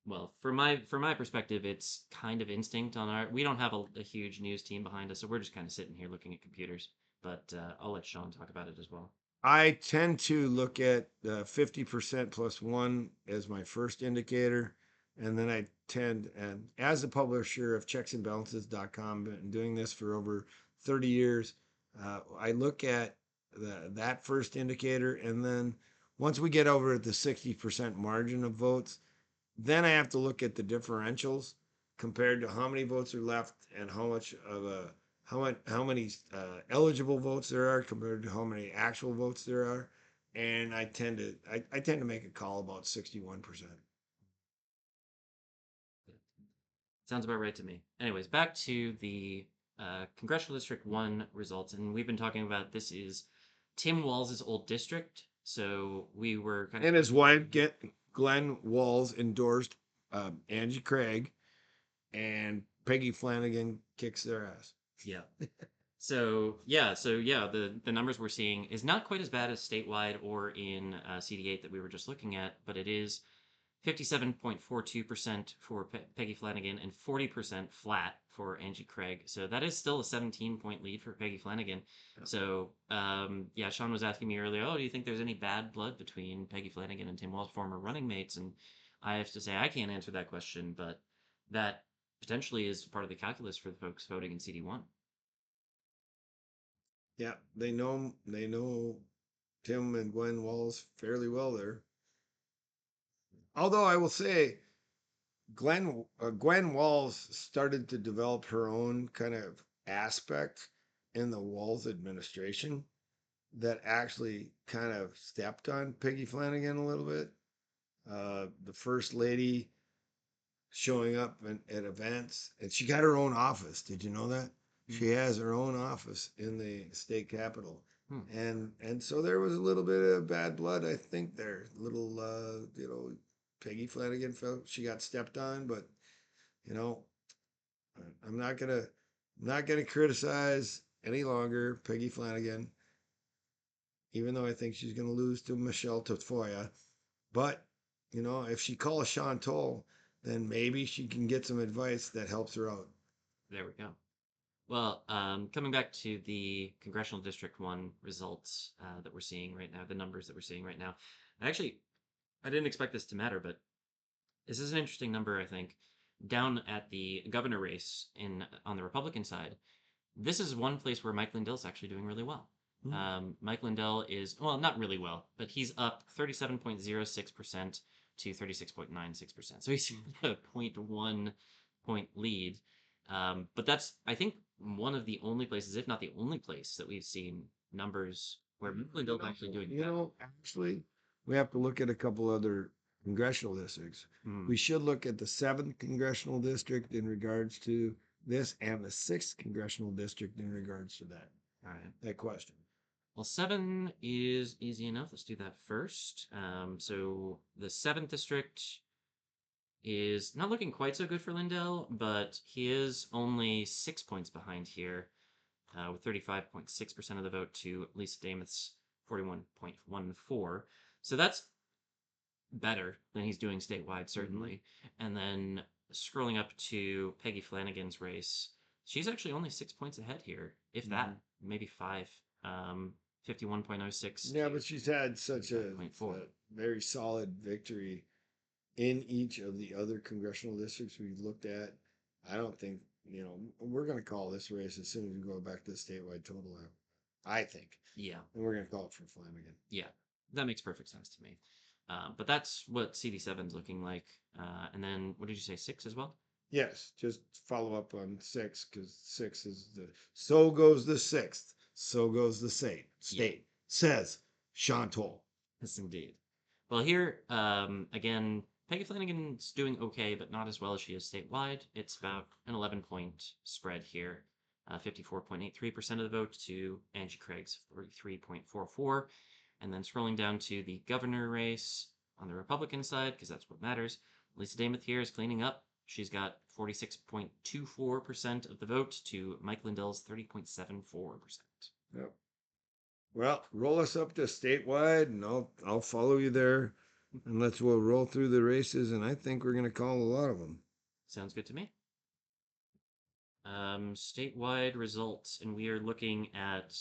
well, from my perspective, it's kind of instinct on our. We don't have a huge news team behind us, so we're just kind of sitting here looking at computers. But I'll let Sean talk about it as well. I tend to look at 50% plus one as my first indicator. And then I tend, and as a publisher of checksandbalances.com, been doing this for over 30 years, I look at that first indicator. And then once we get over the 60% margin of votes, then I have to look at the differentials compared to how many votes are left and how much of a how many eligible votes there are compared to how many actual votes there are, and I tend to make a call about 61%. Sounds about right to me. Anyways, back to the Congressional District 1 results. And we've been talking about this is Tim Walz's old district. So we were kind of. And his wife, Glenn Walls, endorsed Angie Craig, and Peggy Flanagan kicks their ass. Yeah. So yeah, the numbers we're seeing is not quite as bad as statewide or in CD8 that we were just looking at, but it is 57.42% for Peggy Flanagan and 40% flat for Angie Craig. So that is still a 17-point lead for Peggy Flanagan. So yeah, Sean was asking me earlier, oh, do you think there's any bad blood between Peggy Flanagan and Tim Walz, former running mates? And I have to say I can't answer that question, but that potentially is part of the calculus for the folks voting in CD1. Yeah, they know Tim and Glenn Walls fairly well there. Although I will say Gwen Walls started to develop her own kind of aspect in the Walls administration that actually kind of stepped on Peggy Flanagan a little bit. The first lady showing up at events, and she got her own office. Did you know that? She has her own office in the state capitol. Hmm. And so there was a little bit of bad blood, I think there. Little Peggy Flanagan felt she got stepped on, but you know, I'm not gonna criticize any longer Peggy Flanagan, even though I think she's gonna lose to Michelle Tafoya. But if she calls Sean Toll, then maybe she can get some advice that helps her out. There we go. Well, coming back to the Congressional District 1 results that we're seeing right now, the numbers that we're seeing right now. Actually, I didn't expect this to matter, but this is an interesting number, I think. Down at the governor race on the Republican side, this is one place where Mike Lindell's actually doing really well. Mike Lindell is, well, not really well, but he's up 37.06% to 36.96%. So he's a 0.1 point lead. But that's, I think, one of the only places, if not the only place, that we've seen numbers where Mike Lindell's actually doing Actually, we have to look at a couple other congressional districts. We should look at the 7th congressional district in regards to this and the 6th congressional district in regards to that. All right. That question. Well, 7 is easy enough. Let's do that first. So the 7th district is not looking quite so good for Lindell, but he is only 6 points behind here, with 35.6% of the vote to Lisa Damoth's 41.14. So that's better than he's doing statewide, certainly. And then scrolling up to Peggy Flanagan's race, she's actually only 6 points ahead here, if that, maybe 5. 51.06. Yeah, but she's had such a very solid victory in each of the other congressional districts we've looked at. I don't think, we're going to call this race as soon as we go back to the statewide total. I think. Yeah. And we're going to call it for Flanagan. Yeah, that makes perfect sense to me. But that's what CD7 is looking like. And then, what did you say, 6 as well? Yes, just follow up on 6 because 6 is so goes the 6th, so goes the state, says Sean Toll. Yes, indeed. Well, here, again, Peggy Flanagan's doing okay, but not as well as she is statewide. It's about an 11-point spread here. 54.83% of the vote to Angie Craig's 43.44. And then scrolling down to the governor race on the Republican side, because that's what matters. Lisa Dameth here is cleaning up. She's got 46.24% of the vote to Mike Lindell's 30.74%. Yep. Well, roll us up to statewide, and I'll follow you there, and we'll roll through the races, and I think we're gonna call a lot of them. Sounds good to me. Statewide results, and we are looking at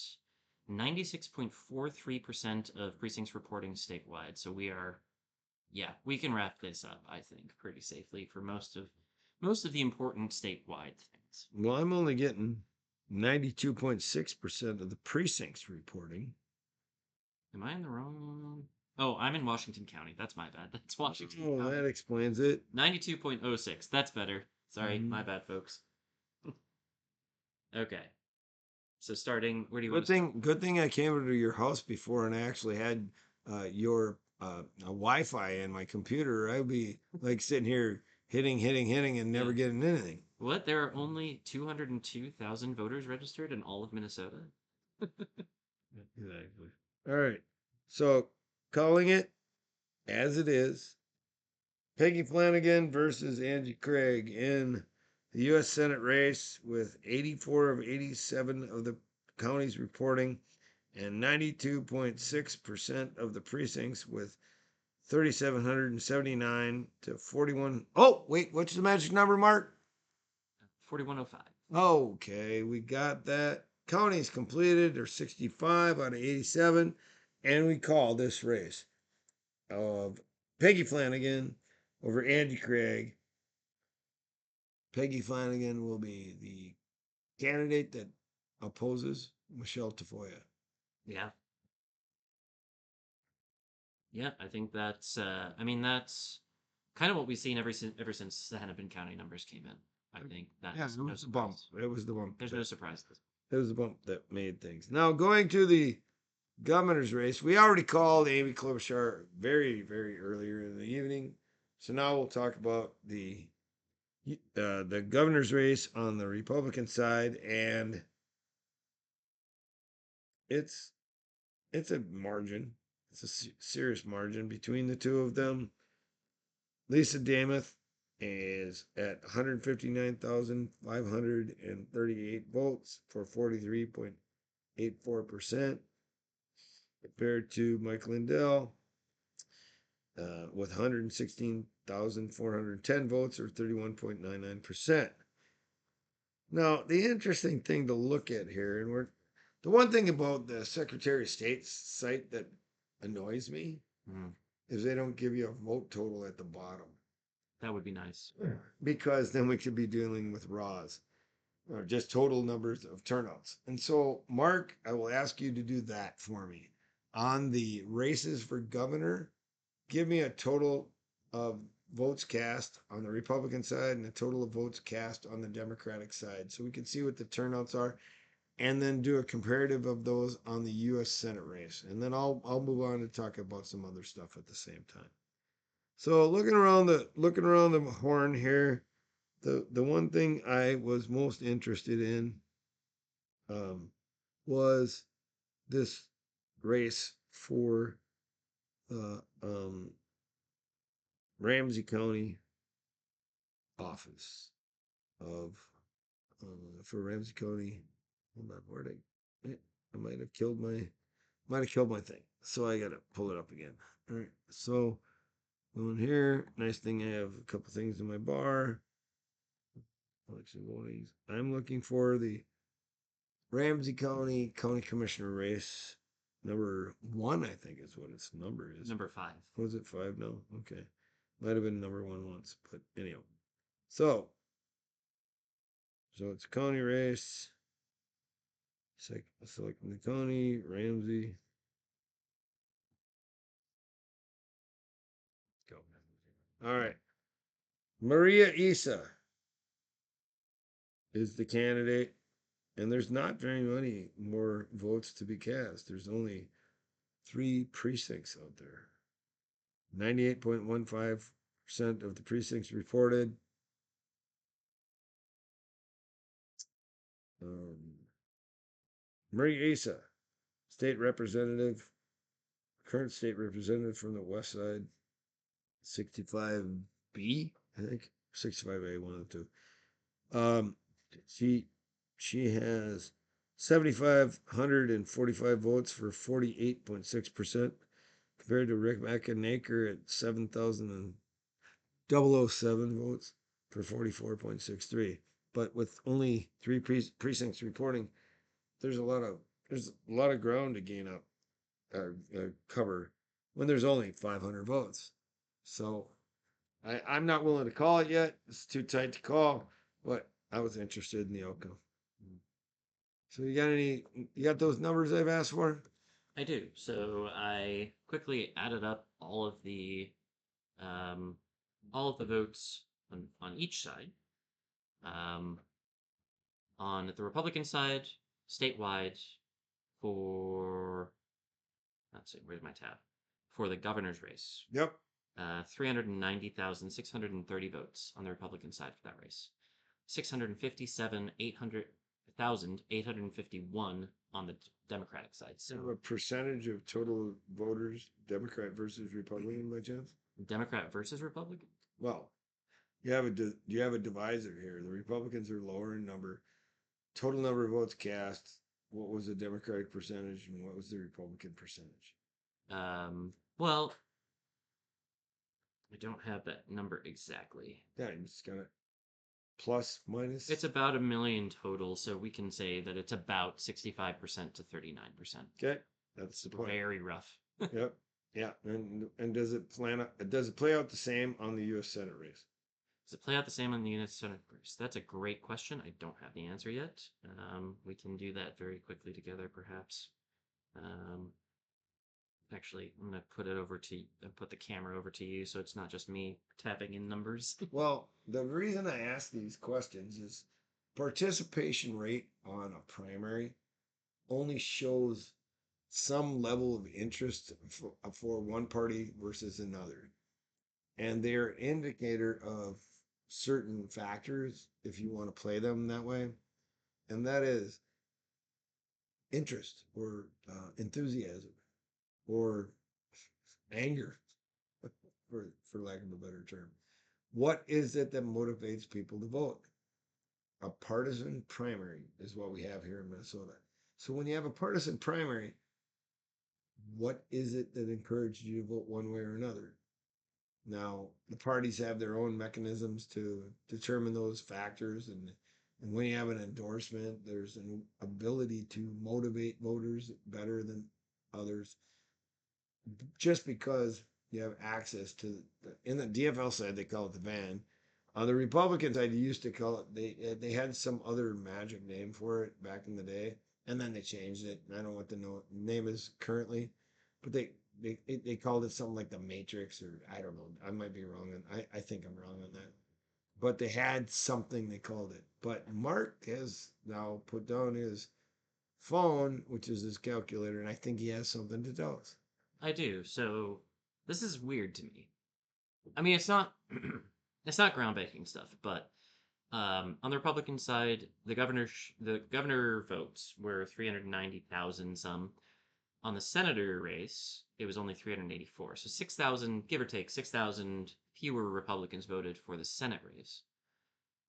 96.43% of precincts reporting statewide. So we can wrap this up, I think, pretty safely for most of the important statewide things. Well, I'm only getting 92.6% of the precincts reporting. Am I in the wrong? Oh, I'm in Washington County. That's my bad. That's Washington Oh, County. that explains it. 92.06. That's better. Sorry, my bad, folks. Okay. So starting, where do you want to start? Good thing I came over to your house before and I actually had your a Wi-Fi in my computer. I'd be like sitting here hitting, and never Yeah. getting anything. What? There are only 202,000 voters registered in all of Minnesota? Exactly. All right. So calling it as it is. Peggy Flanagan versus Angie Craig in the U.S. Senate race with 84 of 87 of the counties reporting and 92.6% of the precincts with 3,779 to 41. Oh, wait, what's the magic number, Mark? 4105. Okay, we got that. Counties completed are 65 out of 87, and we call this race of Peggy Flanagan over Angie Craig. Peggy Flanagan will be the candidate that opposes Michelle Tafoya. Yeah. Yeah, I think that's kind of what we've seen ever since the Hennepin County numbers came in. I think Yeah, that's it no was the bump. surprise. It was the bump. There's no surprises. It was the bump that made things. Now going to the governor's race, we already called Amy Klobuchar very, very earlier in the evening. So now we'll talk about the governor's race on the Republican side, and it's it's a margin. It's a serious margin between the two of them. Lisa Dameth is at 159,538 votes for 43.84%, compared to Mike Lindell with 116,410 votes or 31.99%. Now, the interesting thing to look at here, the one thing about the Secretary of State's site that annoys me Mm, is they don't give you a vote total at the bottom. that would be nice. Because then we could be dealing with raws or just total numbers of turnouts. And so, Mark, I will ask you to do that for me. On the races for governor, give me a total of votes cast on the Republican side and a total of votes cast on the Democratic side so we can see what the turnouts are, and then do a comparative of those on the US Senate race. And then I'll move on to talk about some other stuff at the same time. So looking around the horn here, the one thing I was most interested in um, was this race for Ramsey County office of for Ramsey County. Hold on, where did I might have killed my thing, so I gotta pull it up again. All right, so going here, nice thing I have a couple things in my bar. Election votings. I'm looking for the Ramsey County County Commissioner race. Number 1, I think is what its number is. Number 5. Was it 5 now? Okay. Might have been number 1 once, but anyhow. So it's a county race. Selecting the county, Ramsey. Go. All right. Maria Issa is the candidate, and there's not very many more votes to be cast. There's only 3 precincts out there. 98.15% of the precincts reported. Marie Asa, state representative, current state representative from the west side, 65B, I think, 65A, one of the two. She she has 7,545 votes for 48.6%, compared to Rick McInaker at 7,007 votes for 44.63. But with only three precincts reporting, there's a lot of ground to gain up, cover, when there's only 500 votes. So I'm not willing to call it yet. It's too tight to call, but I was interested in the outcome. So you got those numbers I've asked for? I do. So I quickly added up um, all of the votes on each side. Um, on the Republican side, statewide, for let's see, where's my tab? For the governor's race, Yep. 390,630 votes on the Republican side for that race. 657,851 on the Democratic side. So So a percentage of total voters, Democrat versus Republican, by chance? Democrat versus Republican. Well, you have a divisor here. The Republicans are lower in number. Total number of votes cast. What was the Democratic percentage and what was the Republican percentage? Well, I don't have that number exactly. Yeah, you just got it. Plus, minus. It's about a million total, so we can say that it's about 65% to 39%. Okay, that's the point. Very rough. Yep. Yeah, and does it play out the same on the U.S. Senate race? Does it play out the same on the United Senate race? That's a great question. I don't have the answer yet. We can do that very quickly together, perhaps. Um, Actually, I'm gonna put the camera over to you, so it's not just me tapping in numbers. Well, the reason I ask these questions is participation rate on a primary only shows some level of interest for one party versus another. And they're an indicator of certain factors if you want to play them that way. And that is interest or enthusiasm or anger, for lack of a better term. What is it that motivates people to vote? A partisan primary is what we have here in Minnesota. So when you have a partisan primary, what is it that encourages you to vote one way or another? Now, the parties have their own mechanisms to determine those factors, and when you have an endorsement, there's an ability to motivate voters better than others, just because you have access to in the DFL side they call it the van. On the Republican side, you used to call it they had some other magic name for it back in the day, and then they changed it. I don't know what the name is currently, but they called it something like the Matrix, or I don't know. I might be wrong, and I think I'm wrong on that. But they had something they called it. But Mark has now put down his phone, which is his calculator, and I think he has something to tell us. I do. So this is weird to me. I mean, it's not it's not groundbreaking stuff, but on the Republican side, the governor votes were 390,000 some. On the senator race, it was only 384. So 6,000, give or take, 6,000 fewer Republicans voted for the Senate race.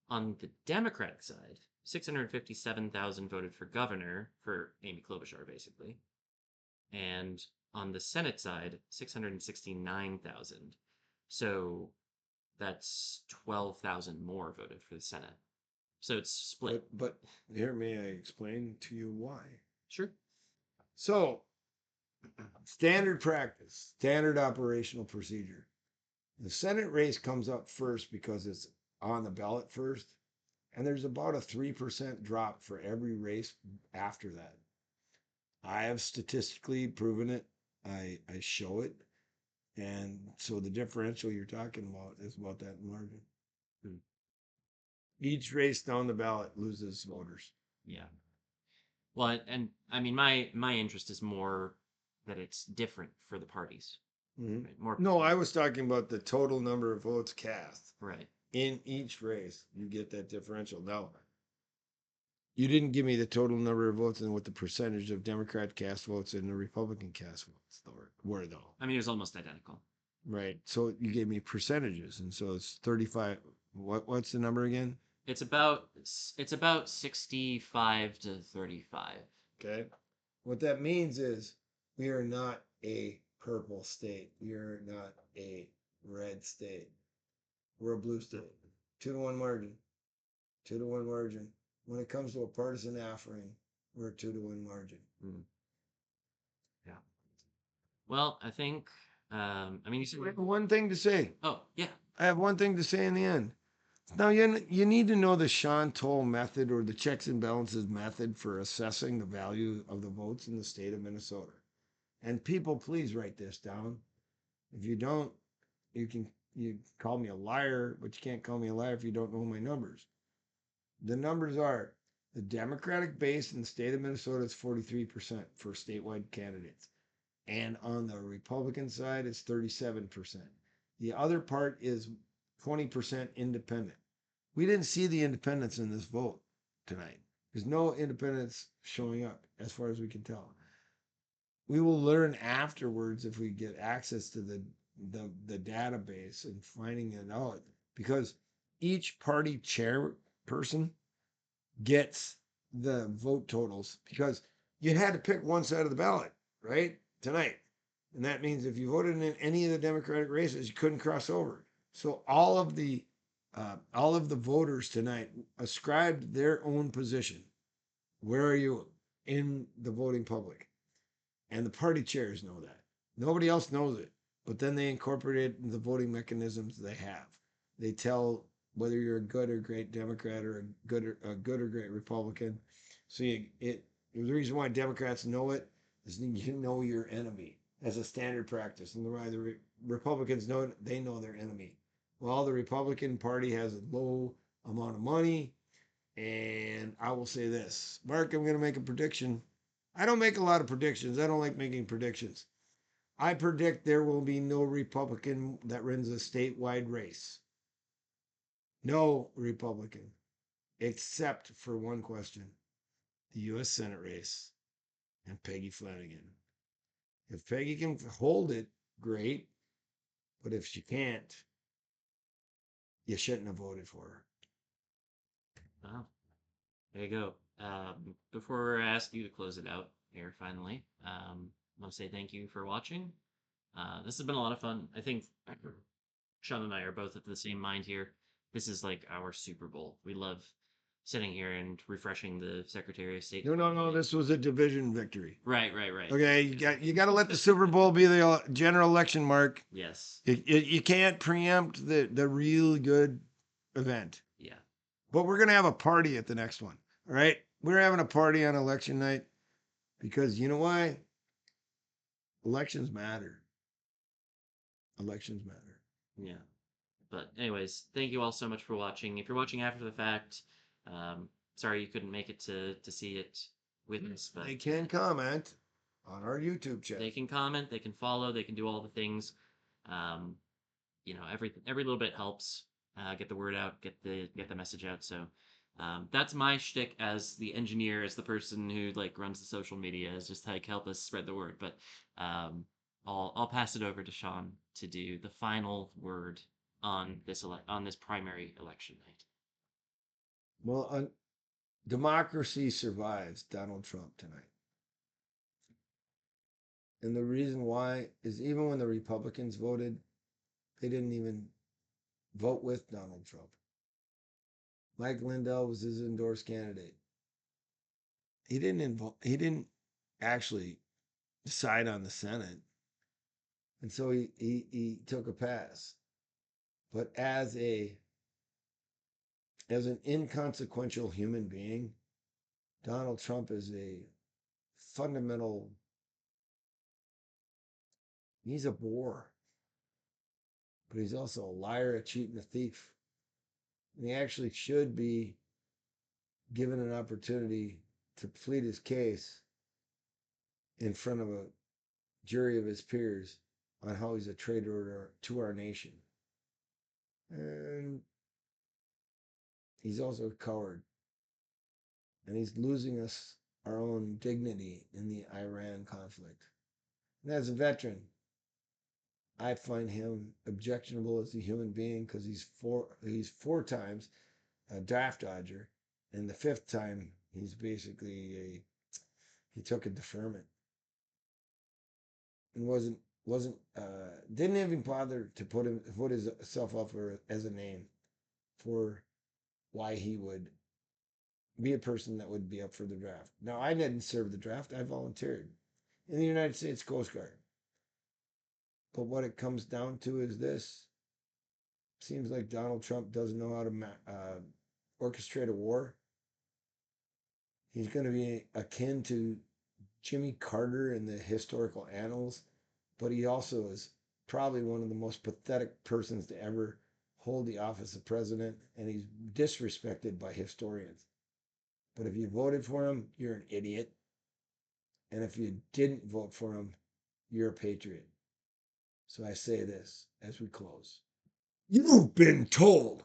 On the Democratic side, 657,000 voted for governor, for Amy Klobuchar, basically. And on the Senate side, 669,000. So that's 12,000 more voted for the Senate. So it's split. But here, may I explain to you why? Sure. So, standard practice, standard operational procedure. The Senate race comes up first because it's on the ballot first, and there's about a 3% drop for every race after that. I have statistically proven it. I show it. And so the differential you're talking about is about that margin. Hmm. Each race down the ballot loses voters. Yeah. Well, and I mean, my interest is more that it's different for the parties. Mhm. Right? More. No, I was talking about the total number of votes cast Right. in each race. You get that differential. Now, you didn't give me the total number of votes and what the percentage of Democrat cast votes and the Republican cast votes were though. I mean, it was almost identical. Right. So you gave me percentages, and so it's 35. What's the number again? It's about 65 to 35. Okay. What that means is we are not a purple state. We are not a red state. We're a blue state. 2-1 margin. 2-1 margin. When it comes to a partisan offering, we're a 2-1 margin. Mm. Yeah. Well, I think. I mean, you said. I have one thing to say. Oh yeah. I have one thing to say in the end. Now, you need to know the Shawn Toll method or the checks and balances method for assessing the value of the votes in the state of Minnesota. And people, please write this down. If you don't, you call me a liar, but you can't call me a liar if you don't know my numbers. The numbers are the Democratic base in the state of Minnesota is 43% for statewide candidates. And on the Republican side, it's 37%. The other part is 20% independent. We didn't see the independents in this vote tonight. There's no independents showing up, as far as we can tell. We will learn afterwards if we get access to the database and finding it out, because each party chairperson gets the vote totals because you had to pick one side of the ballot, right? Tonight. And that means if you voted in any of the Democratic races, you couldn't cross over. So all of the voters tonight ascribed their own position. Where are you in the voting public? And the party chairs know that. Nobody else knows it. But then they incorporate it in the voting mechanisms they have. They tell whether you're a good or great Democrat or a good or great Republican. So the reason why Democrats know it is you know your enemy as a standard practice, and the Republicans know it, they know their enemy. Well, the Republican Party has a low amount of money, and I will say this, Mark, I'm going to make a prediction. I don't make a lot of predictions. I don't like making predictions. I predict there will be no Republican that runs a statewide race. No Republican, except for one question, the U.S. Senate race and Peggy Flanagan. If Peggy can hold it, great. But if she can't, you shouldn't have voted for her. Wow. There you go. Before I ask you to close it out here, finally, I want to say thank you for watching. This has been a lot of fun. I think Sean and I are both of the same mind here. This is like our Super Bowl. We love sitting here and refreshing the Secretary of State. No. This was a division victory. Right. Okay, you got to let the Super Bowl be the general election, Mark. Yes. You can't preempt the real good event. Yeah. But we're gonna have a party at the next one. All right, we're having a party on election night because you know why? Elections matter. Elections matter. Yeah. But anyways, thank you all so much for watching. If you're watching after the fact, sorry you couldn't make it to see it with us, but They can comment on our YouTube channel. they can comment, they can follow, they can do all the things. Um, every little bit helps get the word out, get the message out. So that's my shtick as the engineer, as the person who like runs the social media, is just like help us spread the word. But I'll pass it over to Sean to do the final word on this primary election night. Well, democracy survives Donald Trump tonight. And the reason why is even when the Republicans voted, they didn't even vote with Donald Trump. Mike Lindell was his endorsed candidate. He didn't actually decide on the Senate. And so he took a pass. But as an inconsequential human being, Donald Trump is a fundamental, he's a bore, but he's also a liar, a cheat, and a thief. And he actually should be given an opportunity to plead his case in front of a jury of his peers on how he's a traitor to our nation. And he's also a coward. And he's losing us our own dignity in the Iran conflict. And as a veteran, I find him objectionable as a human being because he's four times a draft dodger, and the fifth time he's basically he took a deferment and wasn't didn't even bother to put himself up as a name for why he would be a person that would be up for the draft. Now I didn't serve the draft; I volunteered in the United States Coast Guard. But what it comes down to is this: seems like Donald Trump doesn't know how to orchestrate a war. He's going to be akin to Jimmy Carter in the historical annals, but he also is probably one of the most pathetic persons to ever hold the office of president, and he's disrespected by historians. But if you voted for him, you're an idiot. And if you didn't vote for him, you're a patriot. So I say this as we close. You've been told.